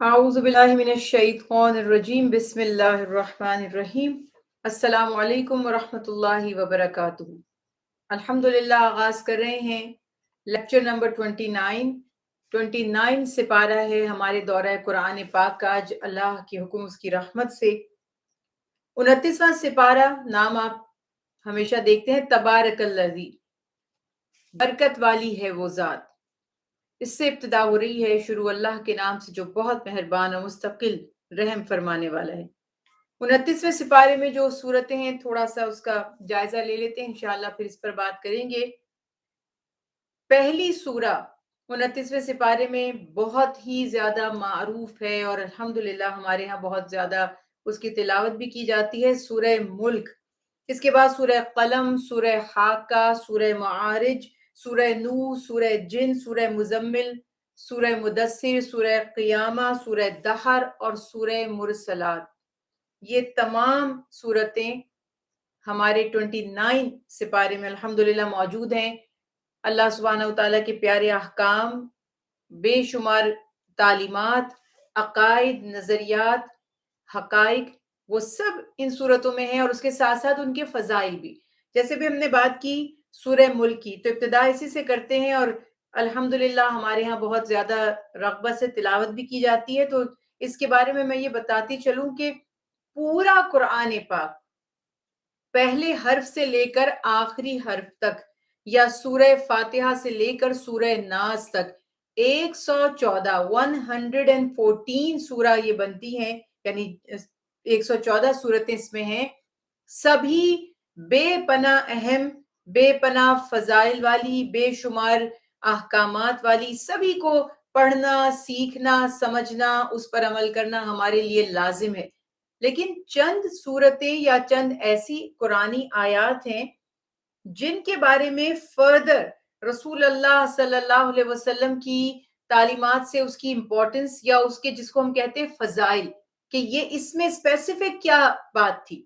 أعوذ بالله من الشيطان الرجيم بسم الله الرحمن الرحیم السلام علیکم ورحمۃ اللہ وبرکاتہ۔ الحمدللہ آغاز کر رہے ہیں لیکچر نمبر 29 سپارہ ہے ہمارے دورہ قرآن پاک کا۔ آج اللہ کے حکم اس کی رحمت سے 29واں سپارہ، نام آپ ہمیشہ دیکھتے ہیں تبارک الذی، برکت والی ہے وہ ذات۔ اس سے ابتدا ہو رہی ہے، شروع اللہ کے نام سے جو بہت مہربان اور مستقل رحم فرمانے والا ہے۔ 29ویں سپارے میں جو صورتیں ہیں تھوڑا سا اس کا جائزہ لے لیتے ہیں، انشاءاللہ پھر اس پر بات کریں گے۔ پہلی سورہ 29ویں سپارے میں بہت ہی زیادہ معروف ہے اور الحمدللہ ہمارے ہاں بہت زیادہ اس کی تلاوت بھی کی جاتی ہے، سورہ ملک۔ اس کے بعد سورہ قلم، سورہ حاقہ، سورہ معارج، سورہ نور، سورہ جن، سورہ مزمل، سورہ مدثر، سورہ قیامہ، سورہ دہر اور سورہ مرسلات۔ یہ تمام سورتیں ہمارے 29 سپارے میں الحمدللہ موجود ہیں۔ اللہ سبحانہ وتعالیٰ کے پیارے احکام، بے شمار تعلیمات، عقائد، نظریات، حقائق، وہ سب ان صورتوں میں ہیں، اور اس کے ساتھ ساتھ ان کے فضائل بھی۔ جیسے بھی ہم نے بات کی سورہ ملک کی، تو ابتدا اسی سے کرتے ہیں، اور الحمدللہ ہمارے ہاں بہت زیادہ رغبت سے تلاوت بھی کی جاتی ہے۔ تو اس کے بارے میں یہ بتاتی چلوں کہ پورا قرآن پاک پہلے حرف سے لے کر آخری حرف تک، یا سورہ فاتحہ سے لے کر سورہ ناس تک 114 سورہ یہ بنتی ہیں، یعنی 114 صورتیں اس میں ہیں۔ سبھی بے پناہ اہم، بے پناہ فضائل والی، بے شمار احکامات والی، سبھی کو پڑھنا، سیکھنا، سمجھنا، اس پر عمل کرنا ہمارے لیے لازم ہے۔ لیکن چند صورتیں یا چند ایسی قرآنی آیات ہیں جن کے بارے میں فردر رسول اللہ صلی اللہ علیہ وسلم کی تعلیمات سے اس کی امپورٹنس، یا اس کے جس کو ہم کہتے ہیں فضائل، کہ یہ اس میں اسپیسیفک کیا بات تھی،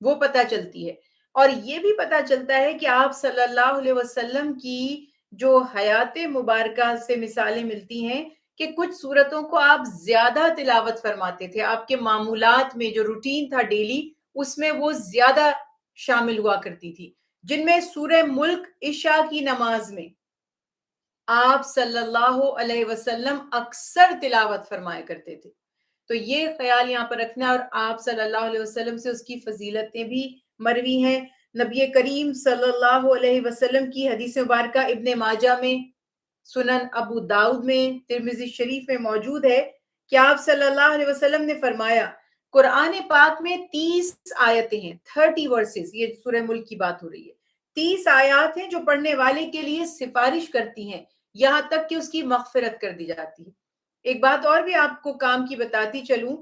وہ پتہ چلتی ہے۔ اور یہ بھی پتہ چلتا ہے کہ آپ صلی اللہ علیہ وسلم کی جو حیات مبارکہ سے مثالیں ملتی ہیں کہ کچھ صورتوں کو آپ زیادہ تلاوت فرماتے تھے، آپ کے معمولات میں جو روٹین تھا ڈیلی، اس میں وہ زیادہ شامل ہوا کرتی تھی، جن میں سورہ ملک عشاء کی نماز میں آپ صلی اللہ علیہ وسلم اکثر تلاوت فرمایا کرتے تھے۔ تو یہ خیال یہاں پر رکھنا، اور آپ صلی اللہ علیہ وسلم سے اس کی فضیلتیں بھی مروی ہیں۔ نبی کریم صلی اللہ علیہ وسلم کی حدیث مبارکہ ابن ماجہ میں، سنن ابو داؤد میں، ترمذی شریف میں موجود ہے کہ آپ صلی اللہ علیہ وسلم نے فرمایا، قرآن پاک میں 30 آیتیں ہیں، 30 ورسز، یہ سورہ ملک کی بات ہو رہی ہے۔ 30 آیات ہیں جو پڑھنے والے کے لیے سفارش کرتی ہیں، یہاں تک کہ اس کی مغفرت کر دی جاتی ہے۔ ایک بات اور بھی آپ کو کام کی بتاتی چلوں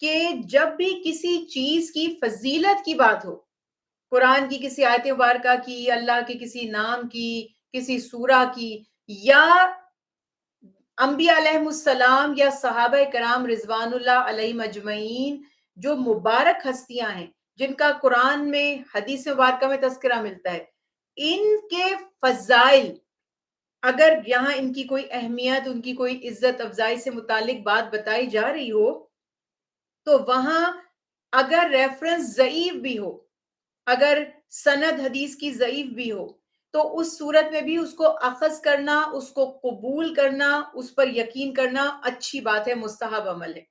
کہ جب بھی کسی چیز کی فضیلت کی بات ہو، قرآن کی کسی آیت مبارکہ کی، اللہ کے کسی نام کی، کسی سورہ کی، یا انبیاء علیہ السلام یا صحابہ کرام رضوان اللہ علیہ مجمعین، جو مبارک ہستیاں ہیں جن کا قرآن میں، حدیث مبارکہ میں تذکرہ ملتا ہے، ان کے فضائل، اگر یہاں ان کی کوئی اہمیت، ان کی کوئی عزت افزائی سے متعلق بات بتائی جا رہی ہو، تو وہاں اگر ریفرنس ضعیف بھی ہو، اگر سند حدیث کی ضعیف بھی ہو، تو اس صورت میں بھی اس کو اخذ کرنا، اس کو قبول کرنا، اس پر یقین کرنا اچھی بات ہے، مستحب عمل ہے۔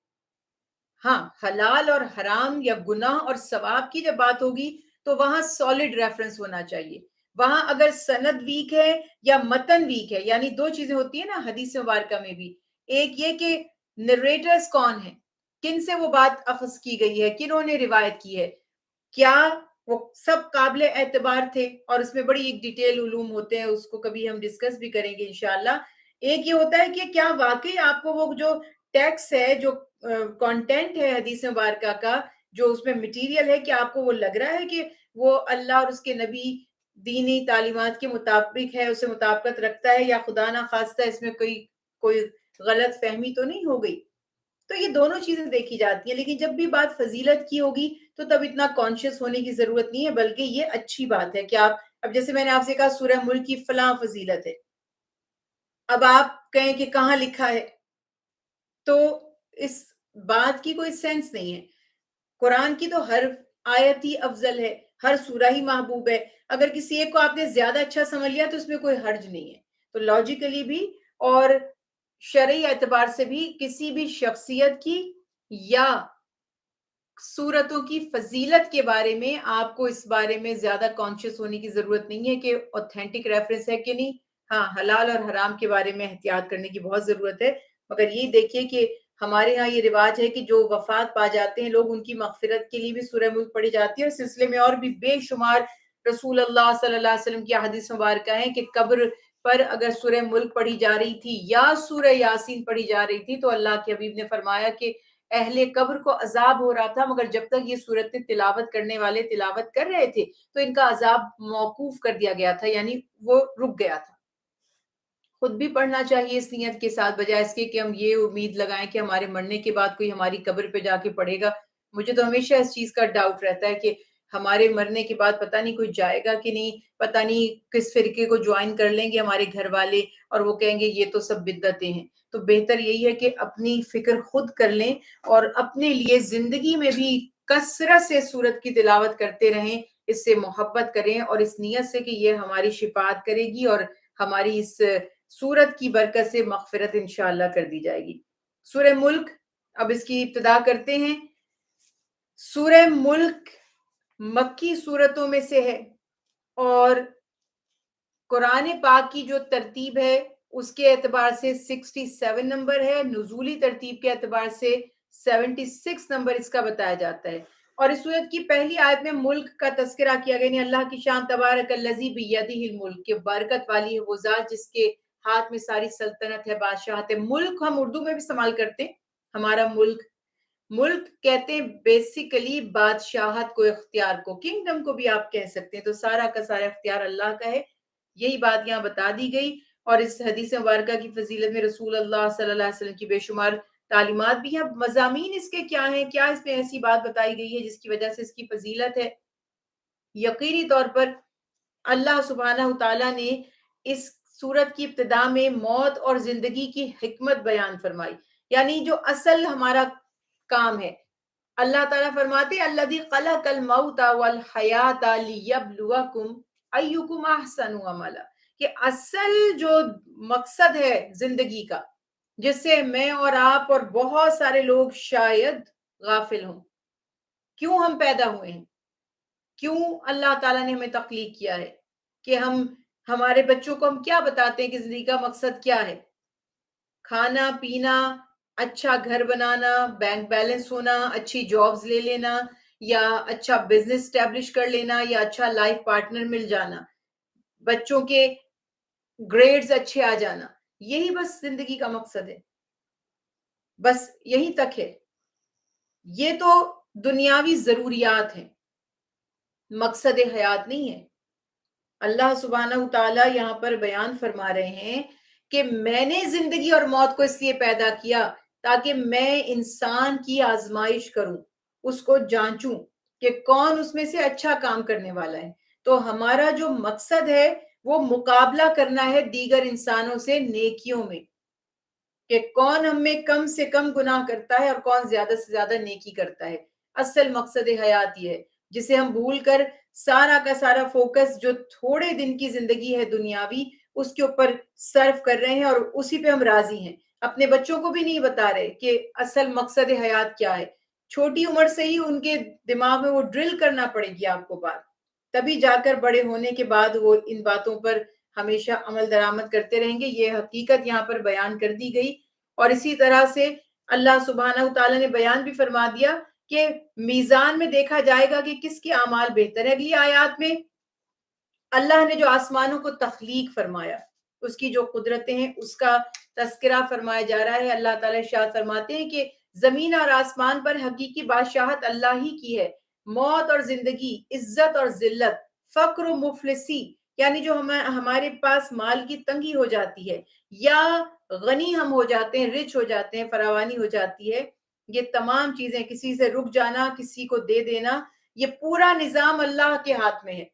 ہاں، حلال اور حرام یا گناہ اور ثواب کی جب بات ہوگی تو وہاں سالڈ ریفرنس ہونا چاہیے۔ وہاں اگر سند ویک ہے یا متن ویک ہے، یعنی دو چیزیں ہوتی ہیں نا حدیث مبارکہ میں بھی، ایک یہ کہ نریٹرز کون ہیں، کن سے وہ بات اخذ کی گئی ہے، کنہوں نے روایت کی ہے، کیا وہ سب قابل اعتبار تھے، اور اس میں بڑی ایک ڈیٹیل علوم ہوتے ہیں، اس کو کبھی ہم ڈسکس بھی کریں گے انشاءاللہ۔ ایک یہ ہوتا ہے کہ کیا واقعی آپ کو وہ جو ٹیکس ہے، جو کانٹینٹ ہے حدیث مبارکہ کا، جو اس میں مٹیریل ہے، کہ آپ کو وہ لگ رہا ہے کہ وہ اللہ اور اس کے نبی دینی تعلیمات کے مطابق ہے، اسے مطابقت رکھتا ہے، یا خدا نہ خواستہ اس میں کوئی غلط فہمی تو نہیں ہو گئی۔ تو یہ دونوں چیزیں دیکھی جاتی ہیں، لیکن جب بھی بات فضیلت کی ہوگی تو تب اتنا کانشیس ہونے کی ضرورت نہیں ہے، بلکہ یہ اچھی بات ہے کہ آپ، اب جیسے میں نے آپ سے کہا سورہ ملک کی فلاں فضیلت ہے، اب آپ کہیں کہ کہاں لکھا ہے، تو اس بات کی کوئی سینس نہیں ہے. قرآن کی تو ہر آیت ہی افضل ہے, ہر سورہ ہی محبوب ہے. اگر کسی ایک کو آپ نے زیادہ اچھا سمجھ لیا تو اس میں کوئی حرج نہیں ہے. تو لاجیکلی بھی اور شرعی اعتبار سے بھی کسی بھی شخصیت کی یا صورتوں کی فضیلت کے بارے میں آپ کو اس بارے میں زیادہ کانشیس ہونے کی ضرورت نہیں ہے کہ اوتھینٹک ریفرنس ہے کہ نہیں. ہاں, حلال اور حرام کے بارے میں احتیاط کرنے کی بہت ضرورت ہے, مگر یہ دیکھیے کہ ہمارے ہاں یہ رواج ہے کہ جو وفات پا جاتے ہیں لوگ, ان کی مغفرت کے لیے بھی سورہ ملک پڑھی جاتی ہے. اور سلسلے میں اور بھی بے شمار رسول اللہ صلی اللہ علیہ وسلم کی احادیث مبارکہ ہیں کہ قبر پر اگر سورہ ملک پڑھی جا رہی تھی یا سورہ یاسین پڑھی جا رہی تھی تو اللہ کے حبیب نے فرمایا کہ اہل قبر کو عذاب ہو رہا تھا, مگر جب تک یہ صورتیں تلاوت کرنے والے تلاوت کر رہے تھے تو ان کا عذاب موقوف کر دیا گیا تھا, یعنی وہ رک گیا تھا. خود بھی پڑھنا چاہیے اس نیت کے ساتھ, بجائے اس کے کہ ہم یہ امید لگائیں کہ ہمارے مرنے کے بعد کوئی ہماری قبر پہ جا کے پڑھے گا. مجھے تو ہمیشہ اس چیز کا ڈاؤٹ رہتا ہے کہ ہمارے مرنے کے بعد پتہ نہیں کوئی جائے گا کہ نہیں, پتہ نہیں کس فرقے کو جوائن کر لیں گے ہمارے گھر والے اور وہ کہیں گے یہ تو سب بدعتیں ہیں. تو بہتر یہی ہے کہ اپنی فکر خود کر لیں اور اپنے لیے زندگی میں بھی کثرت سے سورت کی تلاوت کرتے رہیں, اس سے محبت کریں اور اس نیت سے کہ یہ ہماری شفاعت کرے گی اور ہماری اس سورت کی برکت سے مغفرت انشاءاللہ کر دی جائے گی. سورہ ملک, اب اس کی ابتدا کرتے ہیں. سورہ ملک مکی سورتوں میں سے ہے اور قرآن پاک کی جو ترتیب ہے اس کے اعتبار سے 67 نمبر ہے, نزولی ترتیب کے اعتبار سے 76 نمبر اس کا بتایا جاتا ہے. اور اس سورت کی پہلی آیت میں ملک کا تذکرہ کیا گیا, یعنی اللہ کی شان تبارک الذی بیدہ الملک, کہ برکت والی ہے وہ ذات جس کے ہاتھ میں ساری سلطنت ہے, بادشاہت ہے. ملک ہم اردو میں بھی استعمال کرتے ہیں, ہمارا ملک. ملک کہتے ہیں بیسیکلی بادشاہت کو, اختیار کو, کنگڈم کو بھی آپ کہہ سکتے ہیں. تو سارا کا سارا اختیار اللہ کا ہے, یہی بات یہاں بتا دی گئی. اور اس حدیث مبارکہ کی فضیلت میں رسول اللہ صلی اللہ علیہ وسلم کی بے شمار تعلیمات بھی ہیں. مضامین اس کے کیا ہیں, کیا اس میں ایسی بات بتائی گئی ہے جس کی وجہ سے اس کی فضیلت ہے؟ یقینی طور پر اللہ سبحانہ تعالیٰ نے اس سورت کی ابتدا میں موت اور زندگی کی حکمت بیان فرمائی, یعنی جو اصل ہمارا کام ہے. اللہ تعالیٰ فرماتے الذی خلق الموت والحیات لیبلوکم ایکم احسن عملا, کہ اصل جو مقصد ہے زندگی کا, جس سے میں اور آپ اور بہت سارے لوگ شاید غافل ہوں, کیوں ہم پیدا ہوئے ہیں, کیوں اللہ تعالیٰ نے ہمیں تخلیق کیا ہے, کہ ہم ہمارے بچوں کو ہم کیا بتاتے ہیں کہ زندگی کا مقصد کیا ہے؟ کھانا پینا, اچھا گھر بنانا, بینک بیلنس ہونا, اچھی جابز لے لینا, یا اچھا بزنس اسٹیبلش کر لینا, یا اچھا لائف پارٹنر مل جانا, بچوں کے گریڈز اچھے آ جانا. یہی بس زندگی کا مقصد ہے, بس یہی تک ہے. یہ تو دنیاوی ضروریات ہیں, مقصد حیات نہیں ہے. اللہ سبحانہ تعالیٰ یہاں پر بیان فرما رہے ہیں کہ میں نے زندگی اور موت کو اس لیے پیدا کیا تاکہ میں انسان کی آزمائش کروں, اس کو جانچوں کہ کون اس میں سے اچھا کام کرنے والا ہے. تو ہمارا جو مقصد ہے وہ مقابلہ کرنا ہے دیگر انسانوں سے نیکیوں میں, کہ کون ہم میں کم سے کم گناہ کرتا ہے اور کون زیادہ سے زیادہ نیکی کرتا ہے. اصل مقصد حیات یہ ہے, جسے ہم بھول کر سارا کا سارا فوکس جو تھوڑے دن کی زندگی ہے دنیاوی, اس کے اوپر صرف کر رہے ہیں اور اسی پہ ہم راضی ہیں. اپنے بچوں کو بھی نہیں بتا رہے کہ اصل مقصد حیات کیا ہے. چھوٹی عمر سے ہی ان کے دماغ میں وہ ڈرل کرنا پڑے گی آپ کو بات, تبھی جا کر بڑے ہونے کے بعد وہ ان باتوں پر ہمیشہ عمل درآمد کرتے رہیں گے. یہ حقیقت یہاں پر بیان کر دی گئی. اور اسی طرح سے اللہ سبحانہ تعالیٰ نے بیان بھی فرما دیا کہ میزان میں دیکھا جائے گا کہ کس کے اعمال بہتر ہے. اگلی آیات میں اللہ نے جو آسمانوں کو تخلیق فرمایا, اس کی جو قدرتیں ہیں اس کا تذکرہ فرمایا جا رہا ہے. اللہ تعالیٰ ارشاد فرماتے ہیں کہ زمین اور آسمان پر حقیقی بادشاہت اللہ ہی کی ہے. موت اور زندگی, عزت اور ذلت, فقر و مفلسی, یعنی جو ہمارے پاس مال کی تنگی ہو جاتی ہے یا غنی ہم ہو جاتے ہیں, رچ ہو جاتے ہیں, فراوانی ہو جاتی ہے, یہ تمام چیزیں, کسی سے رک جانا, کسی کو دے دینا, یہ پورا نظام اللہ کے ہاتھ میں ہے.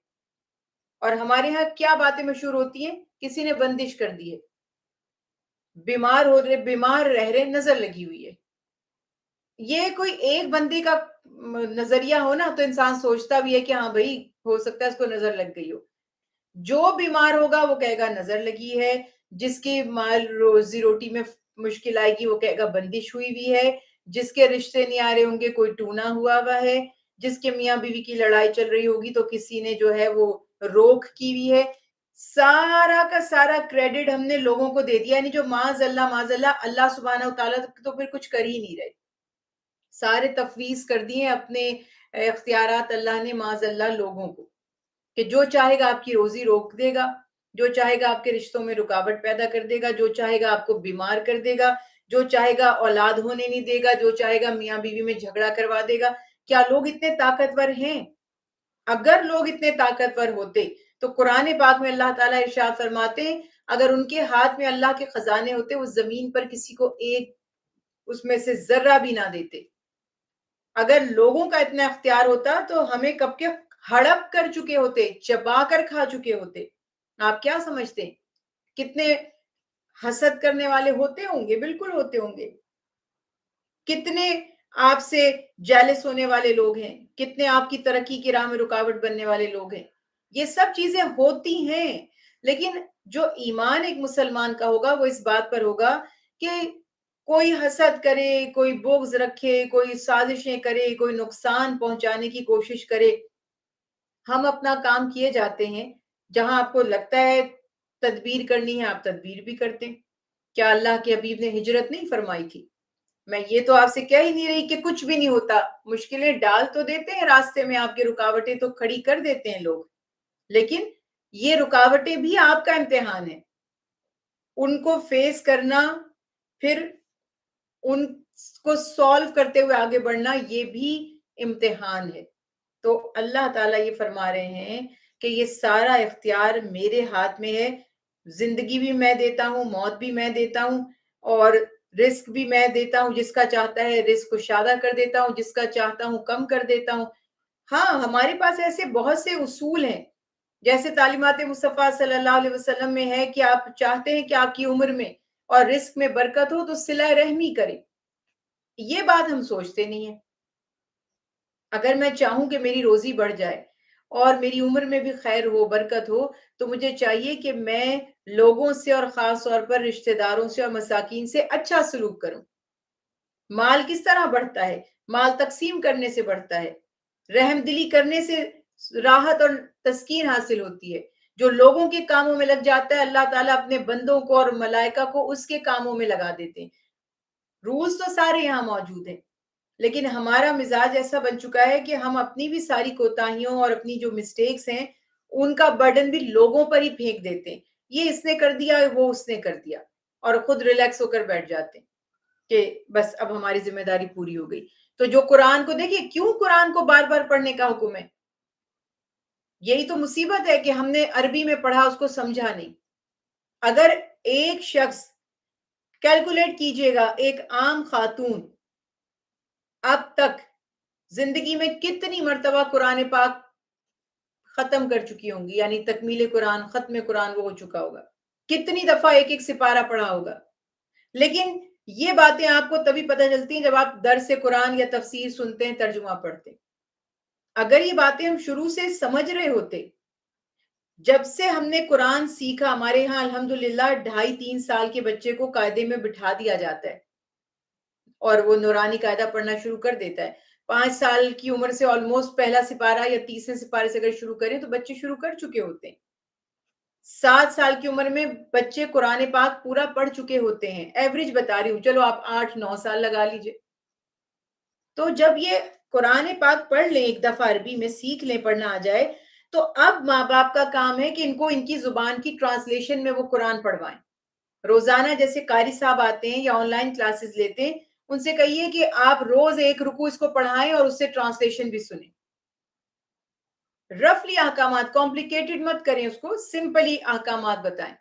اور ہمارے ہاں کیا باتیں مشہور ہوتی ہیں, کسی نے بندش کر دی ہے, بیمار رہ رہے, نظر لگی ہوئی ہے, یہ کوئی ایک بندے کا نظریہ ہو نا تو انسان سوچتا بھی ہے کہ ہاں بھائی ہو سکتا ہے اس کو نظر لگ گئی ہو. جو بیمار ہوگا وہ کہے گا نظر لگی ہے، جس کی مال روزی روٹی میں مشکل آئے گی وہ کہے گا بندش ہوئی ہوئی ہے، جس کے رشتے نہیں آ رہے ہوں گے کوئی ٹونا ہوا ہے، جس کے میاں بیوی کی لڑائی چل رہی ہوگی تو کسی نے جو ہے وہ روک کی ہوئی ہے. سارا کا سارا کریڈٹ ہم نے لوگوں کو دے دیا، یعنی جو معاذ اللہ اللہ سبحانہ و تعالیٰ تو پھر کچھ کر ہی نہیں رہے، سارے تفویض کر دیے اپنے اختیارات اللہ نے معاذ اللہ لوگوں کو، کہ جو چاہے گا آپ کی روزی روک دے گا، جو چاہے گا آپ کے رشتوں میں رکاوٹ پیدا کر دے گا، جو چاہے گا آپ کو بیمار کر دے گا، جو چاہے گا اولاد ہونے نہیں دے گا، جو چاہے گا میاں بیوی میں جھگڑا کروا دے گا. کیا لوگ اتنے طاقتور ہیں؟ اگر لوگ اتنے طاقتور ہوتے تو قرآن پاک میں اللہ تعالیٰ ارشاد فرماتے ہیں اگر ان کے ہاتھ میں اللہ کے خزانے ہوتے وہ زمین پر کسی کو ایک اس میں سے ذرہ بھی نہ دیتے. اگر لوگوں کا اتنا اختیار ہوتا تو ہمیں کب کے ہڑپ کر چکے ہوتے، چبا کر کھا چکے ہوتے. آپ کیا سمجھتے ہیں کتنے حسد کرنے والے ہوتے ہوں گے؟ بالکل ہوتے ہوں گے. کتنے آپ سے جیلس ہونے والے لوگ ہیں، کتنے آپ کی ترقی کی راہ میں رکاوٹ بننے والے لوگ ہیں. یہ سب چیزیں ہوتی ہیں، لیکن جو ایمان ایک مسلمان کا ہوگا وہ اس بات پر ہوگا کہ کوئی حسد کرے، کوئی بغض رکھے، کوئی سازشیں کرے، کوئی نقصان پہنچانے کی کوشش کرے. ہم اپنا کام کیے جاتے ہیں، جہاں آپ کو لگتا ہے تدبیر کرنی ہے آپ تدبیر بھی کرتے ہیں. کیا اللہ کے حبیب نے ہجرت نہیں فرمائی تھی؟ میں یہ تو آپ سے کہہ ہی نہیں رہی کہ کچھ بھی نہیں ہوتا، مشکلیں ڈال تو دیتے ہیں راستے میں، آپ کی رکاوٹیں تو کھڑی کر دیتے ہیں لوگ، لیکن یہ رکاوٹیں بھی آپ کا امتحان ہے. ان کو فیس کرنا، پھر ان کو سولو کرتے ہوئے آگے بڑھنا، یہ بھی امتحان ہے. تو اللہ تعالیٰ یہ فرما رہے ہیں کہ یہ سارا اختیار میرے ہاتھ میں ہے، زندگی بھی میں دیتا ہوں، موت بھی میں دیتا ہوں، اور رزق بھی میں دیتا ہوں. جس کا چاہتا ہے رزق کو شادہ کر دیتا ہوں، جس کا چاہتا ہوں کم کر دیتا ہوں. ہاں ہمارے پاس ایسے بہت سے اصول ہیں، جیسے تعلیمات مصطفیٰ صلی اللہ علیہ وسلم میں ہے کہ آپ چاہتے ہیں کہ آپ کی عمر میں اور رزق میں برکت ہو تو صلہ رحمی کریں. یہ بات ہم سوچتے نہیں ہیں. اگر میں چاہوں کہ میری روزی بڑھ جائے اور میری عمر میں بھی خیر ہو، برکت ہو، تو مجھے چاہیے کہ میں لوگوں سے اور خاص طور پر رشتہ داروں سے اور مساکین سے اچھا سلوک کروں. مال کس طرح بڑھتا ہے؟ مال تقسیم کرنے سے بڑھتا ہے، رحم دلی کرنے سے راحت اور تسکین حاصل ہوتی ہے. جو لوگوں کے کاموں میں لگ جاتا ہے اللہ تعالیٰ اپنے بندوں کو اور ملائکہ کو اس کے کاموں میں لگا دیتے ہیں. رولز تو سارے یہاں موجود ہیں، لیکن ہمارا مزاج ایسا بن چکا ہے کہ ہم اپنی بھی ساری کوتاہیوں اور اپنی جو مسٹیکس ہیں ان کا برڈن بھی لوگوں پر ہی پھینک دیتے ہیں. یہ اس نے کر دیا، وہ اس نے کر دیا، اور خود ریلیکس ہو کر بیٹھ جاتے ہیں کہ بس اب ہماری ذمہ داری پوری ہو گئی. تو جو قرآن کو دیکھیں، کیوں قرآن کو بار بار پڑھنے کا حکم ہے؟ یہی تو مصیبت ہے کہ ہم نے عربی میں پڑھا، اس کو سمجھا نہیں. اگر ایک شخص کیلکولیٹ کیجئے گا، ایک عام خاتون اب تک زندگی میں کتنی مرتبہ قرآن پاک ختم کر چکی ہوں گی، یعنی تکمیل قرآن، ختم قرآن وہ ہو چکا ہوگا، کتنی دفعہ ایک ایک سپارہ پڑھا ہوگا. لیکن یہ باتیں آپ کو تبھی پتہ چلتی ہیں جب آپ درس قرآن یا تفسیر سنتے ہیں، ترجمہ پڑھتے ہیں. اگر یہ باتیں ہم شروع سے سمجھ رہے ہوتے، جب سے ہم نے قرآن سیکھا، ہمارے ہاں الحمدللہ 2.5-3 سال کے بچے کو قاعدے میں بٹھا دیا جاتا ہے اور وہ نورانی قاعدہ پڑھنا شروع کر دیتا ہے. 5 سال کی عمر سے آلموسٹ پہلا سپارہ یا تیسرے سپارے سے اگر شروع کریں تو بچے شروع کر چکے ہوتے ہیں. 7 سال کی عمر میں بچے قرآن پاک پورا پڑھ چکے ہوتے ہیں. ایوریج بتا رہی ہوں، چلو آپ 8-9 سال لگا لیجئے. تو جب یہ قرآن پاک پڑھ لیں، ایک دفعہ عربی میں سیکھ لیں، پڑھنا آ جائے، تو اب ماں باپ کا کام ہے کہ ان کو ان کی زبان کی ٹرانسلیشن میں وہ قرآن پڑھوائیں. روزانہ جیسے قاری صاحب آتے ہیں یا آن لائن کلاسز لیتے ہیں، ان سے کہیے کہ آپ روز ایک رکوع اس کو پڑھائیں اور اس سے ٹرانسلیشن بھی سنیں. رفلی احکامات، کمپلیکیٹڈ مت کریں، اس کو سمپلی احکامات بتائیں.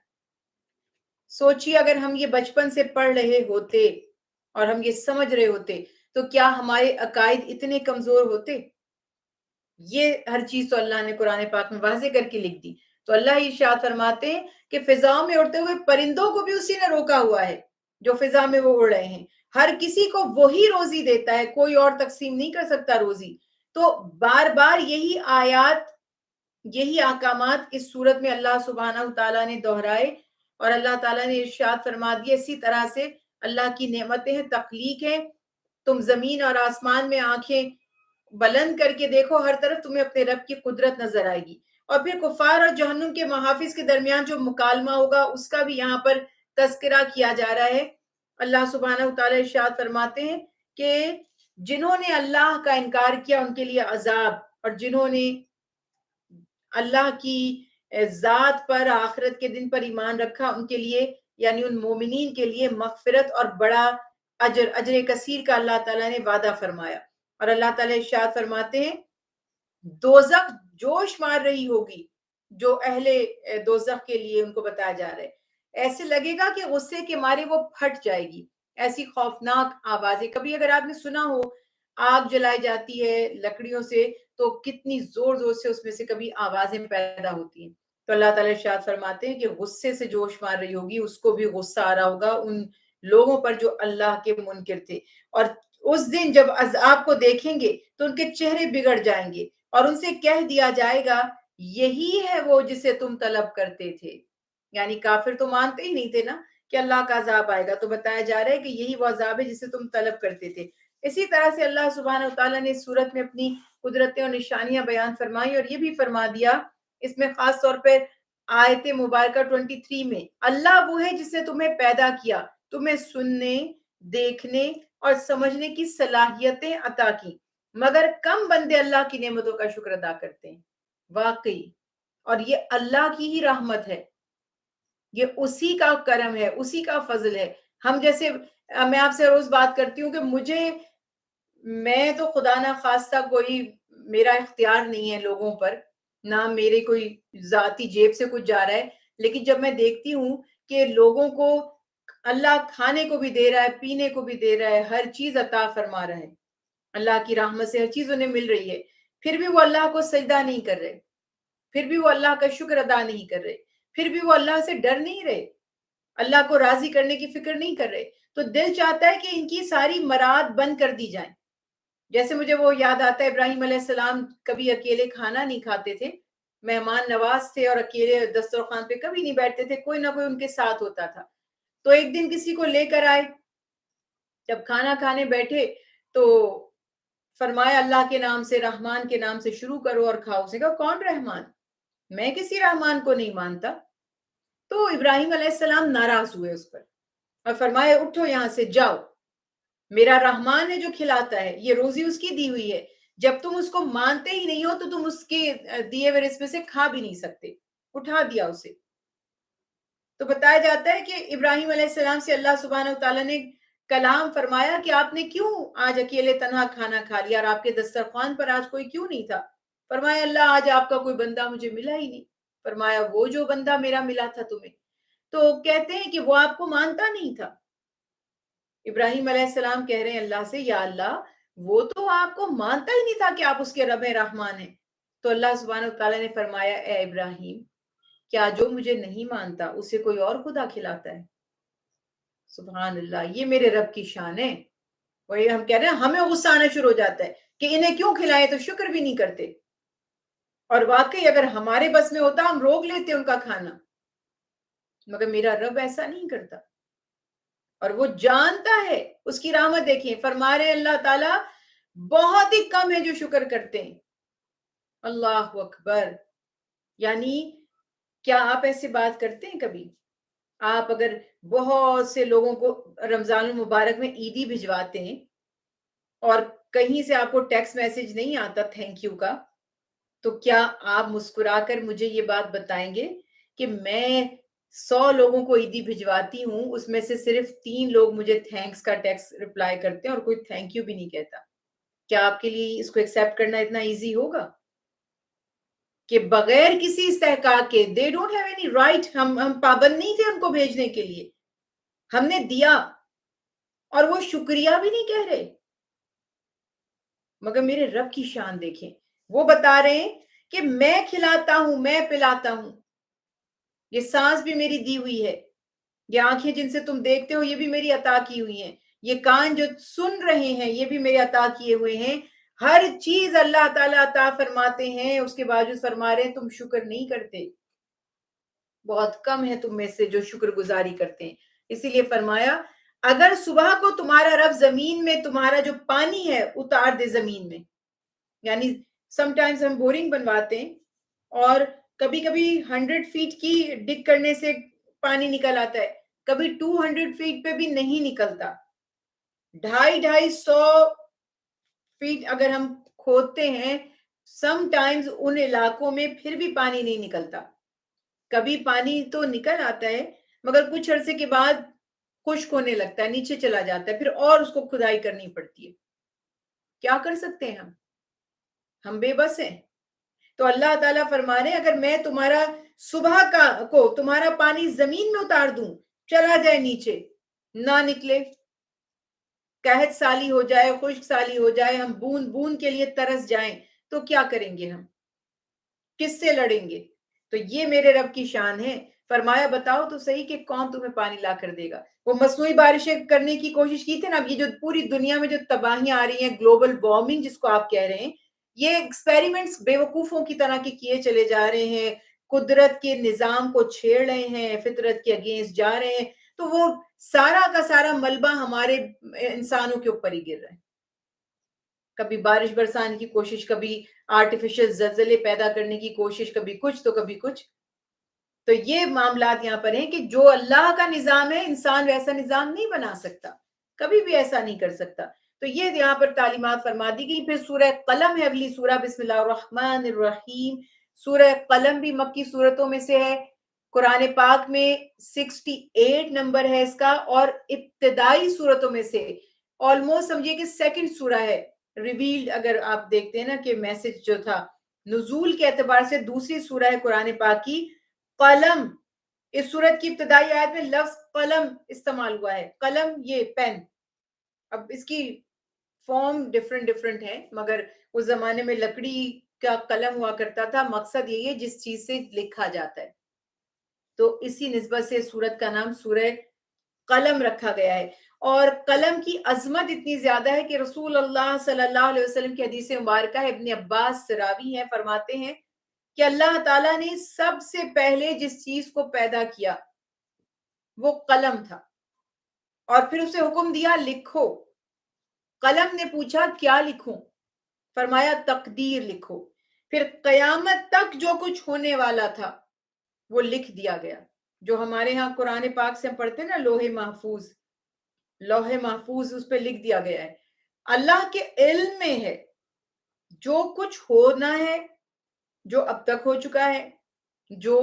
سوچیے اگر ہم یہ بچپن سے پڑھ رہے ہوتے اور ہم یہ سمجھ رہے ہوتے تو کیا ہمارے عقائد اتنے کمزور ہوتے؟ یہ ہر چیز تو اللہ نے قرآن پاک میں واضح کر کے لکھ دی. تو اللہ ارشاد فرماتے ہیں کہ فضاؤں میں اڑتے ہوئے پرندوں کو بھی اسی نے روکا ہوا ہے جو فضا میں وہ اڑ رہے ہیں. ہر کسی کو وہی روزی دیتا ہے, کوئی اور تقسیم نہیں کر سکتا روزی. تو بار بار یہی آیات, یہی احکامات اس صورت میں اللہ سبحانہ تعالیٰ نے دہرائے, اور اللہ تعالیٰ نے ارشاد فرما دیا اسی طرح سے اللہ کی نعمتیں ہیں, تخلیق ہے. تم زمین اور آسمان میں آنکھیں بلند کر کے دیکھو, ہر طرف تمہیں اپنے رب کی قدرت نظر آئے گی. اور پھر کفار اور جہنم کے محافظ کے درمیان جو مکالمہ ہوگا اس کا بھی یہاں پر تذکرہ کیا جا رہا ہے. اللہ سبحانہ تعالیٰ ارشاد فرماتے ہیں کہ جنہوں نے اللہ کا انکار کیا ان کے لیے عذاب, اور جنہوں نے اللہ کی ذات پر, آخرت کے دن پر ایمان رکھا, ان کے لیے یعنی ان مومنین کے لیے مغفرت اور بڑا اجر کثیر کا اللہ تعالیٰ نے وعدہ فرمایا. اور اللہ تعالیٰ ارشاد فرماتے ہیں دوزخ جوش مار رہی ہوگی, جو اہل دوزخ کے لیے ان کو بتایا جا رہا ہے, ایسے لگے گا کہ غصے کے مارے وہ پھٹ جائے گی, ایسی خوفناک آوازیں. کبھی اگر آپ نے سنا ہو آگ جلائی جاتی ہے لکڑیوں سے تو کتنی زور زور سے اس میں سے کبھی آوازیں پیدا ہوتی ہیں. تو اللہ تعالیٰ ارشاد فرماتے ہیں کہ غصے سے جوش مار رہی ہوگی, اس کو بھی غصہ آ رہا ہوگا ان لوگوں پر جو اللہ کے منکر تھے. اور اس دن جب عذاب کو دیکھیں گے تو ان کے چہرے بگڑ جائیں گے, اور ان سے کہہ دیا جائے گا یہی ہے وہ جسے تم طلب کرتے تھے. یعنی کافر تو مانتے ہی نہیں تھے نا کہ اللہ کا عذاب آئے گا, تو بتایا جا رہا ہے کہ یہی وہ عذاب ہے جسے تم طلب کرتے تھے. اسی طرح سے اللہ سبحانہ وتعالیٰ نے اس صورت میں اپنی قدرتیں اور نشانیاں بیان فرمائی, اور یہ بھی فرما دیا اس میں خاص طور پر آیت مبارکہ 23 میں, اللہ وہ ہے جس نے تمہیں پیدا کیا, تمہیں سننے, دیکھنے اور سمجھنے کی صلاحیتیں عطا کی, مگر کم بندے اللہ کی نعمتوں کا شکر ادا کرتے ہیں. واقعی, اور یہ اللہ کی ہی رحمت ہے, یہ اسی کا کرم ہے, اسی کا فضل ہے. ہم جیسے میں آپ سے روز بات کرتی ہوں کہ میں تو خدا نہ خواستہ کوئی میرا اختیار نہیں ہے لوگوں پر, نہ میرے کوئی ذاتی جیب سے کچھ جا رہا ہے, لیکن جب میں دیکھتی ہوں کہ لوگوں کو اللہ کھانے کو بھی دے رہا ہے, پینے کو بھی دے رہا ہے, ہر چیز عطا فرما رہا ہے, اللہ کی رحمت سے ہر چیز انہیں مل رہی ہے, پھر بھی وہ اللہ کو سجدہ نہیں کر رہے, پھر بھی وہ اللہ کا شکر ادا نہیں کر رہے, پھر بھی وہ اللہ سے ڈر نہیں رہے, اللہ کو راضی کرنے کی فکر نہیں کر رہے, تو دل چاہتا ہے کہ ان کی ساری مراد بند کر دی جائیں. جیسے مجھے وہ یاد آتا ہے ابراہیم علیہ السلام کبھی اکیلے کھانا نہیں کھاتے تھے, مہمان نواز تھے اور اکیلے دسترخوان پہ کبھی نہیں بیٹھتے تھے, کوئی نہ کوئی ان کے ساتھ ہوتا تھا. تو ایک دن کسی کو لے کر آئے, جب کھانا کھانے بیٹھے تو فرمایا اللہ کے نام سے, رحمان کے نام سے شروع کرو اور کھاؤ. اسے کہا کون رحمان, میں کسی رحمان کو نہیں مانتا. تو ابراہیم علیہ السلام ناراض ہوئے اس پر اور فرمایا اٹھو یہاں سے, جاؤ, میرا رحمان ہے جو کھلاتا ہے, یہ روزی اس کی دی ہوئی ہے, جب تم اس کو مانتے ہی نہیں ہو تو تم اس کے دیے ہوئے رزق میں سے کھا بھی نہیں سکتے. اٹھا دیا اسے. تو بتایا جاتا ہے کہ ابراہیم علیہ السلام سے اللہ سبحانہ وتعالیٰ نے کلام فرمایا کہ آپ نے کیوں آج اکیلے تنہا کھانا کھا لیا, اور آپ کے دسترخوان پر آج کوئی کیوں نہیں تھا؟ فرمایا اللہ آج آپ کا کوئی بندہ مجھے ملا ہی نہیں. فرمایا وہ جو بندہ میرا ملا تھا تمہیں, تو کہتے ہیں کہ وہ آپ کو مانتا نہیں تھا. ابراہیم علیہ السلام کہہ رہے ہیں اللہ سے, یا اللہ وہ تو آپ کو مانتا ہی نہیں تھا کہ آپ اس کے رب رحمان ہیں. تو اللہ سبحانہ وتعالیٰ نے فرمایا اے ابراہیم, کیا جو مجھے نہیں مانتا اسے کوئی اور خدا کھلاتا ہے؟ سبحان اللہ, یہ میرے رب کی شان ہے. وہی ہم کہہ رہے ہیں, ہمیں غصہ آنا شروع ہو جاتا ہے کہ انہیں کیوں کھلائے, تو شکر بھی نہیں کرتے. اور واقعی اگر ہمارے بس میں ہوتا ہم روک لیتے ان کا کھانا, مگر میرا رب ایسا نہیں کرتا, اور وہ جانتا ہے. اس کی رحمت دیکھیں, فرما رہے اللہ تعالیٰ بہت ہی کم ہے جو شکر کرتے ہیں. اللہ اکبر. یعنی کیا آپ ایسے بات کرتے ہیں کبھی؟ آپ اگر بہت سے لوگوں کو رمضان المبارک میں عیدی بھجواتے ہیں اور کہیں سے آپ کو ٹیکسٹ میسج نہیں آتا تھینک یو کا, تو کیا آپ مسکرا کر مجھے یہ بات بتائیں گے کہ میں 100 لوگوں کو عیدی بھجواتی ہوں, اس میں سے صرف 3 لوگ مجھے تھینکس کا ٹیکسٹ رپلائی کرتے ہیں اور کوئی تھینک یو بھی نہیں کہتا؟ کیا آپ کے لیے اس کو ایکسیپٹ کرنا اتنا ایزی ہوگا کہ بغیر کسی استحقاق کے, they don't have any right, ہم پابند نہیں تھے ان کو بھیجنے کے لیے, ہم نے دیا اور وہ شکریہ بھی نہیں کہہ رہے. مگر میرے رب کی شان دیکھیں, وہ بتا رہے ہیں کہ میں کھلاتا ہوں, میں پلاتا ہوں, یہ سانس بھی میری دی ہوئی ہے, یہ آنکھیں جن سے تم دیکھتے ہو یہ بھی میری عطا کی ہوئی ہیں, یہ کان جو سن رہے ہیں یہ بھی میرے عطا کیے ہوئے ہیں. ہر چیز اللہ تعالیٰ عطا فرماتے ہیں, اس کے باوجود فرما رہے ہیں تم شکر نہیں کرتے. بہت کم ہے تم میں سے جو شکر گزاری کرتے ہیں. اسی لیے فرمایا اگر صبح کو تمہارا رب زمین میں تمہارا جو پانی ہے اتار دے زمین میں, یعنی سم ٹائمز ہم بورنگ بنواتے ہیں اور کبھی کبھی 100 فیٹ کی ڈگ کرنے سے پانی نکل آتا ہے, کبھی 200 فیٹ پہ بھی نہیں نکلتا. 250 فیٹ اگر ہم کھودتے ہیں سم ٹائمز ان علاقوں میں پھر بھی پانی نہیں نکلتا. کبھی پانی تو نکل آتا ہے مگر کچھ عرصے کے بعد خشک ہونے لگتا ہے, نیچے چلا جاتا ہے, پھر اور اس کو کھدائی کرنی پڑتی ہے. کیا کر سکتے ہیں ہم بے بس ہیں. تو اللہ تعالیٰ فرما رہے ہیں اگر میں تمہارا صبح کو تمہارا پانی زمین میں اتار دوں, چلا جائے نیچے, نہ نکلے, قحط سالی ہو جائے, خشک سالی ہو جائے, ہم بوند بوند کے لیے ترس جائیں, تو کیا کریں گے ہم, کس سے لڑیں گے؟ تو یہ میرے رب کی شان ہے. فرمایا بتاؤ تو صحیح کہ کون تمہیں پانی لا کر دے گا. وہ مصنوعی بارشیں کرنے کی کوشش کی تھی نا, اب یہ جو پوری دنیا میں جو تباہیاں آ رہی ہیں, گلوبل وارمنگ جس کو آپ کہہ رہے ہیں, یہ ایکسپیریمنٹس بے وقوفوں کی طرح کے کیے چلے جا رہے ہیں, قدرت کے نظام کو چھیڑ رہے ہیں, فطرت کے اگینسٹ جا رہے ہیں. تو وہ سارا کا سارا ملبہ ہمارے انسانوں کے اوپر ہی گر رہا ہے. کبھی بارش برسانے کی کوشش, کبھی آرٹیفیشل زلزلے پیدا کرنے کی کوشش, کبھی کچھ تو کبھی کچھ. تو یہ معاملات یہاں پر ہیں کہ جو اللہ کا نظام ہے انسان ویسا نظام نہیں بنا سکتا, کبھی بھی ایسا نہیں کر سکتا. تو یہ یہاں پر تعلیمات فرما دی گئی. پھر سورہ قلم ہے اگلی سورہ, بسم اللہ الرحمن الرحیم. سورہ قلم بھی مکی صورتوں میں سے ہے. قرآن پاک میں 68 نمبر ہے اس کا, اور ابتدائی صورتوں میں سے آلموسٹ سمجھیے کہ سیکنڈ سورہ ہے. ریویلڈ اگر آپ دیکھتے ہیں نا کہ میسج جو تھا نزول کے اعتبار سے دوسری سورہ ہے قرآن پاک کی. قلم, اس سورت کی ابتدائی آیت میں لفظ قلم استعمال ہوا ہے. قلم یہ پین, اب اس کی فارم ڈیفرنٹ ہے مگر اس زمانے میں لکڑی کا قلم ہوا کرتا تھا. مقصد یہی ہے جس چیز سے لکھا جاتا ہے, تو اسی نسبت سے سورت کا نام سورہ قلم رکھا گیا ہے. اور قلم کی عظمت اتنی زیادہ ہے کہ رسول اللہ صلی اللہ علیہ وسلم کی حدیث مبارکہ ہے, ابن عباس راوی ہیں, فرماتے ہیں کہ اللہ تعالیٰ نے سب سے پہلے جس چیز کو پیدا کیا وہ قلم تھا, اور پھر اسے حکم دیا لکھو. قلم نے پوچھا کیا لکھوں؟ فرمایا تقدیر لکھو. پھر قیامت تک جو کچھ ہونے والا تھا وہ لکھ دیا گیا. جو ہمارے ہاں قرآن پاک سے ہم پڑھتے ہیں نا لوح محفوظ, اس پہ لکھ دیا گیا ہے. اللہ کے علم میں ہے جو کچھ ہونا ہے, جو اب تک ہو چکا ہے, جو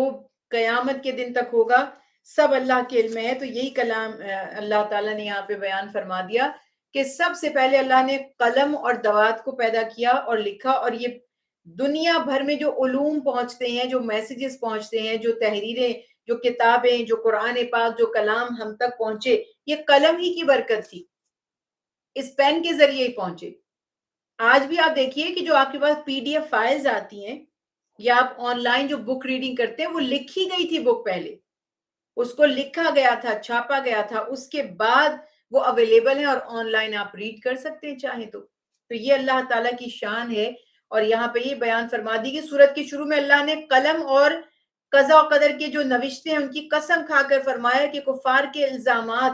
قیامت کے دن تک ہوگا, سب اللہ کے علم میں ہے. تو یہی کلام اللہ تعالیٰ نے یہاں پہ بیان فرما دیا کہ سب سے پہلے اللہ نے قلم اور دوات کو پیدا کیا اور لکھا. اور یہ دنیا بھر میں جو علوم پہنچتے ہیں, جو میسیجز پہنچتے ہیں, جو تحریریں, جو کتابیں, جو قرآن پاک, جو کلام ہم تک پہنچے, یہ قلم ہی کی برکت تھی, اس پین کے ذریعے ہی پہنچے. آج بھی آپ دیکھیے کہ جو آپ کے پاس PDF فائلز آتی ہیں یا آپ آن لائن جو بک ریڈنگ کرتے ہیں, وہ لکھی گئی تھی بک پہلے, اس کو لکھا گیا تھا, چھاپا گیا تھا, اس کے بعد وہ اویلیبل ہے اور آن لائن آپ ریڈ کر سکتے ہیں چاہیں تو. تو یہ اللہ تعالیٰ کی شان ہے. اور یہاں پہ یہ بیان فرما دی کہ سورت کے شروع میں اللہ نے قلم اور قضاء و قدر کے جو نوشتے ہیں ان کی قسم کھا کر فرمایا کہ کفار کے الزامات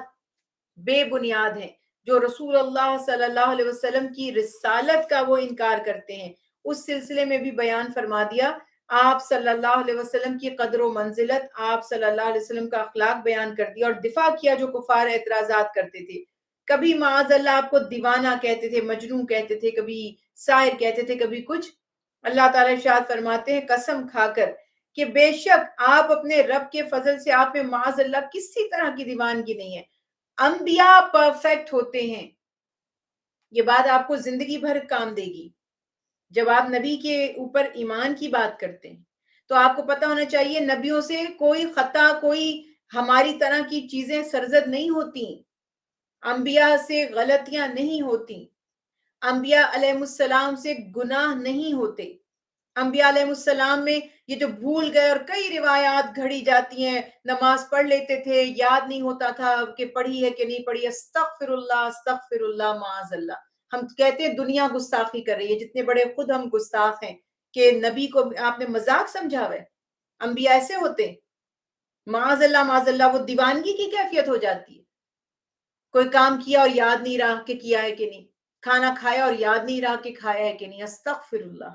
بے بنیاد ہیں. جو رسول اللہ صلی اللہ علیہ وسلم کی رسالت کا وہ انکار کرتے ہیں, اس سلسلے میں بھی بیان فرما دیا. آپ صلی اللہ علیہ وسلم کی قدر و منزلت, آپ صلی اللہ علیہ وسلم کا اخلاق بیان کر دیا اور دفاع کیا جو کفار اعتراضات کرتے تھے. کبھی معاذ اللہ آپ کو دیوانہ کہتے تھے, مجنون کہتے تھے, کبھی ساحر کہتے تھے, کبھی کچھ. اللہ تعالیٰ ارشاد فرماتے ہیں قسم کھا کر کہ بے شک آپ اپنے رب کے فضل سے آپ میں معاذ اللہ کسی طرح کی دیوانگی نہیں ہے. انبیاء پرفیکٹ ہوتے ہیں, یہ بات آپ کو زندگی بھر کام دے گی. جب آپ نبی کے اوپر ایمان کی بات کرتے ہیں تو آپ کو پتہ ہونا چاہیے نبیوں سے کوئی خطا, کوئی ہماری طرح کی چیزیں سرزد نہیں ہوتی, انبیاء سے غلطیاں نہیں ہوتی, انبیاء علیہ السلام سے گناہ نہیں ہوتے. انبیاء علیہ السلام میں یہ جو بھول گئے اور کئی روایات گھڑی جاتی ہیں، نماز پڑھ لیتے تھے، یاد نہیں ہوتا تھا کہ پڑھی ہے کہ نہیں پڑھی، استغفر اللہ معاذ اللہ. ہم کہتے ہیں دنیا گستاخی کر رہی ہے، جتنے بڑے خود ہم گستاخ ہیں کہ نبی کو آپ نے مذاق سمجھا ہوا ہے. انبیاء ایسے ہوتے ہیں، معاذ اللہ وہ دیوانگی کی کیفیت ہو جاتی ہے. کوئی کام کیا اور یاد نہیں رہا کہ کیا ہے کہ نہیں، کھانا کھایا اور یاد نہیں رہا کہ کھایا ہے کہ نہیں، استغفر اللہ.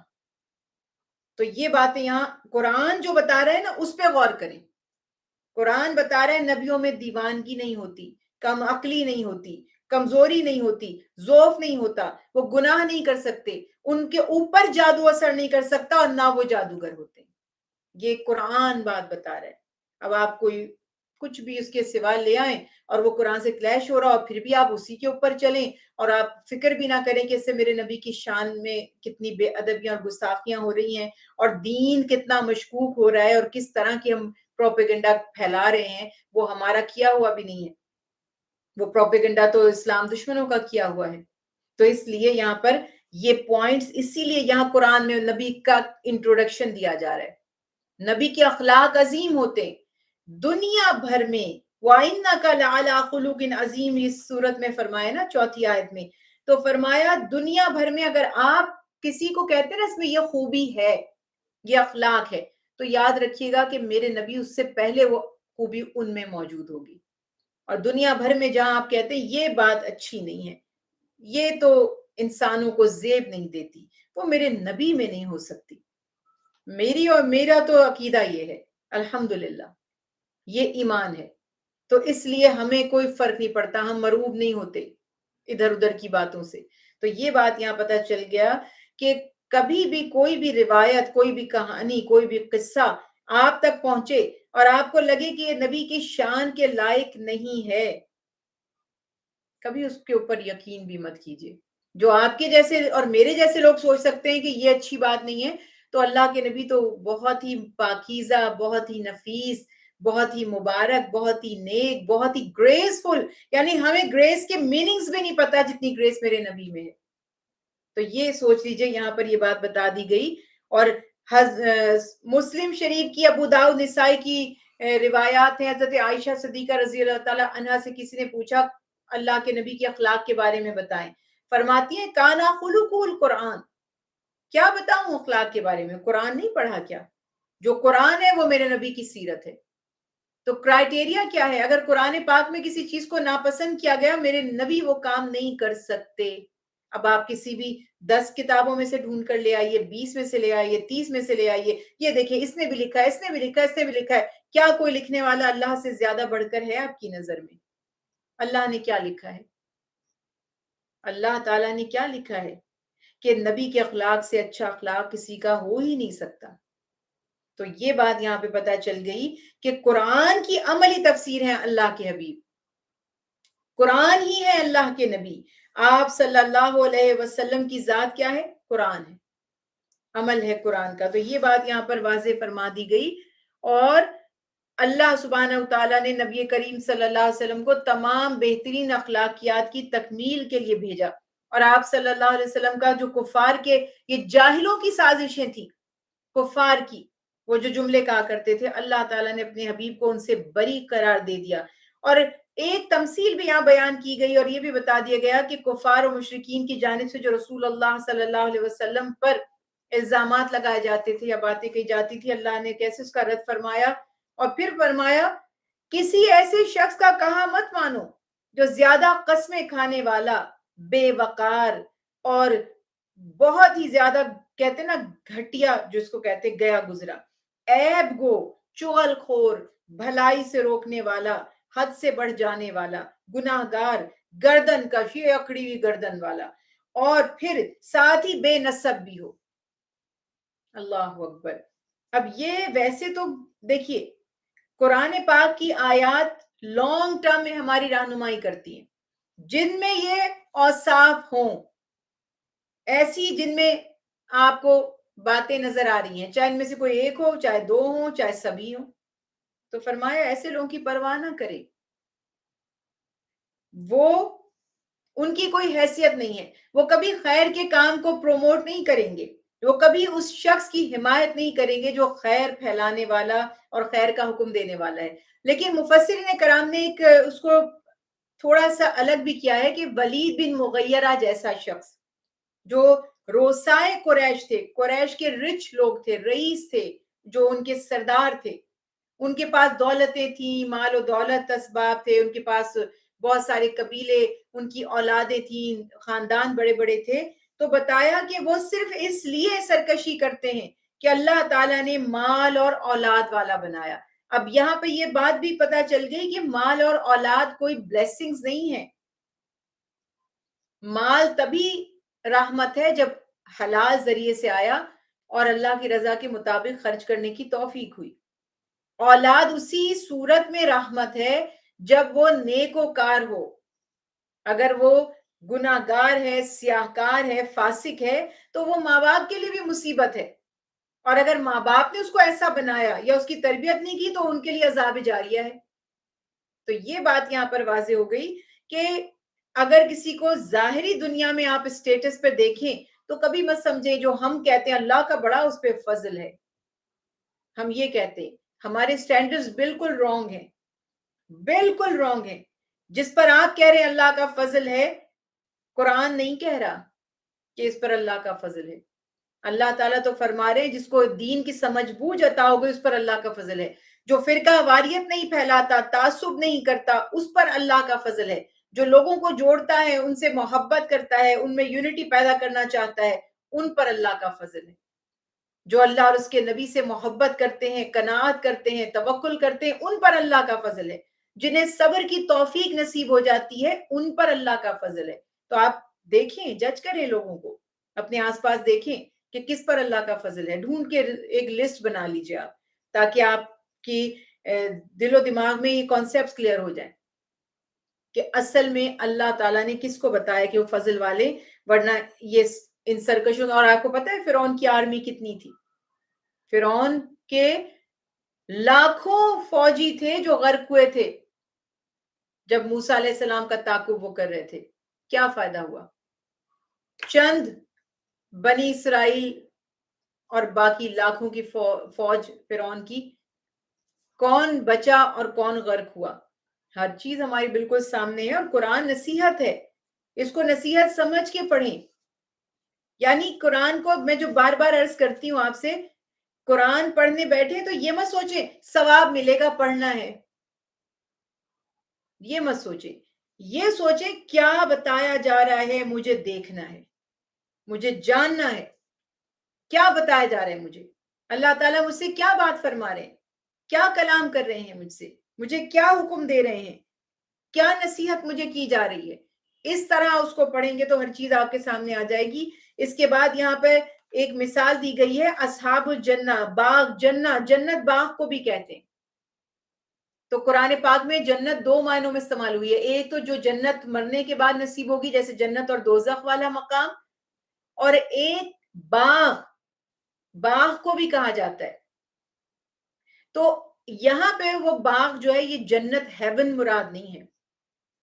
تو یہ باتیں یہاں قرآن جو بتا رہے ہیں نا اس پہ غور کریں. قرآن بتا رہے ہیں نبیوں میں دیوانگی نہیں ہوتی، کم عقلی نہیں ہوتی، کمزوری نہیں ہوتی، ضعف نہیں ہوتا، وہ گناہ نہیں کر سکتے، ان کے اوپر جادو اثر نہیں کر سکتا اور نہ وہ جادوگر ہوتے. یہ قرآن بات بتا رہا ہے. اب آپ کوئی کچھ بھی اس کے سوا لے آئیں اور وہ قرآن سے کلیش ہو رہا اور پھر بھی آپ اسی کے اوپر چلیں اور آپ فکر بھی نہ کریں کہ اس سے میرے نبی کی شان میں کتنی بے ادبیاں اور گستاخیاں ہو رہی ہیں اور دین کتنا مشکوک ہو رہا ہے اور کس طرح کی ہم پروپیگنڈا پھیلا رہے ہیں. وہ ہمارا کیا ہوا بھی نہیں ہے، وہ پروپیگنڈا تو اسلام دشمنوں کا کیا ہوا ہے. تو اس لیے یہاں پر یہ پوائنٹس اسی لیے یہاں قرآن میں نبی کا انٹروڈکشن دیا جا رہا ہے. نبی کے اخلاق عظیم ہوتے ہیں دنیا بھر میں. وَإِنَّكَ لَعَلَىٰ خُلُقٍ عَظِيمٍ اس صورت میں فرمایا نا 4 آیت میں، تو فرمایا دنیا بھر میں اگر آپ کسی کو کہتے ہیں نا اس میں یہ خوبی ہے، یہ اخلاق ہے، تو یاد رکھیے گا کہ میرے نبی اس سے پہلے وہ خوبی ان میں موجود ہوگی. اور دنیا بھر میں جہاں آپ کہتے ہیں یہ بات اچھی نہیں ہے، یہ تو انسانوں کو زیب نہیں دیتی، وہ میرے نبی میں نہیں ہو سکتی. میری اور میرا تو عقیدہ یہ ہے الحمدللہ، یہ ایمان ہے. تو اس لیے ہمیں کوئی فرق نہیں پڑتا، ہم مرعوب نہیں ہوتے ادھر ادھر کی باتوں سے. تو یہ بات یہاں پتہ چل گیا کہ کبھی بھی کوئی بھی روایت، کوئی بھی کہانی، کوئی بھی قصہ آپ تک پہنچے اور آپ کو لگے کہ یہ نبی کی شان کے لائق نہیں ہے، کبھی اس کے اوپر یقین بھی مت کیجیے. جو آپ کے جیسے اور میرے جیسے لوگ سوچ سکتے ہیں کہ یہ اچھی بات نہیں ہے، تو اللہ کے نبی تو بہت ہی پاکیزہ، بہت ہی نفیس، بہت ہی مبارک، بہت ہی نیک، بہت ہی گریسفل. یعنی ہمیں گریس کے میننگز بھی نہیں پتا جتنی گریس میرے نبی میں ہے. تو یہ سوچ لیجئے یہاں پر یہ بات بتا دی گئی. اور مسلم شریف کی، ابو داؤد نسائی کی روایات ہیں. حضرت عائشہ صدیقہ رضی اللہ تعالی عنہا سے کسی نے پوچھا اللہ کے نبی کے اخلاق کے بارے میں بتائیں، فرماتی ہیں کانا خلق القرآن. کیا بتاؤں اخلاق کے بارے میں، قرآن نہیں پڑھا کیا؟ جو قرآن ہے وہ میرے نبی کی سیرت ہے. تو کرائٹیریا کیا ہے؟ اگر قرآن پاک میں کسی چیز کو ناپسند کیا گیا، میرے نبی وہ کام نہیں کر سکتے. اب آپ کسی بھی 10 کتابوں میں سے ڈھونڈ کر لے آئیے، 20 میں سے لے آئیے، 30 میں سے لے آئیے، یہ دیکھیں اس نے بھی لکھا ہے، اس نے بھی لکھا ہے، اس نے بھی لکھا ہے. کیا کوئی لکھنے والا اللہ سے زیادہ بڑھ کر ہے آپ کی نظر میں؟ اللہ نے کیا لکھا ہے؟ اللہ تعالیٰ نے کیا لکھا ہے کہ نبی کے اخلاق سے اچھا اخلاق کسی کا ہو ہی نہیں سکتا. تو یہ بات یہاں پہ پتہ چل گئی کہ قرآن کی عملی تفسیر ہے اللہ کے حبیب، قرآن ہی ہے اللہ کے نبی. آپ صلی اللہ علیہ وسلم کی ذات کیا ہے؟ قرآن ہے، عمل ہے قرآن کا. تو یہ بات یہاں پر واضح فرما دی گئی. اور اللہ سبحانہ وتعالیٰ نے نبی کریم صلی اللہ علیہ وسلم کو تمام بہترین اخلاقیات کی تکمیل کے لیے بھیجا. اور آپ صلی اللہ علیہ وسلم کا جو کفار کے یہ جاہلوں کی سازشیں تھیں، کفار کی، وہ جو جملے کہا کرتے تھے، اللہ تعالیٰ نے اپنے حبیب کو ان سے بری قرار دے دیا. اور ایک تمثیل بھی یہاں بیان کی گئی اور یہ بھی بتا دیا گیا کہ کفار و مشرکین کی جانب سے جو رسول اللہ صلی اللہ علیہ وسلم پر الزامات لگائے جاتے تھے یا باتیں کہی جاتی تھی، اللہ نے کیسے اس کا رد فرمایا. اور پھر فرمایا کسی ایسے شخص کا کہا مت مانو جو زیادہ قسمیں کھانے والا، بے وقار اور بہت ہی زیادہ کہتے نا گھٹیا، جس کو کہتے گیا گزرا، عیب گو، چغل خور، بھلائی سے روکنے والا، حد سے بڑھ جانے والا، گناہگار، گردن کش، یہ اکڑی ہوئی گردن والا، اور پھر ساتھ ہی بے نسب بھی ہو. اللہ اکبر. اب یہ ویسے تو دیکھیے قرآن پاک کی آیات لانگ ٹرم میں ہماری رہنمائی کرتی ہیں، جن میں یہ اوصاف ہوں، ایسی جن میں آپ کو باتیں نظر آ رہی ہیں، چاہے ان میں سے کوئی ایک ہو، چاہے 2 ہوں، چاہے سبھی ہوں. تو فرمایا ایسے لوگوں کی پرواہ نہ کرے، وہ ان کی کوئی حیثیت نہیں ہے، وہ کبھی خیر کے کام کو پروموٹ نہیں کریں گے، وہ کبھی اس شخص کی حمایت نہیں کریں گے جو خیر پھیلانے والا اور خیر کا حکم دینے والا ہے. لیکن مفسرین کرام نے ایک اس کو تھوڑا سا الگ بھی کیا ہے کہ ولید بن مغیرہ جیسا شخص جو روسائے قریش تھے، قریش کے رچ لوگ تھے، رئیس تھے، جو ان کے سردار تھے، ان کے پاس دولتیں تھیں، مال و دولت اسباب تھے، ان کے پاس بہت سارے قبیلے، ان کی اولادیں تھیں، خاندان بڑے بڑے تھے. تو بتایا کہ وہ صرف اس لیے سرکشی کرتے ہیں کہ اللہ تعالیٰ نے مال اور اولاد والا بنایا. اب یہاں پہ یہ بات بھی پتا چل گئی کہ مال اور اولاد کوئی بلیسنگز نہیں ہے. مال تبھی رحمت ہے جب حلال ذریعے سے آیا اور اللہ کی رضا کے مطابق خرچ کرنے کی توفیق ہوئی. اولاد اسی صورت میں رحمت ہے جب وہ نیک و کار ہو. اگر وہ گناہگار ہے، سیاہکار ہے، فاسق ہے تو وہ ماں باپ کے لیے بھی مصیبت ہے. اور اگر ماں باپ نے اس کو ایسا بنایا یا اس کی تربیت نہیں کی تو ان کے لیے عذاب جاریہ ہے. تو یہ بات یہاں پر واضح ہو گئی کہ اگر کسی کو ظاہری دنیا میں آپ اسٹیٹس پہ دیکھیں تو کبھی مت سمجھیں جو ہم کہتے ہیں اللہ کا بڑا اس پہ فضل ہے، ہم یہ کہتے ہیں، ہمارے سٹینڈرز بالکل رانگ ہیں، بالکل رانگ ہیں. جس پر آپ کہہ رہے ہیں اللہ کا فضل ہے، قرآن نہیں کہہ رہا کہ اس پر اللہ کا فضل ہے. اللہ تعالیٰ تو فرما رہے ہیں جس کو دین کی سمجھ بوجھ عطا ہوگی اس پر اللہ کا فضل ہے. جو فرقہ واریت نہیں پھیلاتا، تعصب نہیں کرتا، اس پر اللہ کا فضل ہے. جو لوگوں کو جوڑتا ہے، ان سے محبت کرتا ہے، ان میں یونٹی پیدا کرنا چاہتا ہے، ان پر اللہ کا فضل ہے. جو اللہ اور اس کے نبی سے محبت کرتے ہیں، قناعت کرتے ہیں، توکل کرتے ہیں، ان پر اللہ کا فضل ہے. جنہیں صبر کی توفیق نصیب ہو جاتی ہے ان پر اللہ کا فضل ہے. تو آپ دیکھیں، جج کریں، لوگوں کو اپنے آس پاس دیکھیں کہ کس پر اللہ کا فضل ہے. ڈھونڈ کے ایک لسٹ بنا لیجئے آپ، تاکہ آپ کی دل و دماغ میں یہ کانسیپٹس کلیئر ہو جائیں کہ اصل میں اللہ تعالیٰ نے کس کو بتایا کہ وہ فضل والے. ورنہ یہ ان سرکشوں، اور آپ کو پتا ہے فرعون کی آرمی کتنی تھی؟ فرعون کے لاکھوں فوجی تھے جو غرق ہوئے تھے جب موسیٰ علیہ السلام کا تعاقب وہ کر رہے تھے. کیا فائدہ ہوا؟ چند بنی اسرائیل اور باقی لاکھوں کی فوج فرعون کی، کون بچا اور کون غرق ہوا؟ ہر چیز ہماری بالکل سامنے ہے. اور قرآن نصیحت ہے، اس کو نصیحت سمجھ کے پڑھیں. یعنی قرآن کو میں جو بار بار عرض کرتی ہوں آپ سے، قرآن پڑھنے بیٹھے تو یہ مت سوچیں ثواب ملے گا پڑھنا ہے، یہ مت سوچیں. یہ سوچیں کیا بتایا جا رہا ہے، مجھے دیکھنا ہے، مجھے جاننا ہے کیا بتایا جا رہا ہے. اللہ تعالیٰ مجھ سے کیا بات فرما رہے ہیں، کیا کلام کر رہے ہیں مجھ سے، مجھے کیا حکم دے رہے ہیں، کیا نصیحت مجھے کی جا رہی ہے. اس طرح اس کو پڑھیں گے تو ہر چیز آپ کے سامنے آ جائے گی. اس کے بعد یہاں پہ ایک مثال دی گئی ہے، اصحاب الجنہ، باغ جنہ، جنت باغ کو بھی کہتے ہیں. تو قرآن پاک میں جنت دو معنوں میں استعمال ہوئی ہے. ایک تو جو جنت مرنے کے بعد نصیب ہوگی، جیسے جنت اور دوزخ والا مقام، اور ایک باغ، باغ کو بھی کہا جاتا ہے. تو یہاں پہ وہ باغ جو ہے یہ جنت ہیون مراد نہیں ہے.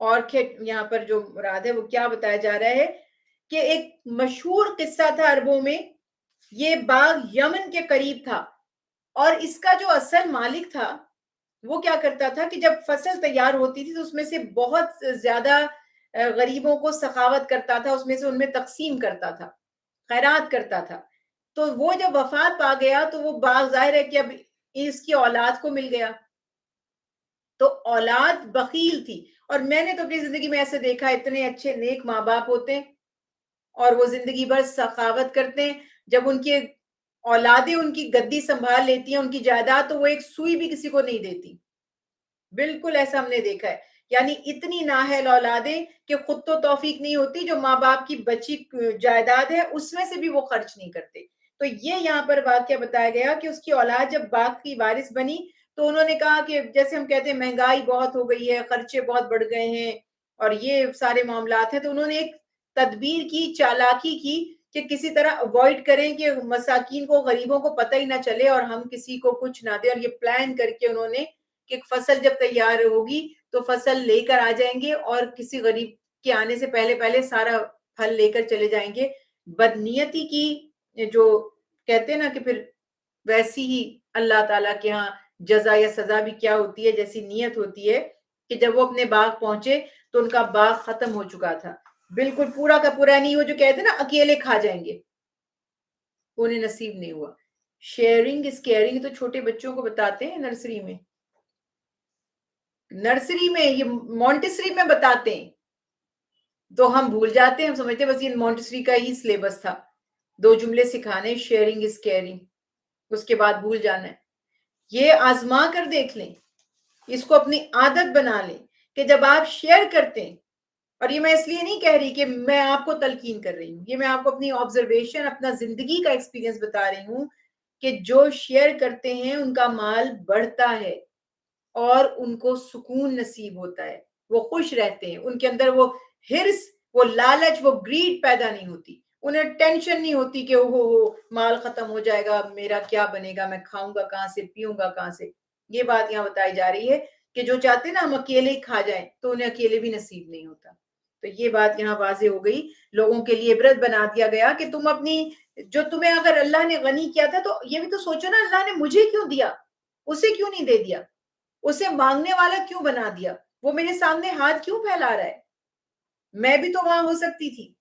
اور یہاں پر جو مراد ہے وہ کیا بتایا جا رہا ہے کہ ایک مشہور قصہ تھا عربوں میں. یہ باغ یمن کے قریب تھا اور اس کا جو اصل مالک تھا وہ کیا کرتا تھا کہ جب فصل تیار ہوتی تھی تو اس میں سے بہت زیادہ غریبوں کو سخاوت کرتا تھا، اس میں سے ان میں تقسیم کرتا تھا، خیرات کرتا تھا. تو وہ جب وفات پا گیا تو وہ باغ ظاہر ہے کہ اب اس کی اولاد کو مل گیا. تو اولاد بخیل تھی. اور میں نے تو اپنی زندگی میں ایسے دیکھا، اتنے اچھے نیک ماں باپ ہوتے ہیں اور وہ زندگی بھر سخاوت کرتے ہیں. جب ان کی اولادیں ان کی گدی سنبھال لیتی ہیں، ان کی جائیداد، تو وہ ایک سوئی بھی کسی کو نہیں دیتی. بالکل ایسا ہم نے دیکھا ہے. یعنی اتنی نااہل اولادیں کہ خود تو توفیق نہیں ہوتی، جو ماں باپ کی بچی جائیداد ہے اس میں سے بھی وہ خرچ نہیں کرتے. تو یہ یہاں پر واقعہ بتایا گیا کہ اس کی اولاد جب باغ کی وارث بنی تو انہوں نے کہا کہ جیسے ہم کہتے ہیں مہنگائی بہت ہو گئی ہے، خرچے بہت بڑھ گئے ہیں اور یہ سارے معاملات ہیں. تو انہوں نے ایک تدبیر کی، چالاکی کی کہ کسی طرح اوائڈ کریں کہ مساکین کو، غریبوں کو پتہ ہی نہ چلے اور ہم کسی کو کچھ نہ دیں. اور یہ پلان کر کے انہوں نے کہ فصل جب تیار ہوگی تو فصل لے کر آ جائیں گے اور کسی غریب کے آنے سے پہلے پہلے سارا پھل لے کر چلے جائیں گے. بدنیتی کی یہ جو کہتے ہیں نا کہ پھر ویسی ہی اللہ تعالیٰ کے ہاں جزا یا سزا بھی کیا ہوتی ہے، جیسی نیت ہوتی ہے کہ جب وہ اپنے باغ پہنچے تو ان کا باغ ختم ہو چکا تھا، بالکل پورا کا پورا نہیں، وہ جو کہتے ہیں نا اکیلے کھا جائیں گے، وہ انہیں نصیب نہیں ہوا۔ شیئرنگ از کیئرنگ تو چھوٹے بچوں کو بتاتے ہیں نرسری میں، نرسری میں یہ مونٹیسری میں بتاتے ہیں، تو ہم بھول جاتے ہیں، ہم سمجھتے ہیں بس یہ مونٹیسری کا ہی سلیبس تھا، 2 جملے سکھانے شیئرنگ از کیئرنگ، اس کے بعد بھول جانا ہے۔ یہ آزما کر دیکھ لیں، اس کو اپنی عادت بنا لیں کہ جب آپ شیئر کرتے ہیں، اور یہ میں اس لیے نہیں کہہ رہی کہ میں آپ کو تلقین کر رہی ہوں، یہ میں آپ کو اپنی آبزرویشن، اپنا زندگی کا ایکسپیرینس بتا رہی ہوں کہ جو شیئر کرتے ہیں ان کا مال بڑھتا ہے اور ان کو سکون نصیب ہوتا ہے، وہ خوش رہتے ہیں، ان کے اندر وہ ہرس، وہ لالچ، وہ گریڈ پیدا نہیں ہوتی، انہیں ٹینشن نہیں ہوتی کہ اوہو ہو مال ختم ہو جائے گا، میرا کیا بنے گا، میں کھاؤں گا کہاں سے، پیوں گا کہاں سے۔ یہ بات یہاں بتائی جا رہی ہے کہ جو چاہتے ہیں نا ہم اکیلے ہی کھا جائیں تو انہیں اکیلے بھی نصیب نہیں ہوتا۔ تو یہ بات یہاں واضح ہو گئی، لوگوں کے لیے عبرت بنا دیا گیا کہ تم اپنی، جو تمہیں اگر اللہ نے غنی کیا تھا تو یہ بھی تو سوچو نا، اللہ نے مجھے کیوں دیا، اسے کیوں نہیں دے دیا، اسے مانگنے والا کیوں بنا دیا، وہ میرے سامنے ہاتھ کیوں پھیلا رہا ہے، میں بھی تو وہاں ہو سکتی تھی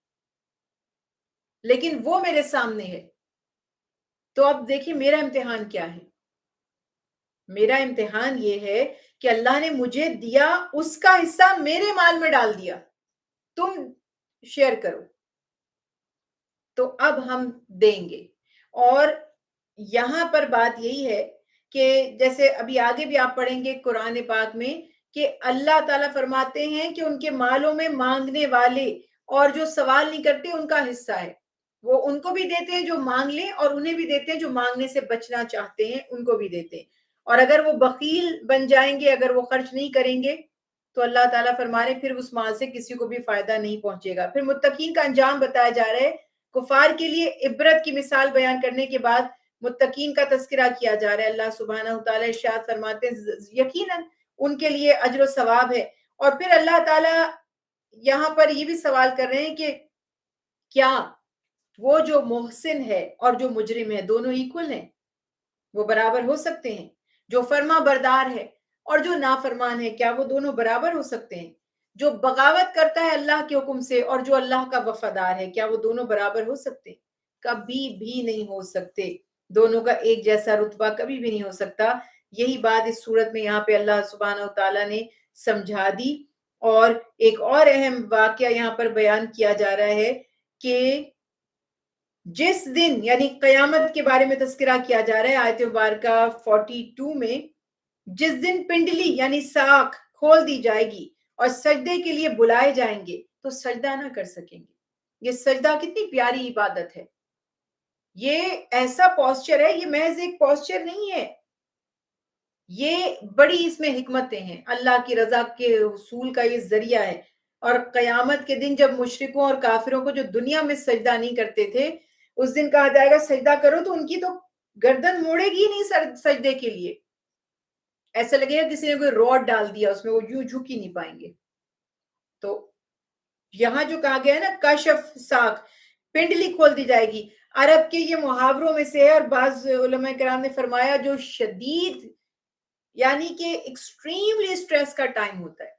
لیکن وہ میرے سامنے ہے۔ تو اب دیکھیں میرا امتحان کیا ہے، میرا امتحان یہ ہے کہ اللہ نے مجھے دیا، اس کا حصہ میرے مال میں ڈال دیا، تم شیئر کرو، تو اب ہم دیں گے۔ اور یہاں پر بات یہی ہے کہ جیسے ابھی آگے بھی آپ پڑھیں گے قرآن پاک میں کہ اللہ تعالیٰ فرماتے ہیں کہ ان کے مالوں میں مانگنے والے اور جو سوال نہیں کرتے ان کا حصہ ہے، وہ ان کو بھی دیتے ہیں جو مانگ لیں، اور انہیں بھی دیتے ہیں جو مانگنے سے بچنا چاہتے ہیں، ان کو بھی دیتے ہیں۔ اور اگر وہ بخیل بن جائیں گے، اگر وہ خرچ نہیں کریں گے، تو اللہ تعالیٰ فرما رہے پھر اس مال سے کسی کو بھی فائدہ نہیں پہنچے گا۔ پھر متقین کا انجام بتایا جا رہا ہے، کفار کے لیے عبرت کی مثال بیان کرنے کے بعد متقین کا تذکرہ کیا جا رہا ہے۔ اللہ سبحانہ وتعالی ارشاد فرماتے ہیں یقیناً ان کے لیے اجر و ثواب ہے۔ اور پھر اللہ تعالیٰ یہاں پر یہ بھی سوال کر رہے ہیں کہ کیا وہ جو محسن ہے اور جو مجرم ہے دونوں ایکول ہیں، وہ برابر ہو سکتے ہیں؟ جو فرما بردار ہے اور جو نافرمان ہے کیا وہ دونوں برابر ہو سکتے ہیں؟ جو بغاوت کرتا ہے اللہ کے حکم سے اور جو اللہ کا وفادار ہے کیا وہ دونوں برابر ہو سکتے ہیں؟ کبھی بھی نہیں ہو سکتے، دونوں کا ایک جیسا رتبہ کبھی بھی نہیں ہو سکتا۔ یہی بات اس صورت میں یہاں پہ اللہ سبحانہ وتعالیٰ نے سمجھا دی۔ اور ایک اور اہم واقعہ یہاں پر بیان کیا جا رہا ہے کہ جس دن، یعنی قیامت کے بارے میں تذکرہ کیا جا رہا ہے آیت مبارکہ 42 میں، جس دن پنڈلی یعنی ساکھ کھول دی جائے گی اور سجدے کے لیے بلائے جائیں گے تو سجدہ نہ کر سکیں گے۔ یہ سجدہ کتنی پیاری عبادت ہے، یہ ایسا پوسچر ہے، یہ محض ایک پوسچر نہیں ہے، یہ بڑی اس میں حکمتیں ہیں، اللہ کی رضا کے حصول کا یہ ذریعہ ہے۔ اور قیامت کے دن جب مشرکوں اور کافروں کو جو دنیا میں سجدہ نہیں کرتے تھے، اس دن کہا جائے گا سجدہ کرو تو ان کی تو گردن موڑے گی نہیں سجدے کے لیے، ایسا لگے گا کسی نے کوئی روڈ ڈال دیا اس میں، وہ یوں جھک ہی نہیں پائیں گے۔ تو یہاں جو کہا گیا ہے نا کشف ساکھ، پنڈلی کھول دی جائے گی، عرب کے یہ محاوروں میں سے ہے، اور بعض علماء کرام نے فرمایا جو شدید یعنی کہ ایکسٹریملی سٹریس کا ٹائم ہوتا ہے،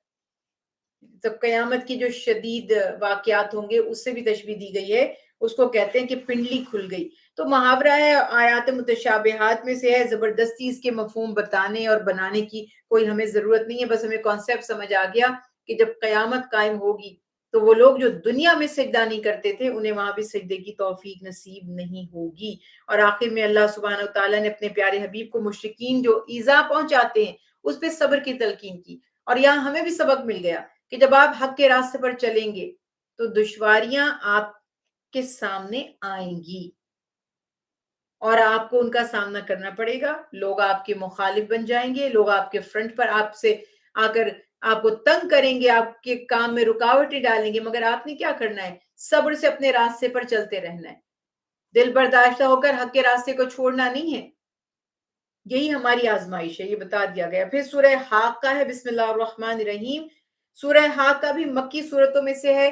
جب قیامت کی جو شدید واقعات ہوں گے اس سے بھی تشبیہ دی گئی ہے، اس کو کہتے ہیں کہ پنڈلی کھل گئی۔ تو محاورہ ہے، آیات متشابہات میں سے ہے، زبردستی اس کے مفہوم بتانے اور بنانے کی کوئی ہمیں ضرورت نہیں ہے، بس ہمیں کانسیپٹ سمجھ آ گیا کہ جب قیامت قائم ہوگی تو وہ لوگ جو دنیا میں سجدہ نہیں کرتے تھے انہیں وہاں بھی سجدے کی توفیق نصیب نہیں ہوگی۔ اور آخر میں اللہ سبحانہ وتعالیٰ نے اپنے پیارے حبیب کو مشرکین جو ایذا پہنچاتے ہیں اس پہ صبر کی تلقین کی، اور یہاں ہمیں بھی سبق مل گیا کہ جب آپ حق کے راستے پر چلیں گے تو دشواریاں آپ کے سامنے آئیں گی اور آپ کو ان کا سامنا کرنا پڑے گا، لوگ آپ کے مخالف بن جائیں گے، لوگ آپ کے فرنٹ پر آپ سے آ کر آپ کو تنگ کریں گے، آپ کے کام میں رکاوٹیں ڈالیں گے، مگر آپ نے کیا کرنا ہے؟ صبر سے اپنے راستے پر چلتے رہنا ہے، دل برداشتہ ہو کر حق کے راستے کو چھوڑنا نہیں ہے۔ یہی ہماری آزمائش ہے، یہ بتا دیا گیا۔ پھر سورہ حاقہ ہے، بسم اللہ الرحمن الرحیم۔ سورہ حاقہ بھی مکی صورتوں میں سے ہے،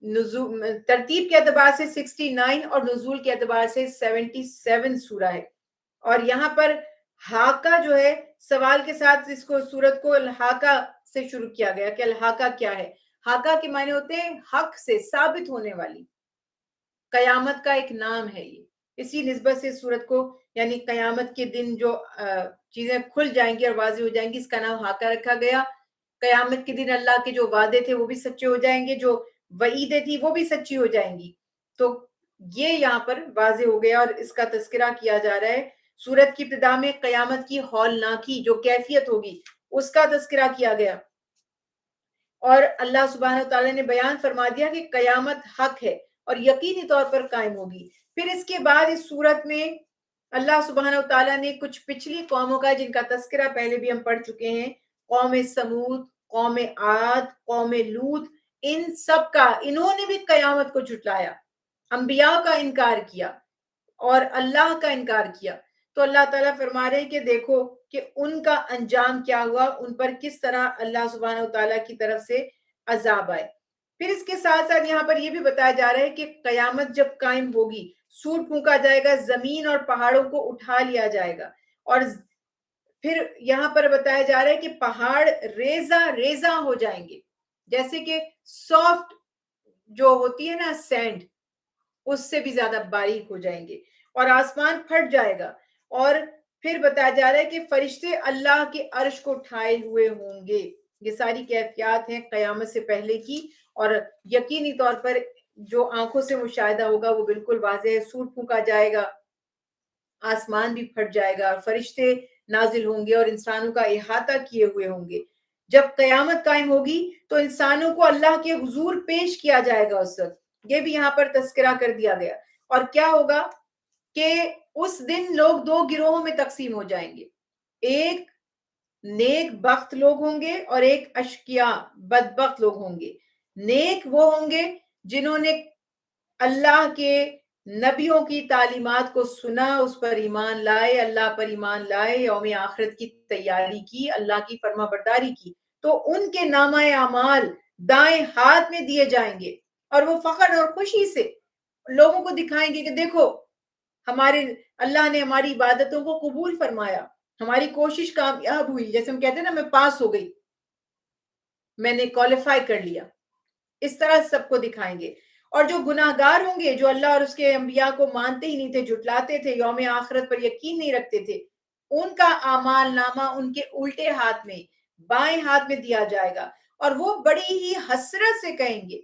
ترتیب کے اعتبار سے 69 اور نزول کے اعتبار سے 77 سورہ ہے. اور یہاں پر حاقہ جو ہے سوال کے ساتھ اس کو سورت کو الحاقہ سے شروع کیا گیا کہ الحاقہ کیا ہے. حاقہ کے معنی ہوتے ہیں حق سے ثابت ہونے والی. قیامت کا ایک نام ہے یہ, اسی نسبت سے سورت کو یعنی قیامت کے دن جو چیزیں کھل جائیں گی اور واضح ہو جائیں گی اس کا نام حاقہ رکھا گیا. قیامت کے دن اللہ کے جو وعدے تھے وہ بھی سچے ہو جائیں گے, جو وعیدیں تھی وہ بھی سچی ہو جائیں گی. تو یہ یہاں پر واضح ہو گیا اور اس کا تذکرہ کیا جا رہا ہے. سورت کی ابتدا میں قیامت کی ہولناکی جو کیفیت ہوگی اس کا تذکرہ کیا گیا, اور اللہ سبحانہ وتعالی نے بیان فرما دیا کہ قیامت حق ہے اور یقینی طور پر قائم ہوگی. پھر اس کے بعد اس سورت میں اللہ سبحانہ وتعالی نے کچھ پچھلی قوموں کا جن کا تذکرہ پہلے بھی ہم پڑھ چکے ہیں, قوم سمود, قوم عاد, قوم لوط, ان سب کا انہوں نے بھی قیامت کو جھٹلایا, انبیاء کا انکار کیا اور اللہ کا انکار کیا. تو اللہ تعالیٰ فرما رہے ہیں کہ دیکھو کہ ان کا انجام کیا ہوا, ان پر کس طرح اللہ سبحانہ وتعالیٰ کی طرف سے عذاب آئے. پھر اس کے ساتھ ساتھ یہاں پر یہ بھی بتایا جا رہا ہے کہ قیامت جب قائم ہوگی سور پھونکا جائے گا, زمین اور پہاڑوں کو اٹھا لیا جائے گا, اور پھر یہاں پر بتایا جا رہا ہے کہ پہاڑ ریزہ ریزہ ہو جائیں گے, جیسے کہ سافٹ جو ہوتی ہے نا سینڈ, اس سے بھی زیادہ باریک ہو جائیں گے, اور آسمان پھٹ جائے گا. اور پھر بتایا جا رہا ہے کہ فرشتے اللہ کے عرش کو اٹھائے ہوئے ہوں گے. یہ ساری کیفیات ہیں قیامت سے پہلے کی, اور یقینی طور پر جو آنکھوں سے مشاہدہ ہوگا وہ بالکل واضح ہے. سور پھونکا جائے گا, آسمان بھی پھٹ جائے گا, فرشتے نازل ہوں گے اور انسانوں کا احاطہ کیے ہوئے ہوں گے. جب قیامت قائم ہوگی تو انسانوں کو اللہ کے حضور پیش کیا جائے گا اس وقت, یہ بھی یہاں پر تذکرہ کر دیا گیا. اور کیا ہوگا کہ اس دن لوگ دو گروہوں میں تقسیم ہو جائیں گے, ایک نیک بخت لوگ ہوں گے اور ایک اشقیاء بدبخت لوگ ہوں گے. نیک وہ ہوں گے جنہوں نے اللہ کے نبیوں کی تعلیمات کو سنا, اس پر ایمان لائے, اللہ پر ایمان لائے, یوم آخرت کی تیاری کی, اللہ کی فرما برداری کی, تو ان کے نامہ اعمال دائیں ہاتھ میں دیے جائیں گے, اور وہ فخر اور خوشی سے لوگوں کو دکھائیں گے کہ دیکھو ہمارے اللہ نے ہماری عبادتوں کو قبول فرمایا, ہماری کوشش کامیاب ہوئی. جیسے ہم کہتے ہیں نا میں پاس ہو گئی, میں نے کوالیفائی کر لیا, اس طرح سب کو دکھائیں گے. اور جو گناہگار ہوں گے, جو اللہ اور اس کے انبیاء کو مانتے ہی نہیں تھے, جھٹلاتے تھے, یوم آخرت پر یقین نہیں رکھتے تھے, ان کا اعمال نامہ ان کے الٹے ہاتھ میں بائیں ہاتھ میں دیا جائے گا, اور وہ بڑی ہی حسرت سے کہیں گے,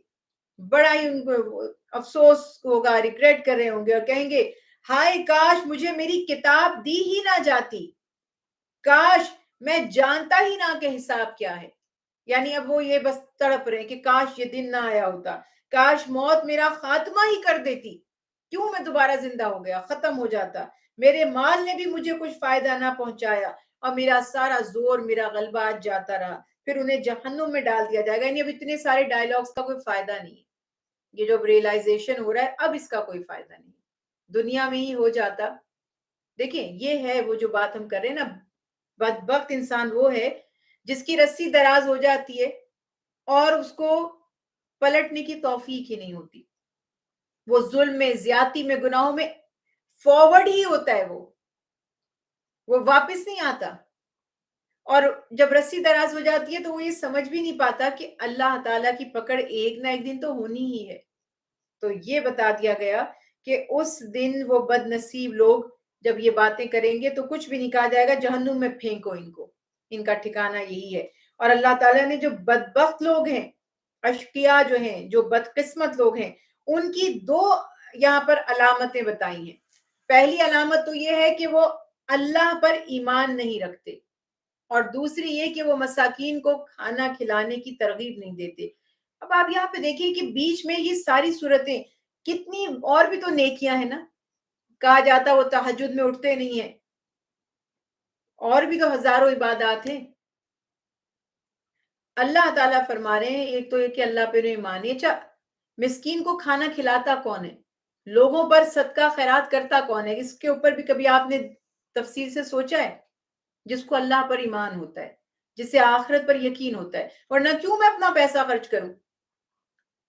بڑا ہی ان کو افسوس ہوگا, ریگریٹ کر رہے ہوں گے اور کہیں گے ہائے کاش مجھے میری کتاب دی ہی نہ جاتی, کاش میں جانتا ہی نہ کہ حساب کیا ہے. یعنی اب وہ یہ بس تڑپ رہے کہ کاش یہ دن نہ آیا ہوتا, کاش موت میرا خاتمہ ہی کر دیتی, کیوں میں دوبارہ زندہ ہو گیا, ختم ہو جاتا, میرے مال نے بھی مجھے کچھ فائدہ نہ پہنچایا, اور میرا سارا زور میرا غلبہ آج جاتا رہا. پھر انہیں جہنم میں ڈال دیا جائے گا. یعنی اب اتنے سارے ڈائلاگز کا کوئی فائدہ نہیں, یہ جو ریئلائزیشن ہو رہا ہے اب اس کا کوئی فائدہ نہیں, دنیا میں ہی ہو جاتا. دیکھیں یہ ہے وہ جو بات ہم کر رہے ہیں نا, بدبخت انسان وہ ہے جس کی رسی دراز ہو جاتی ہے اور اس کو پلٹنے کی توفیق ہی نہیں ہوتی, وہ ظلم میں, زیادتی میں, گناہوں میں فارورڈ ہی ہوتا ہے, وہ واپس نہیں آتا. اور جب رسی دراز ہو جاتی ہے تو وہ یہ سمجھ بھی نہیں پاتا کہ اللہ تعالیٰ کی پکڑ ایک نہ ایک دن تو ہونی ہی ہے. تو یہ بتا دیا گیا کہ اس دن وہ بد نصیب لوگ جب یہ باتیں کریں گے تو کچھ بھی نہیں کہا جائے گا, جہنم میں پھینکو ان کو, ان کا ٹھکانہ یہی ہے. اور اللہ تعالیٰ نے جو بدبخت لوگ ہیں, اشقیاء جو ہیں, جو بدقسمت لوگ ہیں, ان کی دو یہاں پر علامتیں بتائی ہیں. پہلی علامت تو یہ ہے کہ وہ اللہ پر ایمان نہیں رکھتے, اور دوسری یہ کہ وہ مساکین کو کھانا کھلانے کی ترغیب نہیں دیتے. اب آپ یہاں پہ دیکھیں کہ بیچ میں یہ ساری صورتیں کتنی, اور بھی تو نیکیاں ہیں نا, کہا جاتا وہ تہجد میں اٹھتے نہیں ہیں, اور بھی تو ہزاروں عبادات ہیں. اللہ تعالیٰ فرما رہے ہیں ایک تو یہ کہ اللہ پہ ایمان ہے. اچھا مسکین کو کھانا کھلاتا کون ہے, لوگوں پر صدقہ خیرات کرتا کون ہے, اس کے اوپر بھی کبھی آپ نے تفصیل سے سوچا ہے؟ جس کو اللہ پر ایمان ہوتا ہے, جسے آخرت پر یقین ہوتا ہے, ورنہ کیوں میں اپنا پیسہ خرچ کروں,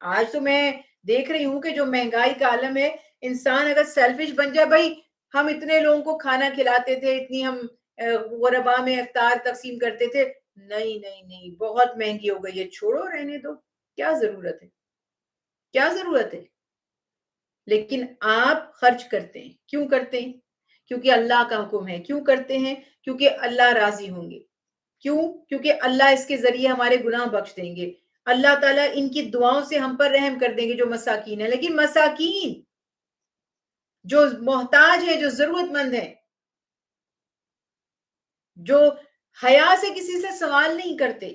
آج تو میں دیکھ رہی ہوں کہ جو مہنگائی کا عالم ہے, انسان اگر سیلفش بن جائے, بھائی ہم اتنے لوگوں کو کھانا کھلاتے تھے, اتنی ہم غربا میں افطار تقسیم کرتے تھے, نہیں نہیں نہیں, بہت مہنگی ہو گئی ہے, چھوڑو رہنے دو, کیا ضرورت ہے, کیا ضرورت ہے. لیکن آپ خرچ کرتے ہیں, کیوں کرتے ہیں؟ کیونکہ اللہ کا حکم ہے. کیوں کرتے ہیں؟ کیونکہ اللہ راضی ہوں گے. کیوں؟ کیونکہ اللہ اس کے ذریعے ہمارے گناہ بخش دیں گے, اللہ تعالیٰ ان کی دعاؤں سے ہم پر رحم کر دیں گے جو مساکین ہیں. لیکن مساکین جو محتاج ہے, جو ضرورت مند ہے, جو حیا سے کسی سے سوال نہیں کرتے,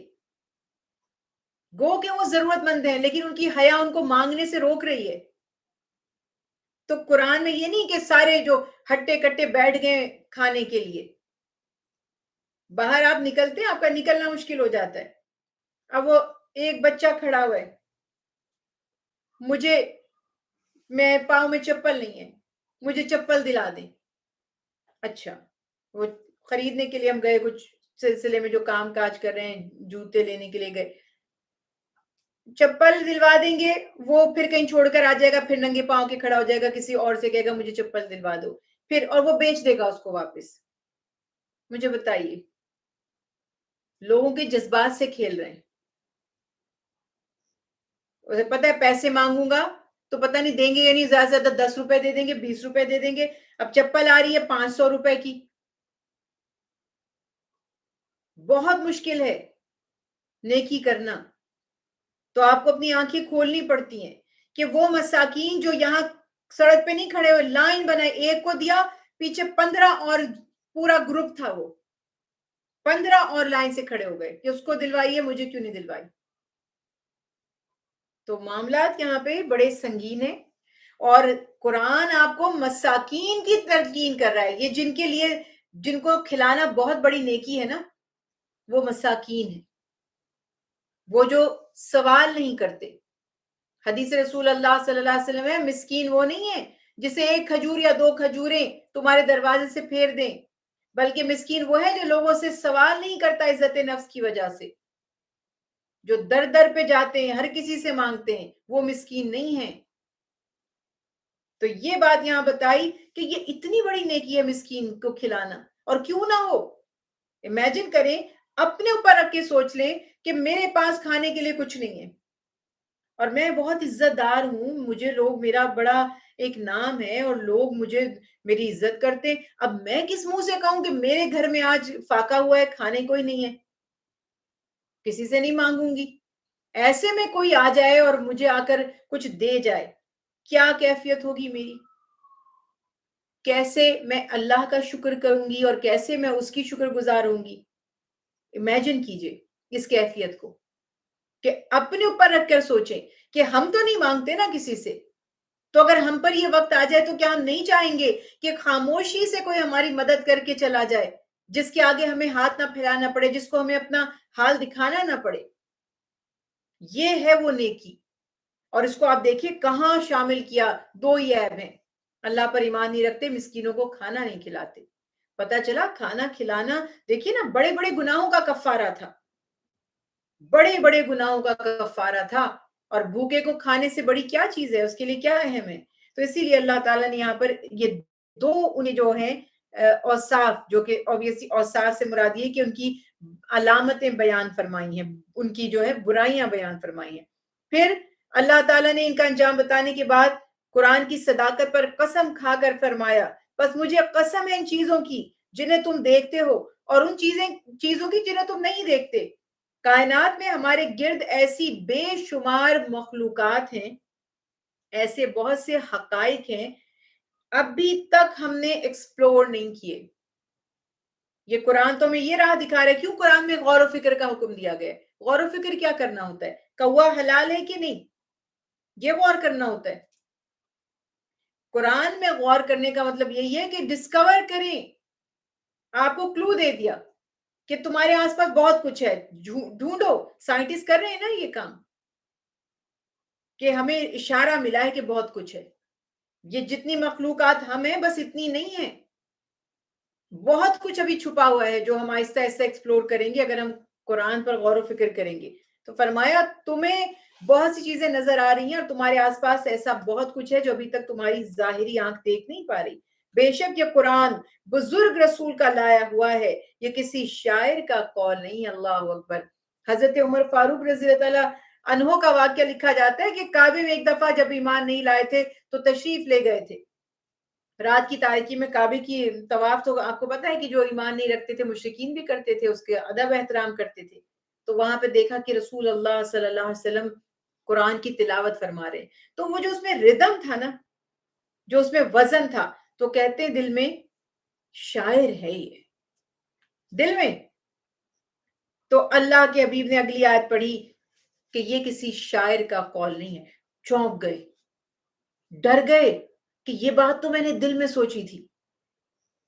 گو کہ وہ ضرورت مند ہیں لیکن ان کی حیا ان کو مانگنے سے روک رہی ہے. تو قرآن میں یہ نہیں کہ سارے جو ہٹے کٹے بیٹھ گئے کھانے کے لیے, باہر آپ نکلتے ہیں, آپ کا نکلنا مشکل ہو جاتا ہے. اب وہ ایک بچہ کھڑا ہوا ہے, مجھے, میں پاؤں میں چپل نہیں ہے, مجھے چپل دلا دیں. اچھا, وہ خریدنے کے لیے ہم گئے, کچھ سلسلے میں جو کام کاج کر رہے ہیں, جوتے لینے کے لیے گئے, چپل دلوا دیں گے, وہ پھر کہیں چھوڑ کر آ جائے گا, پھر ننگے پاؤں کے کھڑا ہو جائے گا, کسی اور سے کہے گا مجھے چپل دلوا دو, پھر اور وہ بیچ دے گا اس کو واپس. مجھے بتائیے, لوگوں کے جذبات سے کھیل رہے ہیں. اسے پتا ہے پیسے مانگوں گا تو پتہ نہیں دیں گے یا نہیں, زیادہ سے زیادہ 10 روپے دے دیں گے, 20 روپے دے دیں گے. اب چپل آ رہی ہے 500 روپے کی, بہت مشکل ہے نیکی کرنا. تو آپ کو اپنی آنکھیں کھولنی پڑتی ہیں کہ وہ مساکین جو یہاں سڑک پہ نہیں کھڑے ہوئے, لائن بنائے, ایک کو دیا, پیچھے 15 اور پورا گروپ تھا, وہ 15 اور لائن سے کھڑے ہو گئے کہ اس کو دلوائیے, مجھے کیوں نہیں دلوائی. تو معاملات یہاں پہ بڑے سنگین ہیں, اور قرآن آپ کو مساکین کی تلقین کر رہا ہے. یہ جن کے لیے, جن کو کھلانا بہت بڑی نیکی ہے نا, وہ مساکین ہیں, وہ جو سوال نہیں کرتے. حدیث رسول اللہ صلی اللہ علیہ وسلم ہے, مسکین وہ نہیں ہے جسے 1 کھجور یا 2 کھجوریں تمہارے دروازے سے پھیر دیں, بلکہ مسکین وہ ہے جو لوگوں سے سوال نہیں کرتا عزت نفس کی وجہ سے, جو در در پہ جاتے ہیں, ہر کسی سے مانگتے ہیں, وہ مسکین نہیں ہیں. تو یہ بات یہاں بتائی کہ یہ اتنی بڑی نیکی ہے مسکین کو کھلانا, اور کیوں نہ ہو. امیجن کریں, اپنے اوپر رکھ کے سوچ لیں کہ میرے پاس کھانے کے لیے کچھ نہیں ہے, اور میں بہت عزت دار ہوں, مجھے لوگ, میرا بڑا ایک نام ہے اور لوگ مجھے, میری عزت کرتے. اب میں کس منہ سے کہوں کہ میرے گھر میں آج فاقہ ہوا ہے, کھانے کوئی نہیں ہے, کسی سے نہیں مانگوں گی. ایسے میں کوئی آ جائے اور مجھے آ کر کچھ دے جائے, کیا کیفیت ہوگی میری, کیسے میں اللہ کا شکر کروں گی اور کیسے میں اس کی شکر گزار ہوں گی. امیجن کیجئے اس کیفیت کو, کہ اپنے اوپر رکھ کر سوچیں کہ ہم تو نہیں مانگتے نا کسی سے, تو اگر ہم پر یہ وقت آ جائے تو کیا ہم نہیں چاہیں گے کہ خاموشی سے کوئی ہماری مدد کر کے چلا جائے, جس کے آگے ہمیں ہاتھ نہ پھیلانا پڑے, جس کو ہمیں اپنا حال دکھانا نہ پڑے. یہ ہے وہ نیکی. اور اس کو آپ دیکھیے کہاں شامل کیا, 2 ہی عیب ہیں, اللہ پر ایمان نہیں رکھتے, مسکینوں کو کھانا نہیں کھلاتے. پتا چلا کھانا کھلانا, دیکھیے نا, بڑے بڑے گناہوں کا کفارہ تھا, بڑے بڑے گناہوں کا کفارہ تھا. اور بھوکے کو کھانے سے بڑی کیا چیز ہے, اس کے لیے کیا اہم ہے. تو اسی لیے اللہ تعالیٰ نے یہاں پر یہ 2 انہیں جو ہیں اوصاف, جو کہ obviously اوصاف سے مراد یہ کہ ان کی علامتیں بیان فرمائی ہیں, ان کی جو ہے برائیاں بیان فرمائی ہیں. پھر اللہ تعالیٰ نے ان کا انجام بتانے کے بعد قرآن کی صداقت پر قسم کھا کر فرمایا, بس مجھے قسم ہے ان چیزوں کی جنہیں تم دیکھتے ہو, اور ان چیزوں کی جنہیں تم نہیں دیکھتے. کائنات میں ہمارے گرد ایسی بے شمار مخلوقات ہیں, ایسے بہت سے حقائق ہیں, ابھی تک ہم نے ایکسپلور نہیں کیے. یہ قرآن تو ہمیں یہ راہ دکھا رہا ہے. کیوں قرآن میں غور و فکر کا حکم دیا گیا ہے؟ غور و فکر کیا کرنا ہوتا ہے؟ کوا حلال ہے کہ نہیں, یہ غور کرنا ہوتا ہے. قرآن میں غور کرنے کا مطلب یہی ہے کہ ڈسکور کریں. آپ کو کلو دے دیا کہ تمہارے آس پاس بہت کچھ ہے, ڈھونڈو. سائنٹسٹ کر رہے ہیں نا یہ کام, کہ ہمیں اشارہ ملا ہے کہ بہت کچھ ہے. یہ جتنی مخلوقات ہم ہیں بس اتنی نہیں ہے, بہت کچھ ابھی چھپا ہوا ہے جو ہم آہستہ آہستہ ایکسپلور کریں گے اگر ہم قرآن پر غور و فکر کریں گے. تو فرمایا تمہیں بہت سی چیزیں نظر آ رہی ہیں اور تمہارے آس پاس ایسا بہت کچھ ہے جو ابھی تک تمہاری ظاہری آنکھ دیکھ نہیں پا رہی. بے شک یہ قرآن بزرگ رسول کا لایا ہوا ہے, یہ کسی شاعر کا قول نہیں. اللہ اکبر. حضرت عمر فاروق رضی اللہ تعالیٰ عنہ کا واقعہ لکھا جاتا ہے کہ کعبے میں ایک دفعہ جب ایمان نہیں لائے تھے تو تشریف لے گئے تھے. رات کی تاریکی میں کعبے کی طواف تو آپ کو پتا ہے کہ جو ایمان نہیں رکھتے تھے مشرکین بھی کرتے تھے, اس کے ادب احترام کرتے تھے. تو وہاں پہ دیکھا کہ رسول اللہ صلی اللہ علیہ وسلم قرآن کی تلاوت فرما رہے. تو وہ جو اس میں ردم تھا نا, جو اس میں وزن تھا, تو کہتے ہیں دل میں شاعر ہے یہ, دل میں. تو اللہ کے حبیب نے اگلی آیت پڑھی کہ یہ کسی شاعر کا قول نہیں ہے. چونک گئے, ڈر گئے کہ یہ بات تو میں نے دل میں سوچی تھی.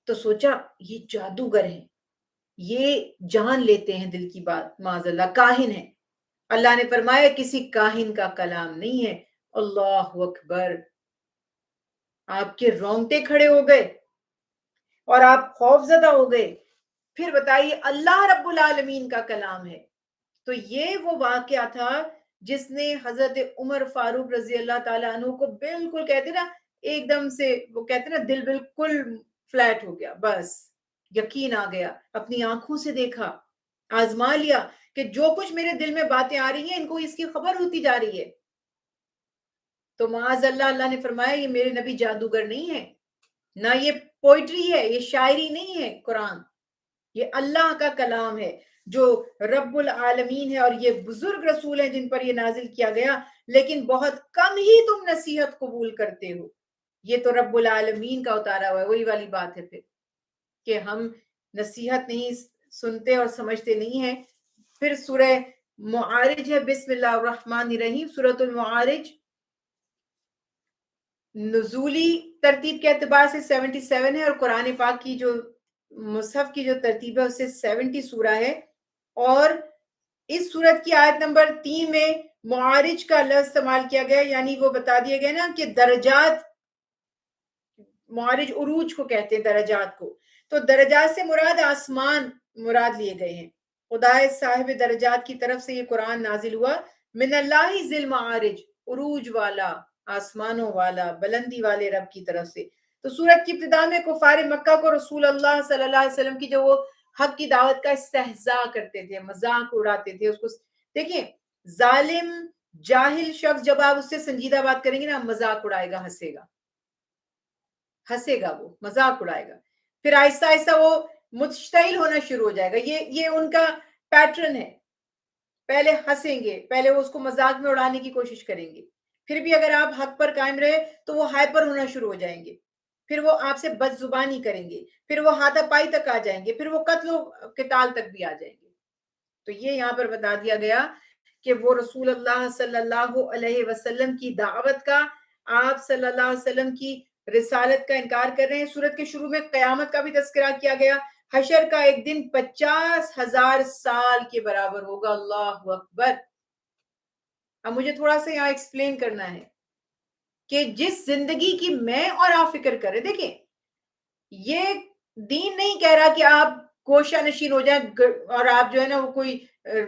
تو سوچا یہ جادوگر ہیں, یہ جان لیتے ہیں دل کی بات, معاذ اللہ کاہن ہے. اللہ نے فرمایا کسی کاہن کا کلام نہیں ہے. اللہ اکبر. آپ کے رونگٹے کھڑے ہو گئے اور آپ خوف زدہ ہو گئے. پھر بتائیے اللہ رب العالمین کا کلام ہے. تو یہ وہ واقعہ تھا جس نے حضرت عمر فاروق رضی اللہ تعالیٰ عنہ کو بالکل کہتے نا ایک دم سے, وہ کہتے نا دل بالکل فلیٹ ہو گیا, بس یقین آ گیا, اپنی آنکھوں سے دیکھا, آزما لیا کہ جو کچھ میرے دل میں باتیں آ رہی ہیں ان کو اس کی خبر ہوتی جا رہی ہے. تو معاذ اللہ, اللہ نے فرمایا یہ میرے نبی جادوگر نہیں ہے, نہ یہ پوئٹری ہے, یہ شاعری نہیں ہے. قرآن یہ اللہ کا کلام ہے جو رب العالمین ہے, اور یہ بزرگ رسول ہیں جن پر یہ نازل کیا گیا. لیکن بہت کم ہی تم نصیحت قبول کرتے ہو. یہ تو رب العالمین کا اتارا ہوا ہے. وہی والی بات ہے پھر کہ ہم نصیحت نہیں سنتے اور سمجھتے نہیں ہیں. پھر سورہ معارج ہے, بسم اللہ الرحمن الرحیم. سورۃ المعارج نزولی ترتیب کے اعتبار سے 77 ہے, اور قرآن پاک کی جو مصحف کی جو ترتیب ہے اس سے 70 سورہ ہے. اور اس سورت کی آیت نمبر 3 میں معارج کا لفظ استعمال کیا گیا, یعنی وہ بتا دیا گیا نا کہ درجات, معارج عروج کو کہتے ہیں درجات کو. تو درجات سے مراد آسمان مراد لیے گئے ہیں. خدا صاحب درجات کی طرف سے یہ قرآن نازل ہوا. من اللہ ذی المعارج, عروج والا, آسمانوں والا, بلندی والے رب کی طرف سے. تو سورت کی ابتدا میں کفار مکہ کو رسول اللہ صلی اللہ علیہ وسلم کی جو وہ حق کی دعوت کا استہزاء کرتے تھے, مذاق اڑاتے تھے اس کو. دیکھیں ظالم جاہل شخص جب آپ اس سے سنجیدہ بات کریں گے نا, مذاق اڑائے گا, ہنسے گا, ہنسے گا, وہ مذاق اڑائے گا. پھر آہستہ آہستہ وہ مشتعل ہونا شروع ہو جائے گا. یہ ان کا پیٹرن ہے. پہلے ہنسیں گے, پہلے وہ اس کو مذاق میں اڑانے کی کوشش کریں گے. پھر بھی اگر آپ حق پر قائم رہے تو وہ ہائپر ہونا شروع ہو جائیں گے. پھر وہ آپ سے بد زبانی کریں گے, پھر وہ ہاتھا پائی تک آ جائیں گے, پھر وہ قتل و قتال تک بھی آ جائیں گے. تو یہ یہاں پر بتا دیا گیا کہ وہ رسول اللہ صلی اللہ علیہ وسلم کی دعوت کا, آپ صلی اللہ علیہ وسلم کی رسالت کا انکار کر رہے ہیں. سورت کے شروع میں قیامت کا بھی تذکرہ کیا گیا. حشر کا ایک دن 50,000 سال کے برابر ہوگا. اللہ اکبر. اب مجھے تھوڑا سا یہاں ایکسپلین کرنا ہے کہ جس زندگی کی میں اور آپ فکر کریں, دیکھیں یہ دین نہیں کہہ رہا کہ آپ گوشہ نشین ہو جائیں اور آپ جو ہے نا وہ کوئی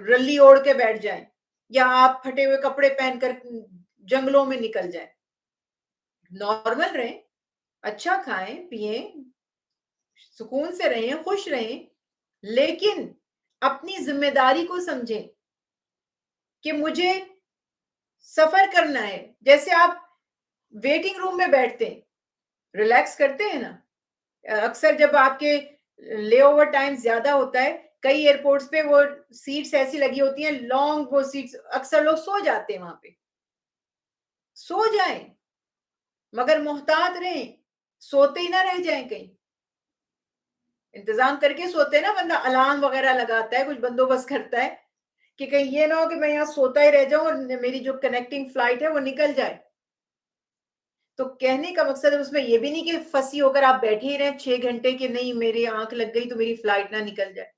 رلی اوڑھ کے بیٹھ جائیں, یا آپ پھٹے ہوئے کپڑے پہن کر جنگلوں میں نکل جائیں. نارمل رہیں, اچھا کھائیں پیئیں, سکون سے رہیں, خوش رہیں, لیکن اپنی ذمہ داری کو سمجھیں کہ مجھے سفر کرنا ہے. جیسے آپ ویٹنگ روم میں بیٹھتے ہیں, ریلیکس کرتے ہیں نا. اکثر جب آپ کے لے اوور ٹائم زیادہ ہوتا ہے, کئی ایئرپورٹس پہ وہ سیٹس ایسی لگی ہوتی ہیں لانگ, وہ سیٹس اکثر لوگ سو جاتے ہیں وہاں پہ. سو جائیں مگر محتاط رہیں, سوتے ہی نہ رہ جائیں. کہیں انتظام کر کے سوتے ہیں نا بندہ, الارم وغیرہ لگاتا ہے, کچھ بندوبست کرتا ہے کہ کہیں یہ نہ ہو کہ میں یہاں سوتا ہی رہ جاؤں اور میری جو کنیکٹنگ فلائٹ ہے وہ نکل جائے. تو کہنے کا مقصد ہے اس میں یہ بھی نہیں کہ پھنسی ہو کر آپ بیٹھے ہی رہیں 6 گھنٹے کہ نہیں میری آنکھ لگ گئی تو میری فلائٹ نہ نکل جائے.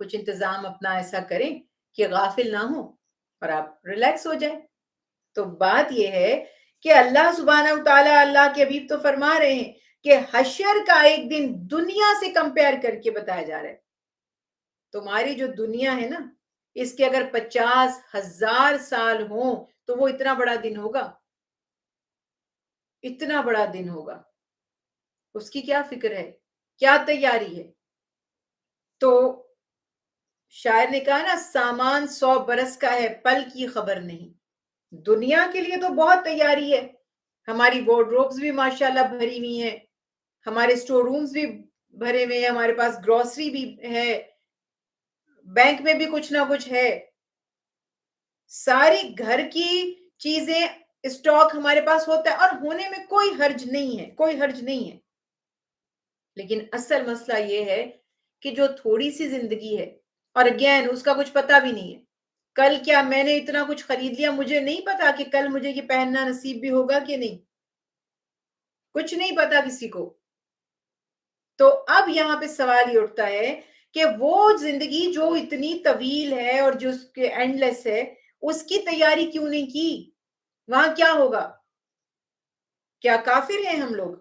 کچھ انتظام اپنا ایسا کریں کہ غافل نہ ہو اور آپ ریلیکس ہو جائیں. تو بات یہ ہے کہ اللہ سبحانہ وتعالی, اللہ کے حبیب تو فرما رہے ہیں کہ حشر کا ایک دن دنیا سے کمپیئر کر کے بتایا جا رہا ہے. تمہاری جو دنیا ہے نا, اس کے اگر 50,000 سال ہوں تو وہ اتنا بڑا دن ہوگا، اتنا بڑا دن ہوگا. اس کی کیا فکر ہے، کیا تیاری ہے؟ تو شاعر نے کہا نا، سامان 100 برس کا ہے، پل کی خبر نہیں. دنیا کے لیے تو بہت تیاری ہے. ہماری وارڈروبز بھی ماشاءاللہ بھری ہوئی ہیں، ہمارے سٹور رومز بھی بھرے ہوئے ہیں، ہمارے پاس گروسری بھی ہے، بینک میں بھی کچھ نہ کچھ ہے. ساری گھر کی چیزیں اسٹاک ہمارے پاس ہوتا ہے، اور ہونے میں کوئی حرج نہیں ہے، کوئی حرج نہیں ہے. لیکن اصل مسئلہ یہ ہے کہ جو تھوڑی سی زندگی ہے، اور اگین اس کا کچھ پتا بھی نہیں ہے. کل کیا میں نے اتنا کچھ خرید لیا، مجھے نہیں پتا کہ کل مجھے یہ پہننا نصیب بھی ہوگا کہ نہیں. کچھ نہیں پتا کسی کو. تو اب یہاں پہ سوال یہ اٹھتا ہے کہ وہ زندگی جو اتنی طویل ہے اور جو اس کے اینڈ لیس ہے، اس کی تیاری کیوں نہیں کی؟ وہاں کیا ہوگا؟ کیا کافر ہیں ہم لوگ؟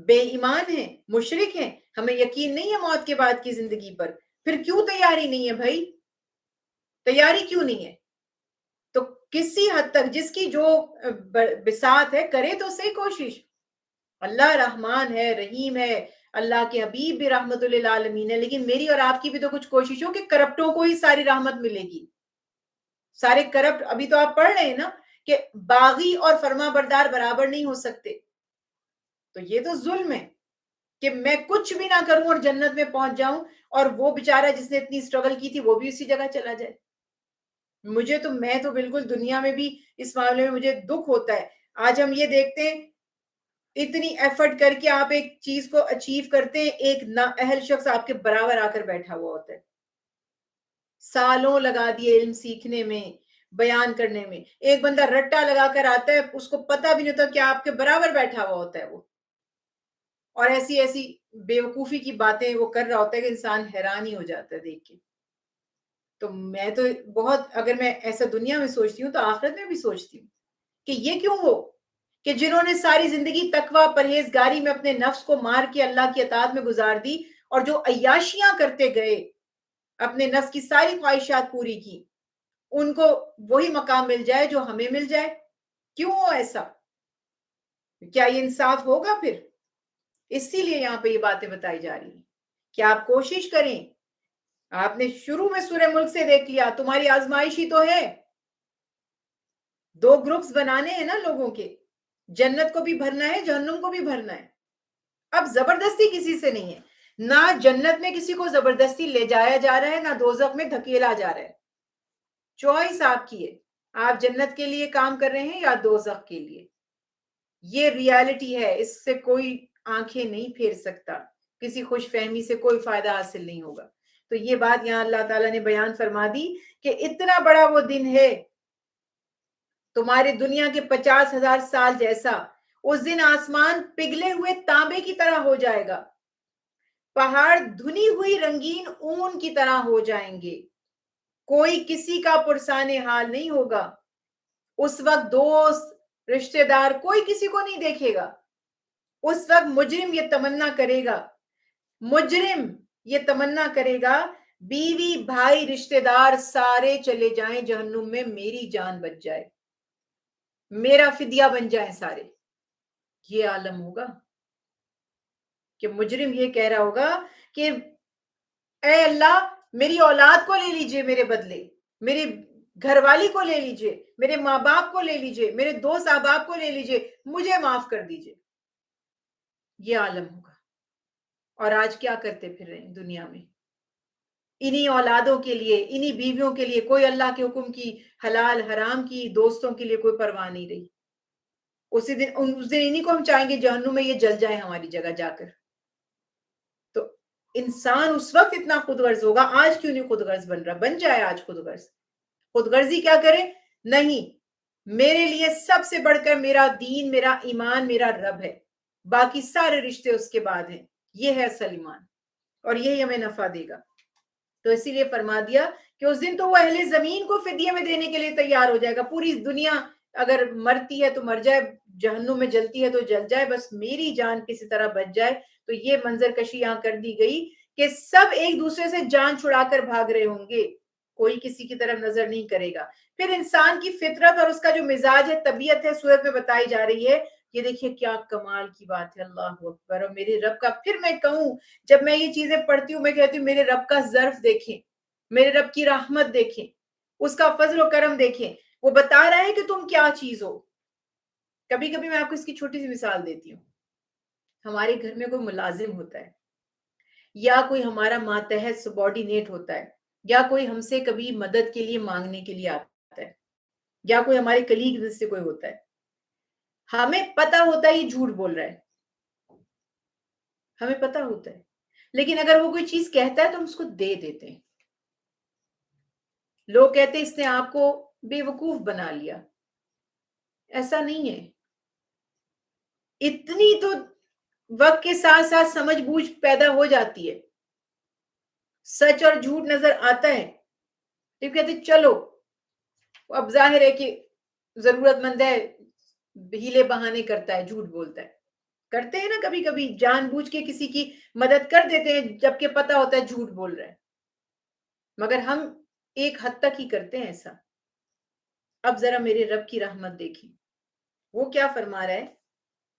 بے ایمان ہیں، مشرک ہیں، ہمیں یقین نہیں ہے موت کے بعد کی زندگی پر؟ پھر کیوں تیاری نہیں ہے بھائی؟ تیاری کیوں نہیں ہے؟ تو کسی حد تک جس کی جو بساط ہے کرے تو صحیح کوشش. اللہ رحمان ہے، رحیم ہے، اللہ کے حبیب بھی رحمت للعالمین ہے، لیکن میری اور آپ کی بھی تو کچھ کوشش ہو کہ کرپٹوں کو ہی ساری رحمت ملے گی. سارے کرپٹ، ابھی تو آپ پڑھ رہے ہیں نا کہ باغی اور فرما بردار برابر نہیں ہو سکتے. تو یہ تو ظلم ہے کہ میں کچھ بھی نہ کروں اور جنت میں پہنچ جاؤں، اور وہ بیچارہ جس نے اتنی اسٹرگل کی تھی وہ بھی اسی جگہ چلا جائے. میں تو بالکل دنیا میں بھی اس معاملے میں مجھے دکھ ہوتا ہے. آج ہم یہ دیکھتے ہیں اتنی ایفرٹ کر کے آپ ایک چیز کو اچیو کرتے ہیں، ایک نااہل شخص آپ کے برابر آ کر بیٹھا ہوا ہوتا ہے. سالوں لگا دیے علم سیکھنے میں، بیان کرنے میں. ایک بندہ رٹا لگا کر آتا ہے، اس کو پتا بھی نہیں ہوتا کہ آپ کے برابر بیٹھا ہوا ہوتا ہے وہ، اور ایسی ایسی بیوقوفی کی باتیں وہ کر رہا ہوتا ہے کہ انسان حیران ہی ہو جاتا ہے دیکھ کے. تو میں تو بہت، اگر میں ایسا دنیا میں سوچتی ہوں تو آخرت میں بھی سوچتی ہوں کہ یہ کیوں ہو کہ جنہوں نے ساری زندگی تقوی پرہیزگاری میں اپنے نفس کو مار کے اللہ کی اطاعت میں گزار دی، اور جو عیاشیاں کرتے گئے، اپنے نفس کی ساری خواہشات پوری کی، ان کو وہی مقام مل جائے جو ہمیں مل جائے. کیوں ہو ایسا؟ کیا یہ انصاف ہوگا پھر؟ اسی لیے یہاں پہ یہ باتیں بتائی جا رہی ہیں کہ آپ کوشش کریں. آپ نے شروع میں سورہ ملک سے دیکھ لیا، تمہاری آزمائش ہی تو ہے. 2 گروپس بنانے ہیں نا لوگوں کے، جنت کو بھی بھرنا ہے، جہنم کو بھی بھرنا ہے. اب زبردستی کسی سے نہیں ہے، نہ جنت میں کسی کو زبردستی لے جایا جا رہا ہے، نہ دوزخ میں دھکیلا جا رہا ہے. چوائس آپ کی ہے، آپ جنت کے لیے کام کر رہے ہیں یا دوزخ کے لیے. یہ ریالٹی ہے، اس سے کوئی آنکھیں نہیں پھیر سکتا، کسی خوش فہمی سے کوئی فائدہ حاصل نہیں ہوگا. تو یہ بات یہاں اللہ تعالیٰ نے بیان فرما دی کہ اتنا بڑا وہ دن ہے، تمہارے دنیا کے 50,000 سال جیسا. اس دن آسمان پگھلے ہوئے تانبے کی طرح ہو جائے گا، پہاڑ دھنی ہوئی رنگین اون کی طرح ہو جائیں گے، کوئی کسی کا پرسان حال نہیں ہوگا. اس وقت دوست، رشتہ دار، کوئی کسی کو نہیں دیکھے گا. اس وقت مجرم یہ تمنا کرے گا، مجرم یہ تمنا کرے گا، بیوی، بھائی، رشتہ دار سارے چلے جائیں جہنم میں، میری جان بچ جائے، میرا فدیہ بن جائیں سارے. یہ عالم ہوگا کہ مجرم یہ کہہ رہا ہوگا کہ اے اللہ، میری اولاد کو لے لیجئے میرے بدلے، میری گھر والی کو لے لیجئے، میرے ماں باپ کو لے لیجئے، میرے دوست احباب کو لے لیجئے، مجھے معاف کر دیجئے. یہ عالم ہوگا. اور آج کیا کرتے پھر رہے ہیں دنیا میں؟ انہی اولادوں کے لیے، انہی بیویوں کے لیے کوئی اللہ کے حکم کی، حلال حرام کی، دوستوں کے لیے کوئی پرواہ نہیں رہی. اس دن انہی کو ہم چاہیں گے جہنم میں یہ جل جائے ہماری جگہ جا کر. تو انسان اس وقت اتنا خود غرض ہوگا. آج کیوں نہیں خود غرض بن رہا؟ بن جائے آج خود غرض. خود غرضی کیا کرے؟ نہیں، میرے لیے سب سے بڑھ کر میرا دین، میرا ایمان، میرا رب ہے، باقی سارے رشتے اس کے بعد ہیں. یہ ہے اصل ایمان، اور یہی ہمیں نفع دے گا. تو اسی لیے فرما دیا کہ اس دن تو وہ اہل زمین کو فدیے میں دینے کے لیے تیار ہو جائے گا. پوری دنیا اگر مرتی ہے تو مر جائے، جہنم میں جلتی ہے تو جل جائے، بس میری جان کسی طرح بچ جائے. تو یہ منظر کشی یہاں کر دی گئی کہ سب ایک دوسرے سے جان چھڑا کر بھاگ رہے ہوں گے. کوئی کسی کی طرف نظر نہیں کرے گا. پھر انسان کی فطرت اور اس کا جو مزاج ہے, طبیعت ہے, سورت میں بتائی جا رہی ہے. یہ دیکھیے کیا کمال کی بات ہے, اللہ اکبر. اور میرے رب کا, پھر میں کہوں, جب میں یہ چیزیں پڑھتی ہوں میں کہتی ہوں میرے رب کا ظرف دیکھیں, میرے رب کی رحمت دیکھیں, اس کا فضل و کرم دیکھیں. وہ بتا رہا ہے کہ تم کیا چیز ہو. کبھی کبھی میں آپ کو اس کی چھوٹی سی مثال دیتی ہوں. ہمارے گھر میں کوئی ملازم ہوتا ہے, یا کوئی ہمارا ماتحت سبارڈینیٹ ہوتا ہے, یا کوئی ہم سے کبھی مدد کے لیے مانگنے کے لیے آتا ہے, یا کوئی ہمارے کلیگ میں سے کوئی ہوتا ہے. ہمیں پتا ہوتا ہے یہ جھوٹ بول رہا ہے, ہمیں پتا ہوتا ہے, لیکن اگر وہ کوئی چیز کہتا ہے تو ہم اس کو دے دیتے ہیں. لوگ کہتے ہیں اس نے آپ کو بے وقوف بنا لیا. ایسا نہیں ہے. اتنی تو وقت کے ساتھ ساتھ سمجھ بوجھ پیدا ہو جاتی ہے, سچ اور جھوٹ نظر آتا ہے. تو کہتے چلو, اب ظاہر ہے کہ ضرورت مند ہے, ہیلے بہانے کرتا ہے, جھوٹ بولتا ہے. کرتے ہیں نا کبھی کبھی, جان بوجھ کے کسی کی مدد کر دیتے ہیں جبکہ پتا ہوتا ہے جھوٹ بول رہا ہے. مگر ہم ایک حد تک ہی کرتے ہیں ایسا. اب ذرا میرے رب کی رحمت دیکھیں, وہ کیا فرما رہا ہے.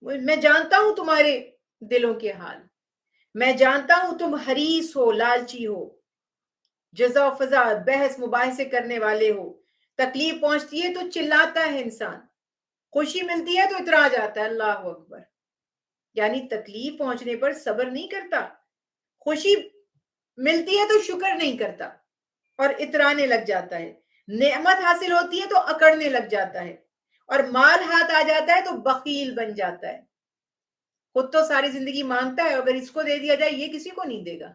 میں جانتا ہوں تمہارے دلوں کے حال, میں جانتا ہوں تم حریص ہو, لالچی ہو, جزا و فضا بحث مباحثے کرنے والے ہو. تکلیف پہنچتی ہے تو چلاتا ہے انسان, خوشی ملتی ہے تو اترا جاتا ہے. اللہ اکبر. یعنی تکلیف پہنچنے پر صبر نہیں کرتا, خوشی ملتی ہے تو شکر نہیں کرتا اور اترانے لگ جاتا ہے. نعمت حاصل ہوتی ہے تو اکڑنے لگ جاتا ہے, اور مال ہاتھ آ جاتا ہے تو بخیل بن جاتا ہے. خود تو ساری زندگی مانگتا ہے, اگر اس کو دے دیا جائے یہ کسی کو نہیں دے گا.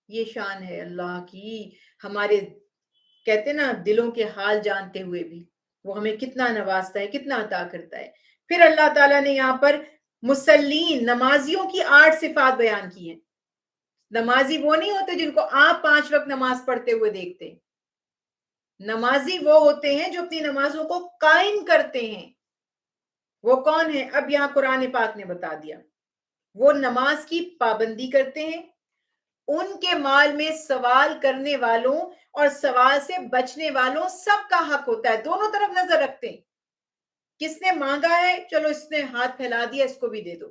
یہ شان ہے اللہ کی. ہمارے کہتے نا دلوں کے حال جانتے ہوئے بھی وہ ہمیں کتنا نوازتا ہے, کتنا عطا کرتا ہے. پھر اللہ تعالیٰ نے یہاں پر مسلین, نمازیوں کی 8 صفات بیان کی ہیں. نمازی وہ نہیں ہوتے جن کو آپ 5 وقت نماز پڑھتے ہوئے دیکھتے ہیں. نمازی وہ ہوتے ہیں جو اپنی نمازوں کو قائم کرتے ہیں. وہ کون ہے؟ اب یہاں قرآن پاک نے بتا دیا. وہ نماز کی پابندی کرتے ہیں, ان کے مال میں سوال کرنے والوں اور سوال سے بچنے والوں سب کا حق ہوتا ہے. دونوں طرف نظر رکھتے ہیں. کس نے مانگا ہے, چلو اس نے ہاتھ پھیلا دیا, اس کو بھی دے دو.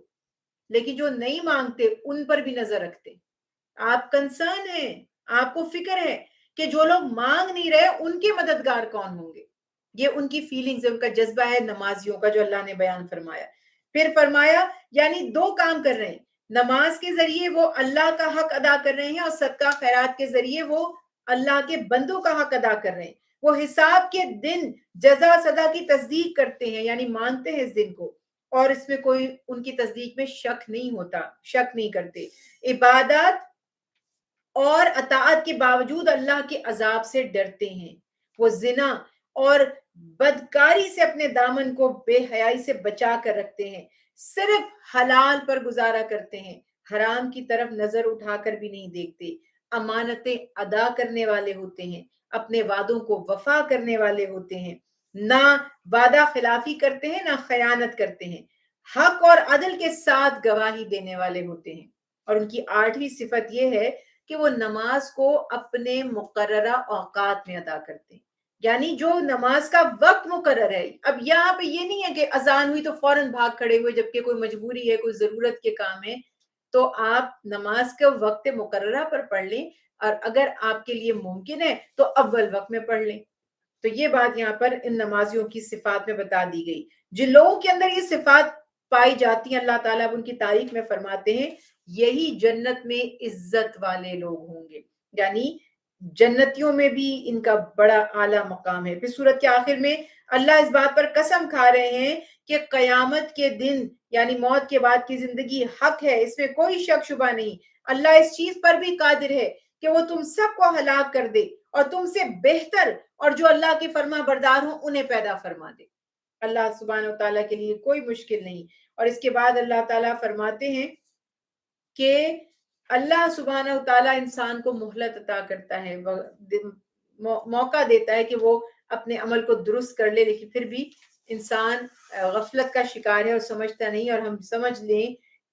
لیکن جو نہیں مانگتے ان پر بھی نظر رکھتے. آپ کنسرن ہیں, آپ کو فکر ہے کہ جو لوگ مانگ نہیں رہے ان کے مددگار کون ہوں گے. یہ ان کی فیلنگز, ان کا جذبہ ہے نمازیوں کا, جو اللہ نے بیان فرمایا. پھر فرمایا یعنی 2 کام کر رہے ہیں. نماز کے ذریعے وہ اللہ کا حق ادا کر رہے ہیں, اور صدقہ خیرات کے ذریعے وہ اللہ کے بندوں کا حق ادا کر رہے ہیں. وہ حساب کے دن جزا سزا کی تصدیق کرتے ہیں, یعنی مانتے ہیں اس دن کو, اور اس میں کوئی ان کی تصدیق میں شک نہیں ہوتا, شک نہیں کرتے. عبادت اور اطاعت کے باوجود اللہ کے عذاب سے ڈرتے ہیں. وہ زنا اور بدکاری سے اپنے دامن کو بے حیائی سے بچا کر رکھتے ہیں. صرف حلال پر گزارا کرتے ہیں, حرام کی طرف نظر اٹھا کر بھی نہیں دیکھتے. امانتیں ادا کرنے والے ہوتے ہیں, اپنے وعدوں کو وفا کرنے والے ہوتے ہیں, نہ وعدہ خلافی کرتے ہیں نہ خیانت کرتے ہیں, حق اور عدل کے ساتھ گواہی دینے والے ہوتے ہیں. اور ان کی 8ویں صفت یہ ہے کہ وہ نماز کو اپنے مقررہ اوقات میں ادا کرتے ہیں. یعنی جو نماز کا وقت مقرر ہے. اب یہاں پہ یہ نہیں ہے کہ اذان ہوئی تو فوراً بھاگ کھڑے ہوئے, جبکہ کوئی مجبوری ہے, کوئی ضرورت کے کام ہے, تو آپ نماز کے وقت مقررہ پر پڑھ لیں, اور اگر آپ کے لیے ممکن ہے تو اول وقت میں پڑھ لیں. تو یہ بات یہاں پر ان نمازیوں کی صفات میں بتا دی گئی. جن لوگوں کے اندر یہ صفات پائی جاتی ہیں, اللہ تعالیٰ ان کی تعریف میں فرماتے ہیں یہی جنت میں عزت والے لوگ ہوں گے. یعنی جنتیوں میں بھی ان کا بڑا اعلیٰ مقام ہے. پھر سورت کے آخر میں اللہ اس بات پر قسم کھا رہے ہیں کہ قیامت کے دن یعنی موت کے بعد کی زندگی حق ہے, اس میں کوئی شک شبہ نہیں. اللہ اس چیز پر بھی قادر ہے کہ وہ تم سب کو ہلاک کر دے اور تم سے بہتر اور جو اللہ کے فرما بردار ہوں انہیں پیدا فرما دے. اللہ سبحانہ و تعالیٰ کے لیے کوئی مشکل نہیں. اور اس کے بعد اللہ تعالیٰ فرماتے ہیں کہ اللہ سبحانہ و تعالیٰ انسان کو مہلت عطا کرتا ہے, موقع دیتا ہے کہ وہ اپنے عمل کو درست کر لے, لیکن پھر بھی انسان غفلت کا شکار ہے اور سمجھتا نہیں. اور ہم سمجھ لیں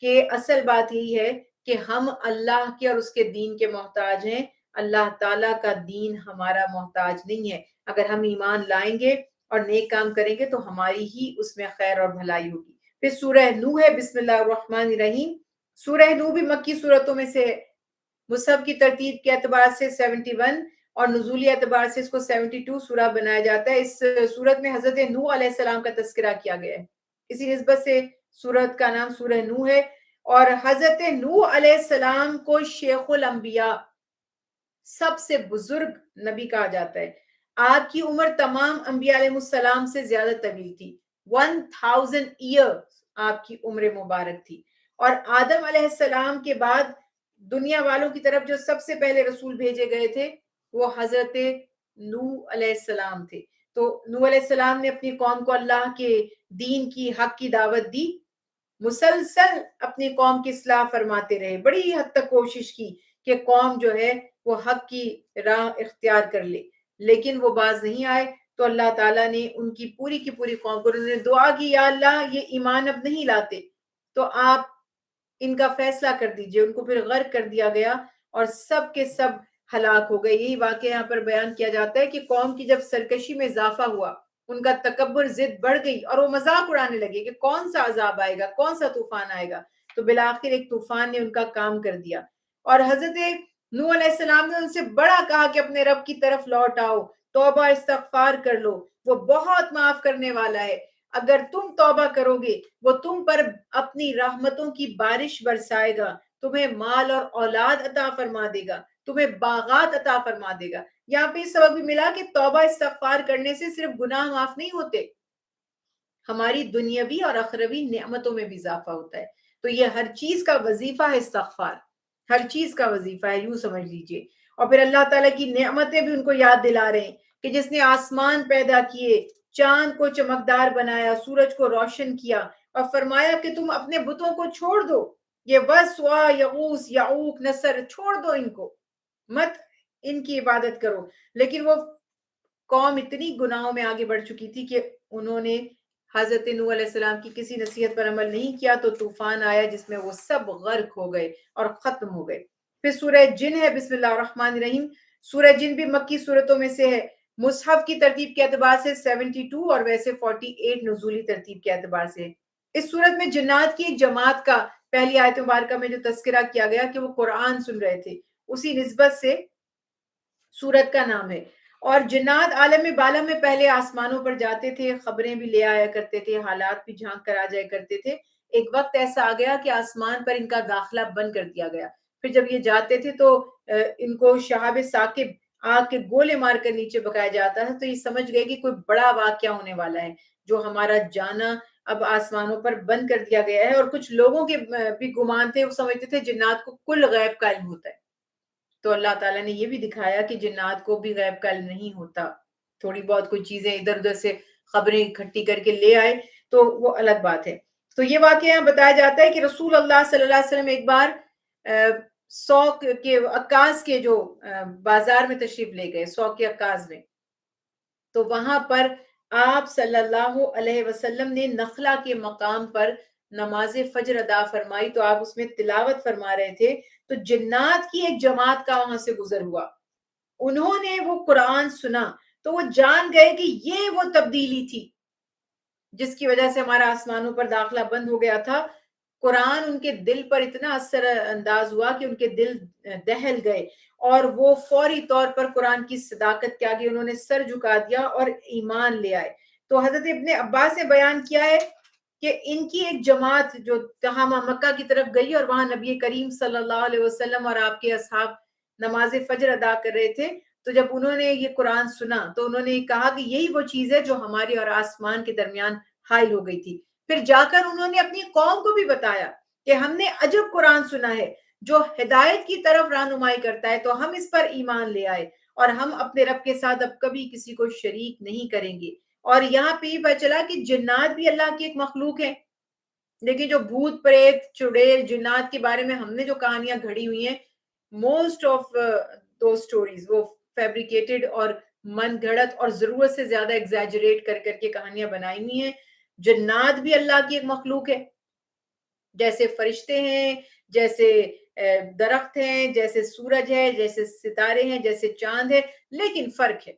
کہ اصل بات یہی ہے کہ ہم اللہ کے اور اس کے دین کے محتاج ہیں. اللہ تعالیٰ کا دین ہمارا محتاج نہیں ہے. اگر ہم ایمان لائیں گے اور نیک کام کریں گے تو ہماری ہی اس میں خیر اور بھلائی ہوگی. پھر سورہ نوح ہے. بسم اللہ الرحمن الرحیم. سورہ نوح بھی مکی صورتوں میں سے ہے. مصحف کی ترتیب کے اعتبار سے 71 اور نزولی اعتبار سے اس کو 72 سورہ بنایا جاتا ہے. اس سورت میں حضرت نوح علیہ السلام کا تذکرہ کیا گیا ہے. اسی نسبت سے سورت کا نام سورہ نوح ہے. اور حضرت نوح علیہ السلام کو شیخ الانبیاء، سب سے بزرگ نبی کہا جاتا ہے. آپ کی عمر تمام انبیاء علیہ السلام سے زیادہ طویل تھی. 1000 ایئر آپ کی عمر مبارک تھی. اور آدم علیہ السلام کے بعد دنیا والوں کی طرف جو سب سے پہلے رسول بھیجے گئے تھے وہ حضرت نوح علیہ السلام تھے. تو نوح علیہ السلام نے اپنی قوم کو اللہ کے دین کی، حق کی دعوت دی. مسلسل اپنی قوم کی اصلاح فرماتے رہے. بڑی حد تک کوشش کی کہ قوم جو ہے وہ حق کی راہ اختیار کر لے، لیکن وہ باز نہیں آئے. تو اللہ تعالیٰ نے ان کی پوری قوم کو، انہوں نے دعا کی یا اللہ یہ ایمان اب نہیں لاتے تو آپ ان کا فیصلہ کر دیجئے. ان کو پھر غرق کر دیا گیا اور سب کے سب ہلاک ہو گئے. یہی واقعہ یہاں پر بیان کیا جاتا ہے کہ قوم کی جب سرکشی میں اضافہ ہوا، ان کا تکبر، ضد بڑھ گئی اور وہ مذاق اڑانے لگے کہ کون سا عذاب آئے گا، کون سا طوفان آئے گا. تو بالآخر ایک طوفان نے ان کا کام کر دیا. اور حضرت نوح علیہ السلام نے ان سے بڑا کہا کہ اپنے رب کی طرف لوٹ آؤ، توبہ استغفار کر لو، وہ بہت معاف کرنے والا ہے. اگر تم توبہ کرو گے وہ تم پر اپنی رحمتوں کی بارش برسائے گا، تمہیں مال اور اولاد عطا فرما دے گا، تمہیں باغات عطا فرما دے گا. یہاں پہ اس سبق بھی ملا کہ توبہ استغفار کرنے سے صرف گناہ معاف نہیں ہوتے، ہماری دنیاوی اور اخروی نعمتوں میں بھی اضافہ ہوتا ہے. تو یہ ہر چیز کا وظیفہ ہے استغفار، ہر چیز کا وظیفہ ہے، یوں سمجھ لیجئے. اور پھر اللہ تعالیٰ کی نعمتیں بھی ان کو یاد دلا رہے ہیں کہ جس نے آسمان پیدا کیے، چاند کو چمکدار بنایا، سورج کو روشن کیا اور فرمایا کہ تم اپنے بتوں کو چھوڑ دو، یہ وسوا، یغوث، یعوق، نصر، چھوڑ دو ان کو، مت ان کی عبادت کرو. لیکن وہ قوم اتنی گناہوں میں آگے بڑھ چکی تھی کہ انہوں نے حضرت نوح علیہ السلام کی کسی نصیحت پر عمل نہیں کیا تو طوفان آیا جس میں وہ سب غرق ہو گئے اور ختم ہو گئے. پھر سورہ جن ہے. بسم اللہ الرحمن الرحیم. سورہ جن بھی مکی صورتوں میں سے ہے. مصحف کی ترتیب کے اعتبار سے 72 اور ویسے 48 نزولی ترتیب کے اعتبار سے. اس صورت میں جنات کی ایک جماعت کا پہلی آیت مبارکہ میں جو تذکرہ کیا گیا کہ وہ قرآن سن رہے تھے، اسی نسبت سے سورت کا نام ہے. اور جنات عالم بالا میں پہلے آسمانوں پر جاتے تھے، خبریں بھی لے آیا کرتے تھے، حالات بھی جھانک کر آ جایا کرتے تھے. ایک وقت ایسا آ گیا کہ آسمان پر ان کا داخلہ بند کر دیا گیا. پھر جب یہ جاتے تھے تو ان کو شہاب ثاقب آگ کے گولے مار کر نیچے بکایا جاتا ہے. تو یہ سمجھ گئے کہ کوئی بڑا واقعہ ہونے والا ہے، جو ہمارا جانا اب آسمانوں پر بند کر دیا گیا ہے. اور کچھ لوگوں کے بھی گمان تھے، وہ سمجھتے تھے جنات کو کل غیب کا علم ہوتا ہے. تو اللہ تعالیٰ نے یہ بھی دکھایا کہ جنات کو بھی غیب کا علم نہیں ہوتا. تھوڑی بہت کوئی چیزیں ادھر ادھر سے خبریں اکٹھی کر کے لے آئے تو وہ الگ بات ہے. تو یہ واقعہ یہاں بتایا جاتا ہے کہ رسول اللہ صلی اللہ علیہ وسلم ایک بار سوق کے عکاظ کے جو بازار میں تشریف لے گئے، سوق کے عکاظ میں. تو وہاں پر آپ صلی اللہ علیہ وسلم نے نخلا کے مقام پر نماز فجر ادا فرمائی. تو آپ اس میں تلاوت فرما رہے تھے تو جنات کی ایک جماعت کا وہاں سے گزر ہوا. انہوں نے وہ قرآن سنا تو وہ جان گئے کہ یہ وہ تبدیلی تھی جس کی وجہ سے ہمارا آسمانوں پر داخلہ بند ہو گیا تھا. قرآن ان کے دل پر اتنا اثر انداز ہوا کہ ان کے دل دہل گئے اور وہ فوری طور پر قرآن کی صداقت کے آگے انہوں نے سر جھکا دیا اور ایمان لے آئے. تو حضرت ابن عباس نے بیان کیا ہے کہ ان کی ایک جماعت جو تہامہ مکہ کی طرف گئی اور وہاں نبی کریم صلی اللہ علیہ وسلم اور آپ کے اصحاب نماز فجر ادا کر رہے تھے. تو جب انہوں نے یہ قرآن سنا تو انہوں نے کہا کہ یہی وہ چیز ہے جو ہماری اور آسمان کے درمیان حائل ہو گئی تھی. پھر جا کر انہوں نے اپنی قوم کو بھی بتایا کہ ہم نے عجب قرآن سنا ہے جو ہدایت کی طرف رہنمائی کرتا ہے، تو ہم اس پر ایمان لے آئے اور ہم اپنے رب کے ساتھ اب کبھی کسی کو شریک نہیں کریں گے. اور یہاں پہ پتہ چلا کہ جنات بھی اللہ کی ایک مخلوق ہے. لیکن جو بھوت پریت چڑیل جنات کے بارے میں ہم نے جو کہانیاں گھڑی ہوئی ہیں، موسٹ آف دو سٹوریز وہ فیبریکیٹڈ اور من گھڑت اور ضرورت سے زیادہ ایگزیجریٹ کر کر کے کہانیاں بنائی ہوئی ہیں. جنات بھی اللہ کی ایک مخلوق ہے، جیسے فرشتے ہیں، جیسے درخت ہیں، جیسے سورج ہے، جیسے ستارے ہیں، جیسے چاند ہے، لیکن فرق ہے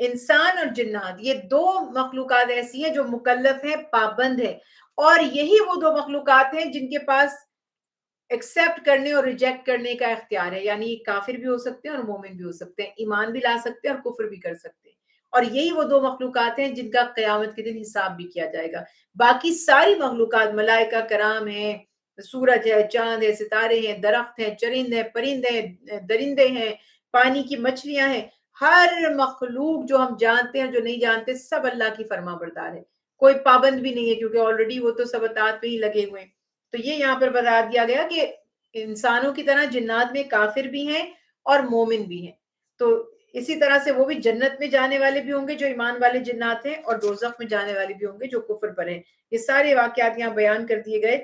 انسان اور جنات، یہ دو مخلوقات ایسی ہیں جو مکلف ہیں، پابند ہیں، اور یہی وہ دو مخلوقات ہیں جن کے پاس ایکسپٹ کرنے اور ریجیکٹ کرنے کا اختیار ہے، یعنی کافر بھی ہو سکتے ہیں اور مومن بھی ہو سکتے ہیں، ایمان بھی لا سکتے ہیں اور کفر بھی کر سکتے ہیں، اور یہی وہ دو مخلوقات ہیں جن کا قیامت کے دن حساب بھی کیا جائے گا۔ باقی ساری مخلوقات، ملائکہ کرام ہیں، سورج ہے، چاند ہے، ستارے ہیں، درخت ہیں، چرند ہیں، پرند ہیں، درندے ہیں، پانی کی مچھلیاں ہیں، ہر مخلوق جو ہم جانتے ہیں جو نہیں جانتے، سب اللہ کی فرما بردار ہے، کوئی پابند بھی نہیں ہے، کیونکہ آلریڈی وہ تو سب اطاعت پہ ہی لگے ہوئے ہیں۔ تو یہ یہاں پر بتا دیا گیا کہ انسانوں کی طرح جنات میں کافر بھی ہیں اور مومن بھی ہیں، تو اسی طرح سے وہ بھی جنت میں جانے والے بھی ہوں گے جو ایمان والے جنات ہیں، اور دوزخ میں جانے والے بھی ہوں گے جو کفر پر ہیں۔ یہ سارے واقعات یہاں بیان کر دیے گئے،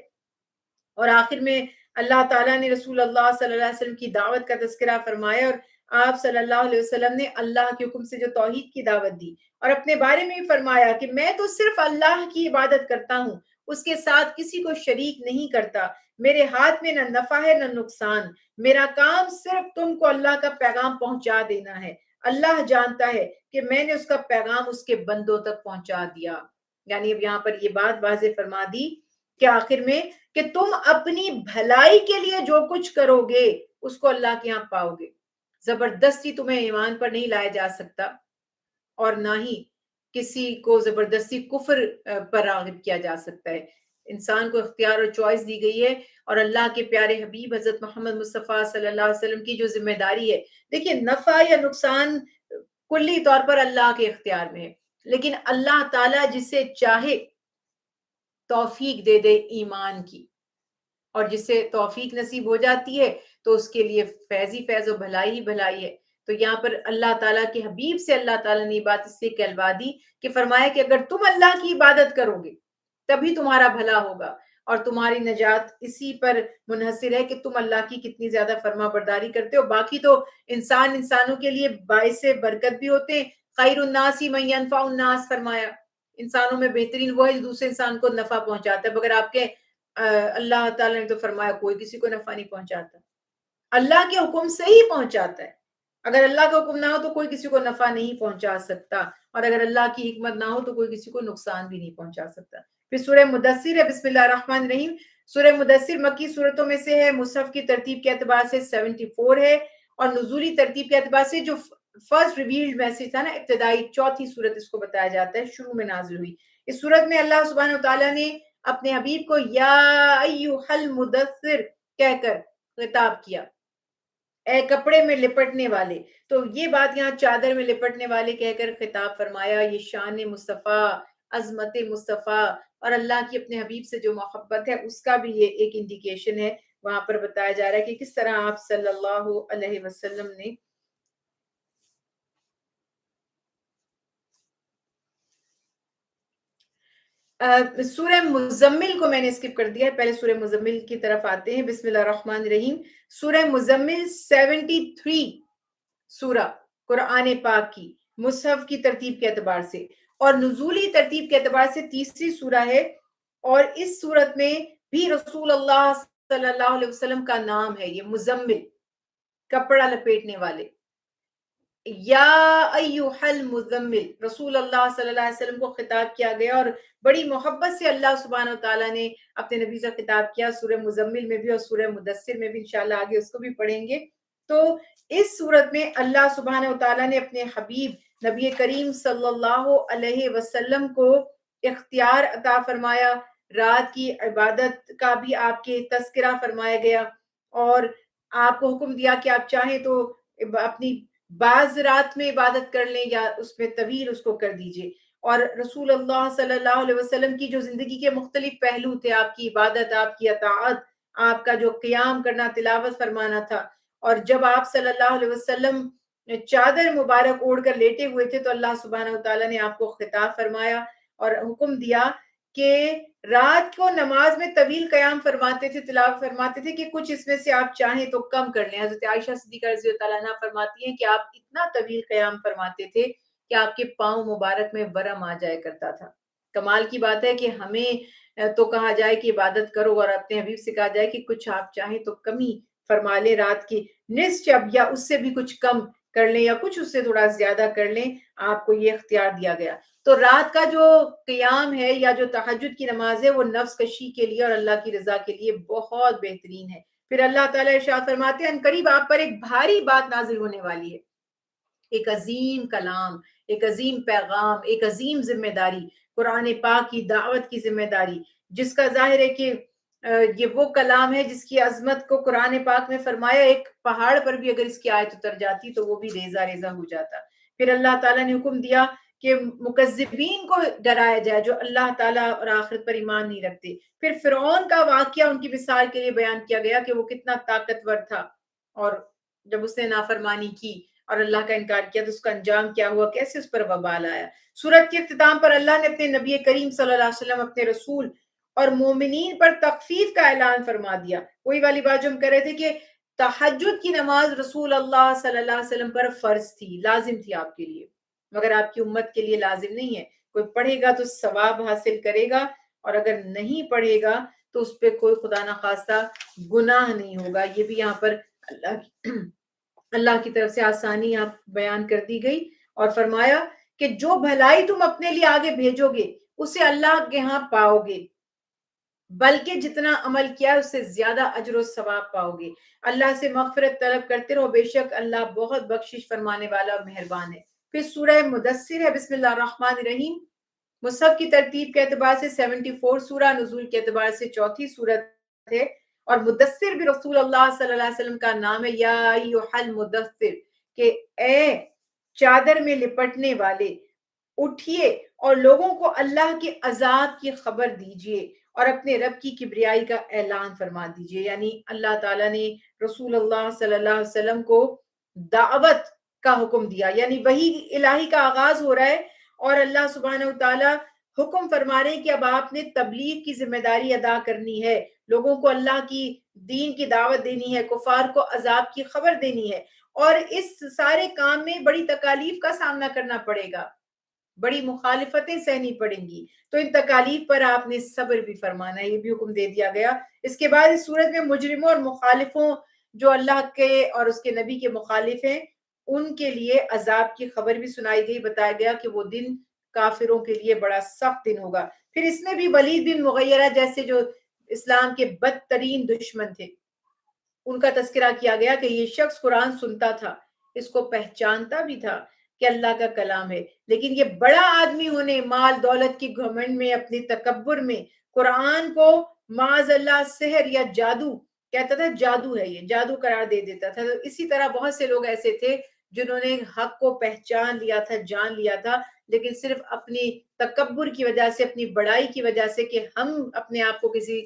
اور آخر میں اللہ تعالیٰ نے رسول اللہ صلی اللہ علیہ وسلم کی دعوت کا تذکرہ فرمایا، اور آپ صلی اللہ علیہ وسلم نے اللہ کے حکم سے جو توحید کی دعوت دی، اور اپنے بارے میں بھی فرمایا کہ میں تو صرف اللہ کی عبادت کرتا ہوں، اس کے ساتھ کسی کو شریک نہیں کرتا، میرے ہاتھ میں نہ نفع ہے نہ نقصان، میرا کام صرف تم کو اللہ کا پیغام پہنچا دینا ہے، اللہ جانتا ہے کہ میں نے اس کا پیغام اس کے بندوں تک پہنچا دیا۔ یعنی اب یہاں پر یہ بات واضح فرما دی کہ آخر میں کہ تم اپنی بھلائی کے لیے جو کچھ کرو گے اس کو اللہ کے ہاں پاؤ گے، زبردستی تمہیں ایمان پر نہیں لایا جا سکتا، اور نہ ہی کسی کو زبردستی کفر پر راغب کیا جا سکتا ہے، انسان کو اختیار اور چوائس دی گئی ہے، اور اللہ کے پیارے حبیب حضرت محمد مصطفیٰ صلی اللہ علیہ وسلم کی جو ذمہ داری ہے، دیکھیے نفع یا نقصان کلی طور پر اللہ کے اختیار میں ہے، لیکن اللہ تعالیٰ جسے چاہے توفیق دے دے ایمان کی، اور جسے توفیق نصیب ہو جاتی ہے تو اس کے لیے فیض ہی فیض و بھلائی ہی بھلائی ہے۔ تو یہاں پر اللہ تعالیٰ کے حبیب سے اللہ تعالیٰ نے یہ بات اس لیے کہلوا دی کہ فرمایا کہ اگر تم اللہ کی عبادت کرو گے تبھی تمہارا بھلا ہوگا، اور تمہاری نجات اسی پر منحصر ہے کہ تم اللہ کی کتنی زیادہ فرما برداری کرتے ہو۔ باقی تو انسانوں کے لیے باعث برکت بھی ہوتے ہیں، خیر الناس من ینفع الناس فرمایا، انسانوں میں بہترین وہ ہے جو دوسرے انسان کو نفع پہنچاتا ہے، مگر آپ کے اللہ تعالیٰ نے تو فرمایا کوئی کسی کو نفع نہیں پہنچاتا، اللہ کے حکم سے ہی پہنچاتا ہے، اگر اللہ کا حکم نہ ہو تو کوئی کسی کو نفع نہیں پہنچا سکتا، اور اگر اللہ کی حکمت نہ ہو تو کوئی کسی کو نقصان بھی نہیں پہنچا سکتا۔ پھر سورہ مدثر ہے، بسم اللہ الرحمن الرحیم۔ سورہ مدثر مکی صورتوں میں سے ہے، مصحف کی ترتیب کے اعتبار سے 74 ہے، اور نزولی ترتیب کے اعتبار سے جو فرسٹ ریویلڈ میسج تھا نا، ابتدائی چوتھی صورت اس کو بتایا جاتا ہے، شروع میں نازل ہوئی۔ اس صورت میں اللہ سبحانہ وتعالیٰ نے اپنے حبیب کو یا ایھا المدثر کہہ کر خطاب کیا، اے کپڑے میں لپٹنے والے، تو یہ بات یہاں چادر میں لپٹنے والے کہہ کر خطاب فرمایا، یہ شان مصطفیٰ، عظمت مصطفیٰ، اور اللہ کی اپنے حبیب سے جو محبت ہے اس کا بھی یہ ایک انڈیکیشن ہے۔ وہاں پر بتایا جا رہا ہے کہ کس طرح آپ صلی اللہ علیہ وسلم نے سورہ مزمل کو میں نے اسکپ کر دیا ہے، پہلے سورہ مزمل کی طرف آتے ہیں۔ بسم اللہ الرحمن الرحیم۔ سورہ مزمل 73 سورہ قرآن پاک کی مصحف کی ترتیب کے اعتبار سے اور نزولی ترتیب کے اعتبار سے تیسری سورہ ہے، اور اس سورت میں بھی رسول اللہ صلی اللہ علیہ وسلم کا نام ہے، یہ مزمل، کپڑا لپیٹنے والے، یا ایھا المزمل، رسول اللہ صلی اللہ علیہ وسلم کو خطاب کیا گیا، اور بڑی محبت سے اللہ سبحانہ وتعالیٰ نے اپنے نبی سے خطاب کیا، سورہ مزمل میں بھی اور سورہ مدثر میں بھی، انشاءاللہ آگے اس کو بھی پڑھیں گے۔ تو اس صورت میں اللہ سبحانہ وتعالیٰ نے اپنے حبیب نبی کریم صلی اللہ علیہ وسلم کو اختیار عطا فرمایا، رات کی عبادت کا بھی آپ کے تذکرہ فرمایا گیا، اور آپ کو حکم دیا کہ آپ چاہیں تو اپنی بعض رات میں عبادت کر لیں یا اس میں طویل اس کو کر دیجئے، اور رسول اللہ صلی اللہ علیہ وسلم کی جو زندگی کے مختلف پہلو تھے، آپ کی عبادت، آپ کی اطاعت، آپ کا جو قیام کرنا، تلاوت فرمانا تھا، اور جب آپ صلی اللہ علیہ وسلم چادر مبارک اوڑھ کر لیٹے ہوئے تھے تو اللہ سبحانہ وتعالیٰ نے آپ کو خطاب فرمایا اور حکم دیا کہ رات کو نماز میں طویل قیام فرماتے تھے، تلاوت فرماتے تھے، کہ کچھ اس میں سے آپ چاہیں تو کم کر لیں۔ حضرت عائشہ صدیقہ رضی اللہ عنہا فرماتی ہیں کہ آپ اتنا طویل قیام فرماتے تھے کہ آپ کے پاؤں مبارک میں ورم آ جایا کرتا تھا، کمال کی بات ہے کہ ہمیں تو کہا جائے کہ عبادت کرو اور اپنے حبیب سے کہا جائے کہ کچھ آپ چاہیں تو کمی فرما لیں، رات کی نصف شب یا اس سے بھی کچھ کم کر لیں یا کچھ اس سے تھوڑا زیادہ کر لیں، آپ کو یہ اختیار دیا گیا۔ تو رات کا جو قیام ہے یا جو تہجد کی نماز ہے وہ نفس کشی کے لیے اور اللہ کی رضا کے لیے بہت بہترین ہے۔ پھر اللہ تعالیٰ ارشاد فرماتے ہیں ان قریب آپ پر ایک بھاری بات نازل ہونے والی ہے، ایک عظیم کلام، ایک عظیم پیغام، ایک عظیم ذمہ داری، قرآن پاک کی دعوت کی ذمہ داری، جس کا ظاہر ہے کہ یہ وہ کلام ہے جس کی عظمت کو قرآن پاک میں فرمایا ایک پہاڑ پر بھی اگر اس کی آیت اتر جاتی تو وہ بھی ریزہ ریزہ ہو جاتا۔ پھر اللہ تعالیٰ نے حکم دیا کہ مکذبین کو ڈرایا جائے جو اللہ تعالیٰ اور آخرت پر ایمان نہیں رکھتے۔ پھر فرعون کا واقعہ ان کی مثال کے لیے بیان کیا گیا کہ وہ کتنا طاقتور تھا، اور جب اس نے نافرمانی کی اور اللہ کا انکار کیا تو اس کا انجام کیا ہوا، کیسے اس پر وبال آیا۔ سورت کے اختتام پر اللہ نے اپنے نبی کریم صلی اللہ علیہ وسلم، اپنے رسول اور مومنین پر تخفیف کا اعلان فرما دیا۔ وہی والی بات جو ہم کہہ رہے تھے کہ تہجد کی نماز رسول اللہ صلی اللہ علیہ وسلم پر فرض تھی، لازم تھی آپ کے لیے، مگر آپ کی امت کے لیے لازم نہیں ہے۔ کوئی پڑھے گا تو ثواب حاصل کرے گا، اور اگر نہیں پڑھے گا تو اس پہ کوئی خدا نخواستہ گناہ نہیں ہوگا۔ یہ بھی یہاں پر اللہ کی طرف سے آسانی یہاں بیان کر دی گئی، اور فرمایا کہ جو بھلائی تم اپنے لیے آگے بھیجو گے اسے اللہ کے ہاں پاؤ گے، بلکہ جتنا عمل کیا ہے اس سے زیادہ اجر و ثواب پاؤ گے۔ اللہ سے مغفرت طلب کرتے رہو، بے شک اللہ بہت بخشش فرمانے والا اور مہربان ہے۔ پھر سورہ مدثر ہے، بسم اللہ الرحمن الرحیم۔ مصحف کی ترتیب کے اعتبار سے 74 سورہ، نزول کے اعتبار سے چوتھی سورت ہے، اور مدثر بھی رسول اللہ صلی اللہ علیہ وسلم کا نام ہے۔ یا ایھا المدثر، کہ اے چادر میں لپٹنے والے، اٹھیے اور لوگوں کو اللہ کے عذاب کی خبر دیجئے اور اپنے رب کی کبریائی کا اعلان فرما دیجئے۔ یعنی اللہ تعالیٰ نے رسول اللہ صلی اللہ علیہ وسلم کو دعوت کا حکم دیا، یعنی وحی الہی کا آغاز ہو رہا ہے، اور اللہ سبحانہ وتعالیٰ حکم فرما رہے ہیں کہ اب آپ نے تبلیغ کی ذمہ داری ادا کرنی ہے، لوگوں کو اللہ کی دین کی دعوت دینی ہے، کفار کو عذاب کی خبر دینی ہے، اور اس سارے کام میں بڑی تکالیف کا سامنا کرنا پڑے گا، بڑی مخالفتیں سہنی پڑیں گی، تو ان تکالیف پر آپ نے صبر بھی فرمانا ہے، یہ بھی حکم دے دیا گیا۔ اس کے بعد اس صورت میں مجرموں اور مخالفوں جو اللہ کے اور اس کے نبی کے مخالف ہیں ان کے لیے عذاب کی خبر بھی سنائی گئی، بتایا گیا کہ وہ دن کافروں کے لیے بڑا سخت دن ہوگا۔ پھر اس میں بھی ولید بن مغیرہ جیسے جو اسلام کے بدترین دشمن تھے ان کا تذکرہ کیا گیا کہ یہ شخص قرآن سنتا تھا، اس کو پہچانتا بھی تھا کہ اللہ کا کلام ہے، لیکن یہ بڑا آدمی ہونے، مال دولت کی گھمنڈ میں، اپنی تکبر میں قرآن کو معاذ اللہ سحر یا جادو کہتا تھا، جادو ہے، یہ جادو قرار دے دیتا تھا۔ تو اسی طرح بہت سے لوگ ایسے تھے جنہوں نے حق کو پہچان لیا تھا، جان لیا تھا، لیکن صرف اپنی تکبر کی وجہ سے، اپنی بڑائی کی وجہ سے کہ ہم اپنے آپ کو کسی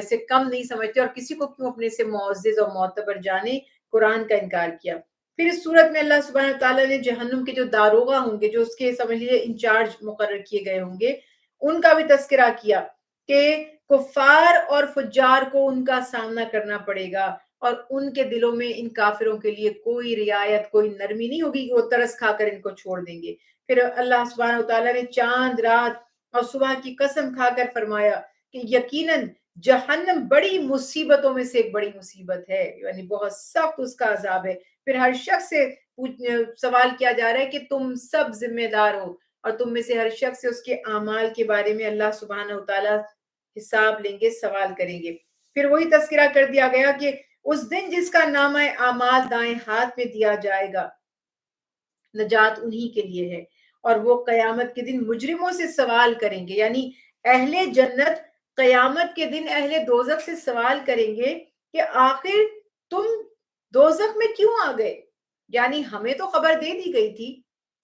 سے کم نہیں سمجھتے اور کسی کو کیوں اپنے سے معزز اور معتبر جانے، قرآن کا انکار کیا۔ پھر اس صورت میں اللہ سبحانہ تعالیٰ نے جہنم کے جو داروغہ ہوں گے، جو اس کے سمجھ لیجیے انچارج مقرر کیے گئے ہوں گے، ان کا بھی تذکرہ کیا کہ کفار اور فجار کو ان کا سامنا کرنا پڑے گا، اور ان کے دلوں میں ان کافروں کے لیے کوئی رعایت، کوئی نرمی نہیں ہوگی کہ وہ ترس کھا کر ان کو چھوڑ دیں گے۔ پھر اللہ سبحانہ تعالیٰ نے چاند، رات اور صبح کی قسم کھا کر فرمایا کہ یقیناً جہنم بڑی مصیبتوں میں سے ایک بڑی مصیبت ہے، یعنی بہت سخت اس کا عذاب ہے۔ پھر ہر شخص سے سوال کیا جا رہا ہے کہ تم سب ذمہ دار ہو، اور تم میں سے ہر شخص سے اس کے اعمال کے بارے میں اللہ سبحانہ وتعالیٰ حساب لیں گے، سوال کریں گے۔ پھر وہی تذکرہ کر دیا گیا کہ اس دن جس کا نامہ اعمال دائیں ہاتھ میں دیا جائے گا، نجات انہی کے لیے ہے، اور وہ قیامت کے دن مجرموں سے سوال کریں گے، یعنی اہل جنت قیامت کے دن اہل دوزخ سے سوال کریں گے کہ آخر تم دوزخ میں کیوں آ گئے؟ یعنی ہمیں تو خبر دے دی گئی تھی،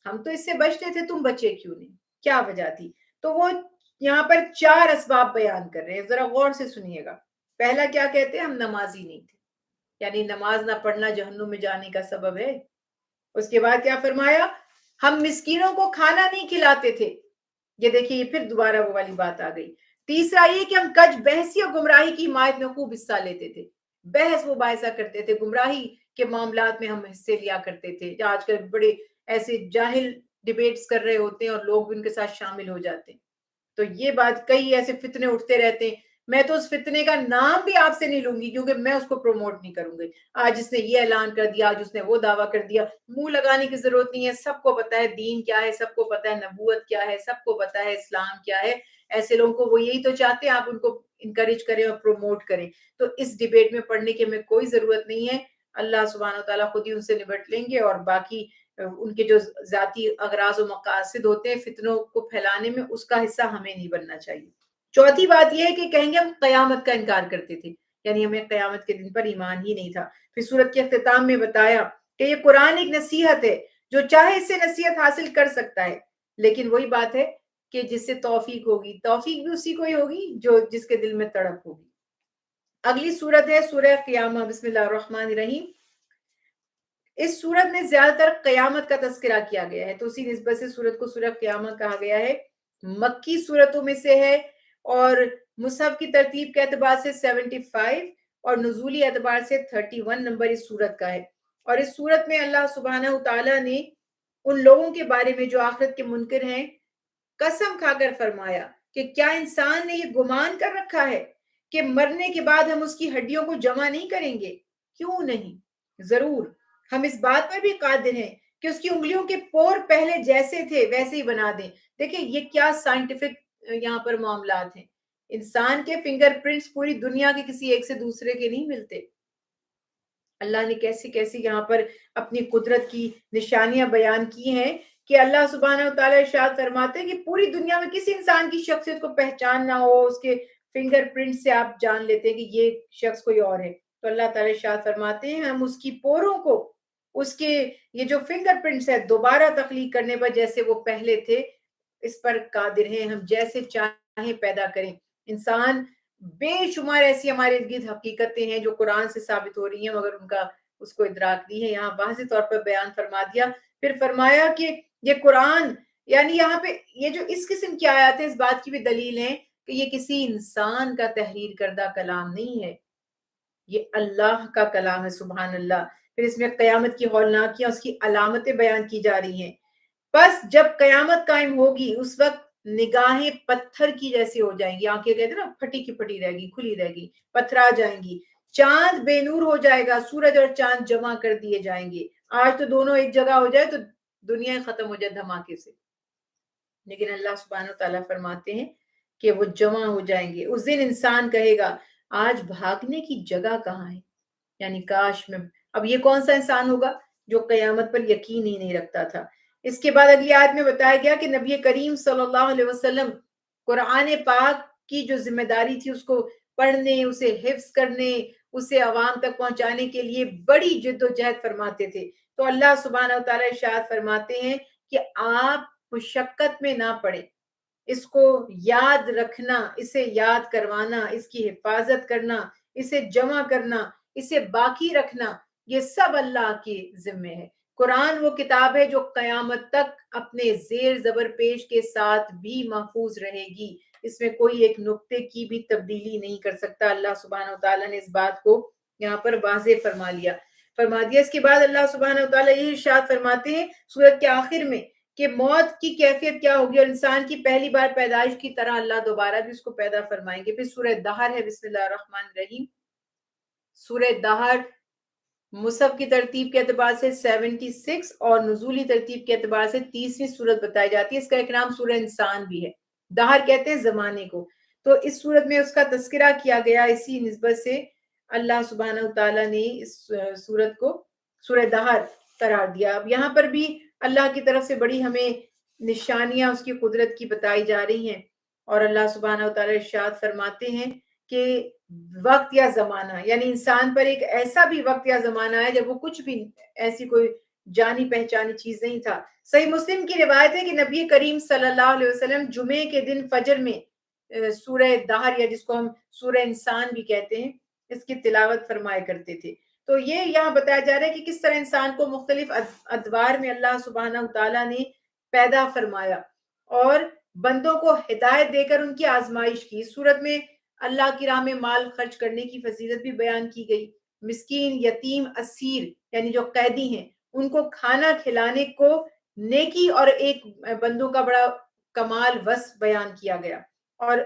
ہم تو اس سے بچتے تھے، تم بچے کیوں نہیں؟ کیا وجہ تھی؟ تو وہ یہاں پر 4 اسباب بیان کر رہے ہیں، ذرا غور سے سنیے گا۔ پہلا کیا کہتے ہیں؟ ہم نمازی نہیں تھے، یعنی نماز نہ پڑھنا جہنم میں جانے کا سبب ہے۔ اس کے بعد کیا فرمایا؟ ہم مسکینوں کو کھانا نہیں کھلاتے تھے، یہ دیکھیے یہ پھر دوبارہ وہ والی بات آ گئی۔ تیسرا یہ کہ ہم کج بحثی اور گمراہی کی حمایت میں خوب حصہ لیتے تھے، بحث وہ باعثہ کرتے تھے، گمراہی کے معاملات میں ہم حصے لیا کرتے تھے۔ آج کل بڑے ایسے جاہل ڈیبیٹس کر رہے ہوتے ہیں اور لوگ بھی ان کے ساتھ شامل ہو جاتے ہیں۔ تو یہ بات، کئی ایسے فتنے اٹھتے رہتے ہیں، میں تو اس فتنے کا نام بھی آپ سے نہیں لوں گی کیونکہ میں اس کو پروموٹ نہیں کروں گی. آج اس نے یہ اعلان کر دیا، آج اس نے وہ دعویٰ کر دیا. منہ لگانے کی ضرورت نہیں ہے، سب کو پتا ہے دین کیا ہے، سب کو پتا ہے نبوت کیا ہے، سب کو پتا ہے اسلام کیا ہے. ایسے لوگوں کو وہ یہی تو چاہتے ہیں آپ ان کو انکریج کریں اور پروموٹ کریں. تو اس ڈیبیٹ میں پڑھنے کی ہمیں کوئی ضرورت نہیں ہے. اللہ سبحانہ و تعالیٰ خود ہی ان سے نبٹ لیں گے، اور باقی ان کے جو ذاتی اغراض و مقاصد ہوتے ہیں فتنوں کو پھیلانے میں، اس کا حصہ ہمیں نہیں بننا چاہیے. چوتھی بات یہ ہے کہ کہیں گے ہم قیامت کا انکار کرتے تھے، یعنی ہمیں قیامت کے دن پر ایمان ہی نہیں تھا. پھر سورت کے اختتام میں بتایا کہ یہ قرآن ایک نصیحت ہے، جو چاہے اس سے نصیحت حاصل کر سکتا ہے، لیکن وہی بات ہے کہ جس سے توفیق ہوگی، توفیق بھی اسی کو ہی ہوگی جو جس کے دل میں تڑپ ہوگی. اگلی سورت ہے سورہ قیامہ. بسم اللہ الرحمن الرحیم. اس سورت میں زیادہ تر قیامت کا تذکرہ کیا گیا ہے، تو اسی نسبت سے سورت کو سورہ قیامہ کہا گیا ہے. مکی سورتوں میں سے ہے، اور مصحف کی ترتیب کے اعتبار سے 75 اور نزولی اعتبار سے 31 نمبر اس سورت کا ہے. اور اس سورت میں اللہ سبحانہ تعالیٰ نے ان لوگوں کے بارے میں جو آخرت کے منکر ہیں قسم کھا کر فرمایا کہ کیا انسان نے یہ گمان کر رکھا ہے کہ مرنے کے بعد ہم اس کی ہڈیوں کو جمع نہیں کریں گے؟ کیوں نہیں، ضرور ہم اس بات پر بھی قادر ہیں کہ اس کی انگلیوں کے پور پہلے جیسے تھے ویسے ہی بنا دیں. دیکھیں یہ کیا سائنٹیفک یہاں پر معاملات ہیں. انسان کے فنگر پرنٹس پوری دنیا کے کسی ایک سے دوسرے کے نہیں ملتے. اللہ نے کیسی کیسی یہاں پر اپنی قدرت کی نشانیاں بیان کی ہیں کہ اللہ سبحانہ و تعالیٰ ارشاد فرماتے ہیں کہ پوری دنیا میں کسی انسان کی شخصیت کو پہچان نہ ہو، اس کے فنگر پرنٹ سے آپ جان لیتے ہیں کہ یہ شخص کوئی اور ہے. تو اللہ تعالیٰ ارشاد فرماتے ہیں ہم اس کی پوروں کو، اس کے یہ جو فنگر پرنٹس ہے، دوبارہ تخلیق کرنے پر جیسے وہ پہلے تھے اس پر قادر ہیں، ہم جیسے چاہیں پیدا کریں. انسان بے شمار ایسی ہمارے ارد گرد حقیقتیں ہیں جو قرآن سے ثابت ہو رہی ہیں، مگر ان کا اس کو ادراک نہیں ہے. یہاں واضح طور پر بیان فرما دیا. پھر فرمایا کہ یہ قرآن، یعنی یہاں پہ یہ جو اس قسم کی آیات ہیں، اس بات کی بھی دلیل ہے کہ یہ کسی انسان کا تحریر کردہ کلام نہیں ہے، یہ اللہ کا کلام ہے. سبحان اللہ. پھر اس میں قیامت کی ہولناکیاں، اس کی علامتیں بیان کی جا رہی ہیں. بس جب قیامت قائم ہوگی اس وقت نگاہیں پتھر کی جیسی ہو جائیں گی. آنکھیں کہتے ہیں نا پھٹی کی پھٹی رہ گی، کھلی رہ گی، پتھرا جائیں گی. چاند بے نور ہو جائے گا، سورج اور چاند جمع کر دیے جائیں گے. آج تو دونوں ایک جگہ ہو جائے تو دنیا ختم ہو جائے دھماکے سے، لیکن اللہ سبحانہ و تعالیٰ فرماتے ہیں کہ وہ جمع ہو جائیں گے. اس دن انسان کہے گا آج بھاگنے کی جگہ کہاں ہے، یعنی کاش میں. اب یہ کون سا انسان ہوگا جو قیامت پر یقین ہی نہیں رکھتا تھا. اس کے بعد اگلی آیت میں بتایا گیا کہ نبی کریم صلی اللہ علیہ وسلم قرآن پاک کی جو ذمہ داری تھی اس کو پڑھنے، اسے حفظ کرنے، اسے عوام تک پہنچانے کے لیے بڑی جد و جہد فرماتے تھے. تو اللہ سبحانہ و تعالیٰ ارشاد فرماتے ہیں کہ آپ مشقت میں نہ پڑیں، اس کو یاد رکھنا، اسے یاد کروانا، اس کی حفاظت کرنا، اسے جمع کرنا، اسے باقی رکھنا، یہ سب اللہ کے ذمے ہے. قرآن وہ کتاب ہے جو قیامت تک اپنے زیر زبر پیش کے ساتھ بھی محفوظ رہے گی. اس میں کوئی ایک نقطے کی بھی تبدیلی نہیں کر سکتا. اللہ سبحانہ و تعالیٰ نے اس بات کو یہاں پر واضح فرما دیا. اس کے بعد اللہ سبحانہ و تعالیٰ یہ ارشاد فرماتے ہیں سورت کے آخر میں کہ موت کی کیفیت کیا ہوگی، اور انسان کی پہلی بار پیدائش کی طرح اللہ دوبارہ بھی اس کو پیدا فرمائیں گے. پھر سورہ دہر ہے. بسم اللہ الرحمن الرحیم. سورہ دہر مصحف کی ترتیب کے اعتبار سے 76 اور نزولی ترتیب کے اعتبار سے 30ویں سورت بتائی جاتی ہے. اس کا ایک نام سورہ انسان بھی ہے. دہر کہتے ہیں زمانے کو. تو اس سورت میں اس کا تذکرہ کیا گیا. اسی نسبت سے اللہ سبحانہ وتعالیٰ نے اس سورت کو سورہ دہر قرار دیا. اب یہاں پر بھی اللہ کی طرف سے بڑی ہمیں نشانیاں اس کی قدرت کی بتائی جا رہی ہیں، اور اللہ سبحانہ وتعالیٰ ارشاد فرماتے ہیں کہ وقت یا زمانہ، یعنی انسان پر ایک ایسا بھی وقت یا زمانہ ہے جب وہ کچھ بھی ایسی کوئی جانی پہچانی چیز نہیں تھا. صحیح مسلم کی روایت ہے کہ نبی کریم صلی اللہ علیہ وسلم جمعے کے دن فجر میں سورہ دہر، یا جس کو ہم سورہ انسان بھی کہتے ہیں، اس کی تلاوت فرمایا کرتے تھے. تو یہ یہاں بتایا جا رہا ہے کہ کس طرح انسان کو مختلف ادوار میں اللہ سبحانہ تعالیٰ نے پیدا فرمایا اور بندوں کو ہدایت دے کر ان کی آزمائش کی. اس صورت میں اللہ کی راہ میں مال خرچ کرنے کی فضیلت بھی بیان کی گئی. مسکین، یتیم، اسیر یعنی جو قیدی ہیں ان کو کھانا کھلانے کو نیکی اور ایک بندوں کا بڑا کمال وصف بیان کیا گیا. اور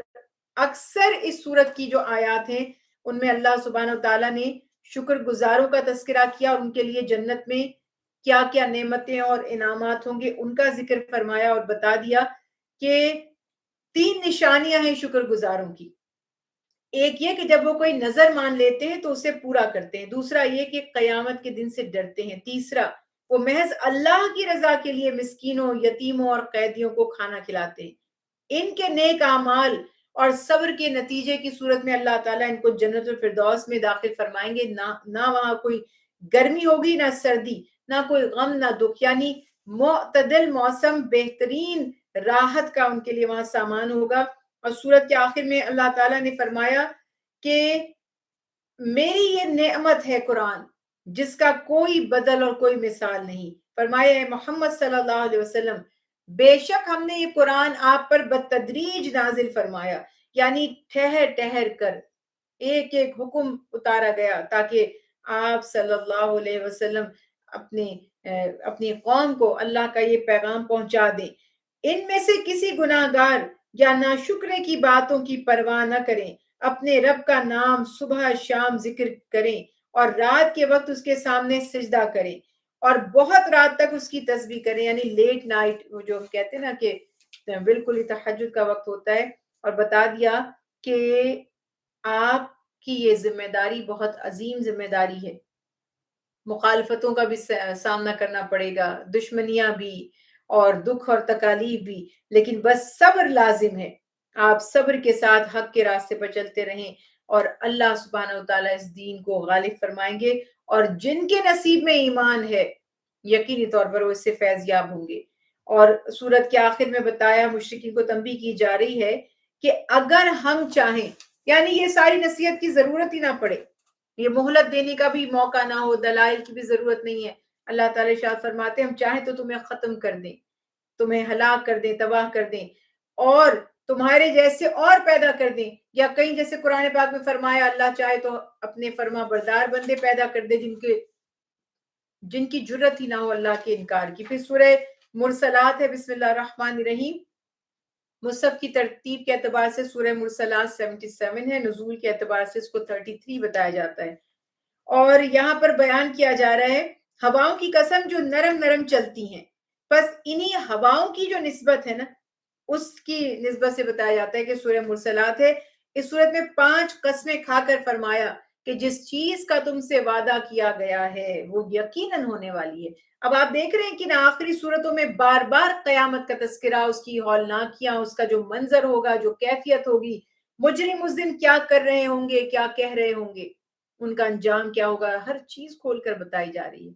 اکثر اس سورت کی جو آیات ہیں ان میں اللہ سبحانہ و تعالیٰ نے شکر گزاروں کا تذکرہ کیا اور ان کے لیے جنت میں کیا کیا نعمتیں اور انعامات ہوں گے ان کا ذکر فرمایا اور بتا دیا کہ 3 نشانیاں ہیں شکر گزاروں کی. ایک یہ کہ جب وہ کوئی نظر مان لیتے ہیں تو اسے پورا کرتے ہیں. دوسرا یہ کہ قیامت کے دن سے ڈرتے ہیں. تیسرا وہ محض اللہ کی رضا کے لیے مسکینوں، یتیموں اور قیدیوں کو کھانا کھلاتے ہیں. ان کے نیک اعمال اور صبر کے نتیجے کی صورت میں اللہ تعالیٰ ان کو جنت الفردوس میں داخل فرمائیں گے. نہ وہاں کوئی گرمی ہوگی، نہ سردی، نہ کوئی غم، نہ دکھ. یعنی معتدل موسم، بہترین راحت کا ان کے لیے وہاں سامان ہوگا. اور سورت کے آخر میں اللہ تعالیٰ نے فرمایا کہ میری یہ نعمت ہے قرآن جس کا کوئی بدل اور کوئی مثال نہیں. فرمایا ہے محمد صلی اللہ علیہ وسلم بے شک ہم نے یہ قرآن آپ پر بتدریج نازل فرمایا، یعنی ٹھہر ٹھہر کر ایک ایک حکم اتارا گیا تاکہ آپ صلی اللہ علیہ وسلم اپنی قوم کو اللہ کا یہ پیغام پہنچا دیں. ان میں سے کسی گناہ گار یا ناشکرے کی باتوں کی پرواہ نہ کریں، اپنے رب کا نام صبح شام ذکر کریں اور رات کے وقت اس کے سامنے سجدہ کریں اور بہت رات تک اس کی تسبیح کریں. یعنی لیٹ نائٹ وہ جو کہتے ہیں نا کہ بالکل ہی تہجد کا وقت ہوتا ہے. اور بتا دیا کہ آپ کی یہ ذمہ داری بہت عظیم ذمہ داری ہے. مخالفتوں کا بھی سامنا کرنا پڑے گا، دشمنیاں بھی اور دکھ اور تکالیف بھی، لیکن بس صبر لازم ہے. آپ صبر کے ساتھ حق کے راستے پر چلتے رہیں اور اللہ سبحانہ وتعالیٰ اس دین کو غالب فرمائیں گے. اور جن کے نصیب میں ایمان ہے یقینی طور پر وہ اس سے فیض یاب ہوں گے. اور سورت کے آخر میں بتایا، مشرکین کو تنبیہ کی جا رہی ہے کہ اگر ہم چاہیں، یعنی یہ ساری نصیحت کی ضرورت ہی نہ پڑے، یہ مہلت دینے کا بھی موقع نہ ہو، دلائل کی بھی ضرورت نہیں ہے. اللہ تعالیٰ ارشاد فرماتے ہم چاہیں تو تمہیں ختم کر دیں، تمہیں ہلاک کر دیں، تباہ کر دیں اور تمہارے جیسے اور پیدا کر دیں. یا کہیں جیسے قرآن پاک میں فرمایا اللہ چاہے تو اپنے فرما بردار بندے پیدا کر دے جن کی جرت ہی نہ ہو اللہ کے انکار کی. پھر سورہ مرسلات ہے. بسم اللہ الرحمن الرحیم. مصحف کی ترتیب کے اعتبار سے سورہ مرسلات 77 ہے، نزول کے اعتبار سے اس کو 33 بتایا جاتا ہے. اور یہاں پر بیان کیا جا رہا ہے ہواؤں کی قسم جو نرم نرم چلتی ہیں. بس انہی ہواؤں کی جو نسبت ہے نا اس کی نسبت سے بتایا جاتا ہے کہ سورہ مرسلات ہے. اس سورت میں 5 قسمیں کھا کر فرمایا کہ جس چیز کا تم سے وعدہ کیا گیا ہے وہ یقیناً ہونے والی ہے. اب آپ دیکھ رہے ہیں کہ آخری صورتوں میں بار بار قیامت کا تذکرہ، اس کی ہولناکیاں، اس کا جو منظر ہوگا، جو کیفیت ہوگی، مجرم اس دن کیا کر رہے ہوں گے، کیا کہہ رہے ہوں گے، ان کا انجام کیا ہوگا، ہر چیز کھول کر بتائی جا رہی ہے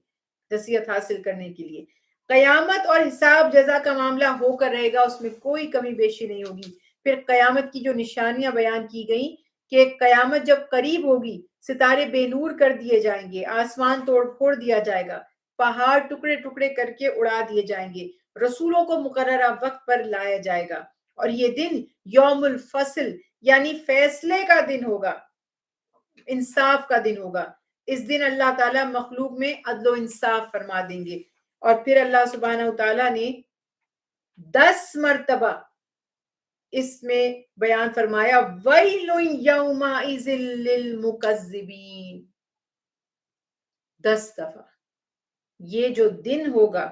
نصیحت حاصل کرنے کے لیے. قیامت اور حساب جزا کا معاملہ ہو کر رہے گا، اس میں کوئی کمی بیشی نہیں ہوگی. پھر قیامت کی جو نشانیاں بیان کی گئیں کہ قیامت جب قریب ہوگی ستارے بے نور کر دیے جائیں گے، آسمان توڑ پھوڑ دیا جائے گا، پہاڑ ٹکڑے ٹکڑے کر کے اڑا دیے جائیں گے، رسولوں کو مقررہ وقت پر لایا جائے گا. اور یہ دن یوم الفصل یعنی فیصلے کا دن ہوگا، انصاف کا دن ہوگا. اس دن اللہ تعالیٰ مخلوق میں عدل و انصاف فرما دیں گے. اور پھر اللہ سبحانہ وتعالیٰ نے 10 مرتبہ اس میں بیان فرمایا وَيْلٌ يَوْمَئِذٍ لِّلْمُكَذِّبِينَ. 10 دفعہ یہ جو دن ہوگا،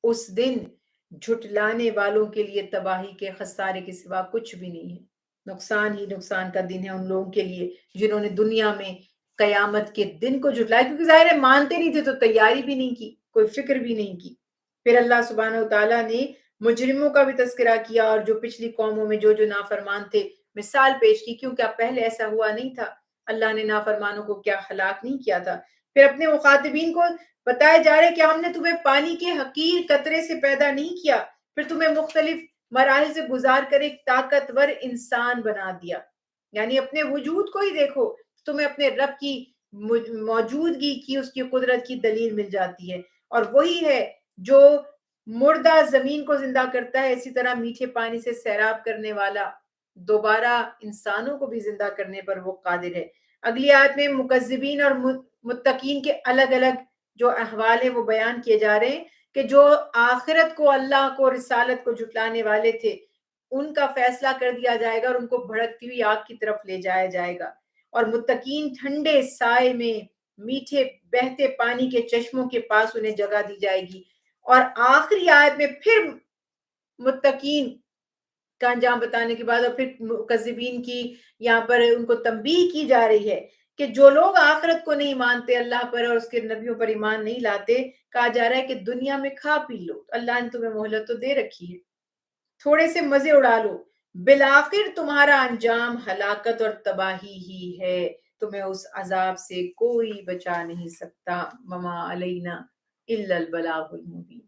اس دن جھٹلانے والوں کے لیے تباہی کے خسارے کے سوا کچھ بھی نہیں ہے. نقصان ہی نقصان کا دن ہے ان لوگوں کے لیے جنہوں نے دنیا میں قیامت کے دن کو جھٹلایا، کیونکہ ظاہر ہے مانتے نہیں تھے تو تیاری بھی نہیں کی، کوئی فکر بھی نہیں کی. پھر اللہ سبحانہ وتعالیٰ نے مجرموں کا بھی تذکرہ کیا اور جو پچھلی قوموں میں جو نافرمان تھے مثال پیش کی، کیونکہ اب پہلے ایسا ہوا نہیں تھا، اللہ نے نافرمانوں کو کیا ہلاک نہیں کیا تھا. پھر اپنے مخاطبین کو بتایا جا رہا ہے کہ ہم نے تمہیں پانی کے حقیر قطرے سے پیدا نہیں کیا، پھر تمہیں مختلف مراحل سے گزار کر ایک طاقتور انسان بنا دیا. یعنی اپنے وجود کو ہی دیکھو، تمہیں اپنے رب کی موجودگی کی، اس کی قدرت کی دلیل مل جاتی ہے. اور وہی ہے جو مردہ زمین کو زندہ کرتا ہے، اسی طرح میٹھے پانی سے سیراب کرنے والا دوبارہ انسانوں کو بھی زندہ کرنے پر وہ قادر ہے. اگلی آیت میں مکذبین اور متقین کے الگ الگ جو احوال ہیں وہ بیان کیے جا رہے ہیں کہ جو آخرت کو، اللہ کو، رسالت کو جھٹلانے والے تھے، ان کا فیصلہ کر دیا جائے گا اور ان کو بھڑکتی ہوئی آگ کی طرف لے جایا جائے گا، اور متقین ٹھنڈے سائے میں میٹھے بہتے پانی کے چشموں کے پاس انہیں جگہ دی جائے گی۔ اور آخری آیت میں پھر متقین کا انجام بتانے کے بعد اور پھر مکذبین کی یہاں پر ان کو تنبیہ کی جا رہی ہے کہ جو لوگ آخرت کو نہیں مانتے، اللہ پر اور اس کے نبیوں پر ایمان نہیں لاتے، کہا جا رہا ہے کہ دنیا میں کھا پی لو، اللہ نے تمہیں مہلت تو دے رکھی ہے، تھوڑے سے مزے اڑا لو، بالآخر تمہارا انجام ہلاکت اور تباہی ہی ہے، تمہیں اس عذاب سے کوئی بچا نہیں سکتا، وما علینا الا البلاغ المبین۔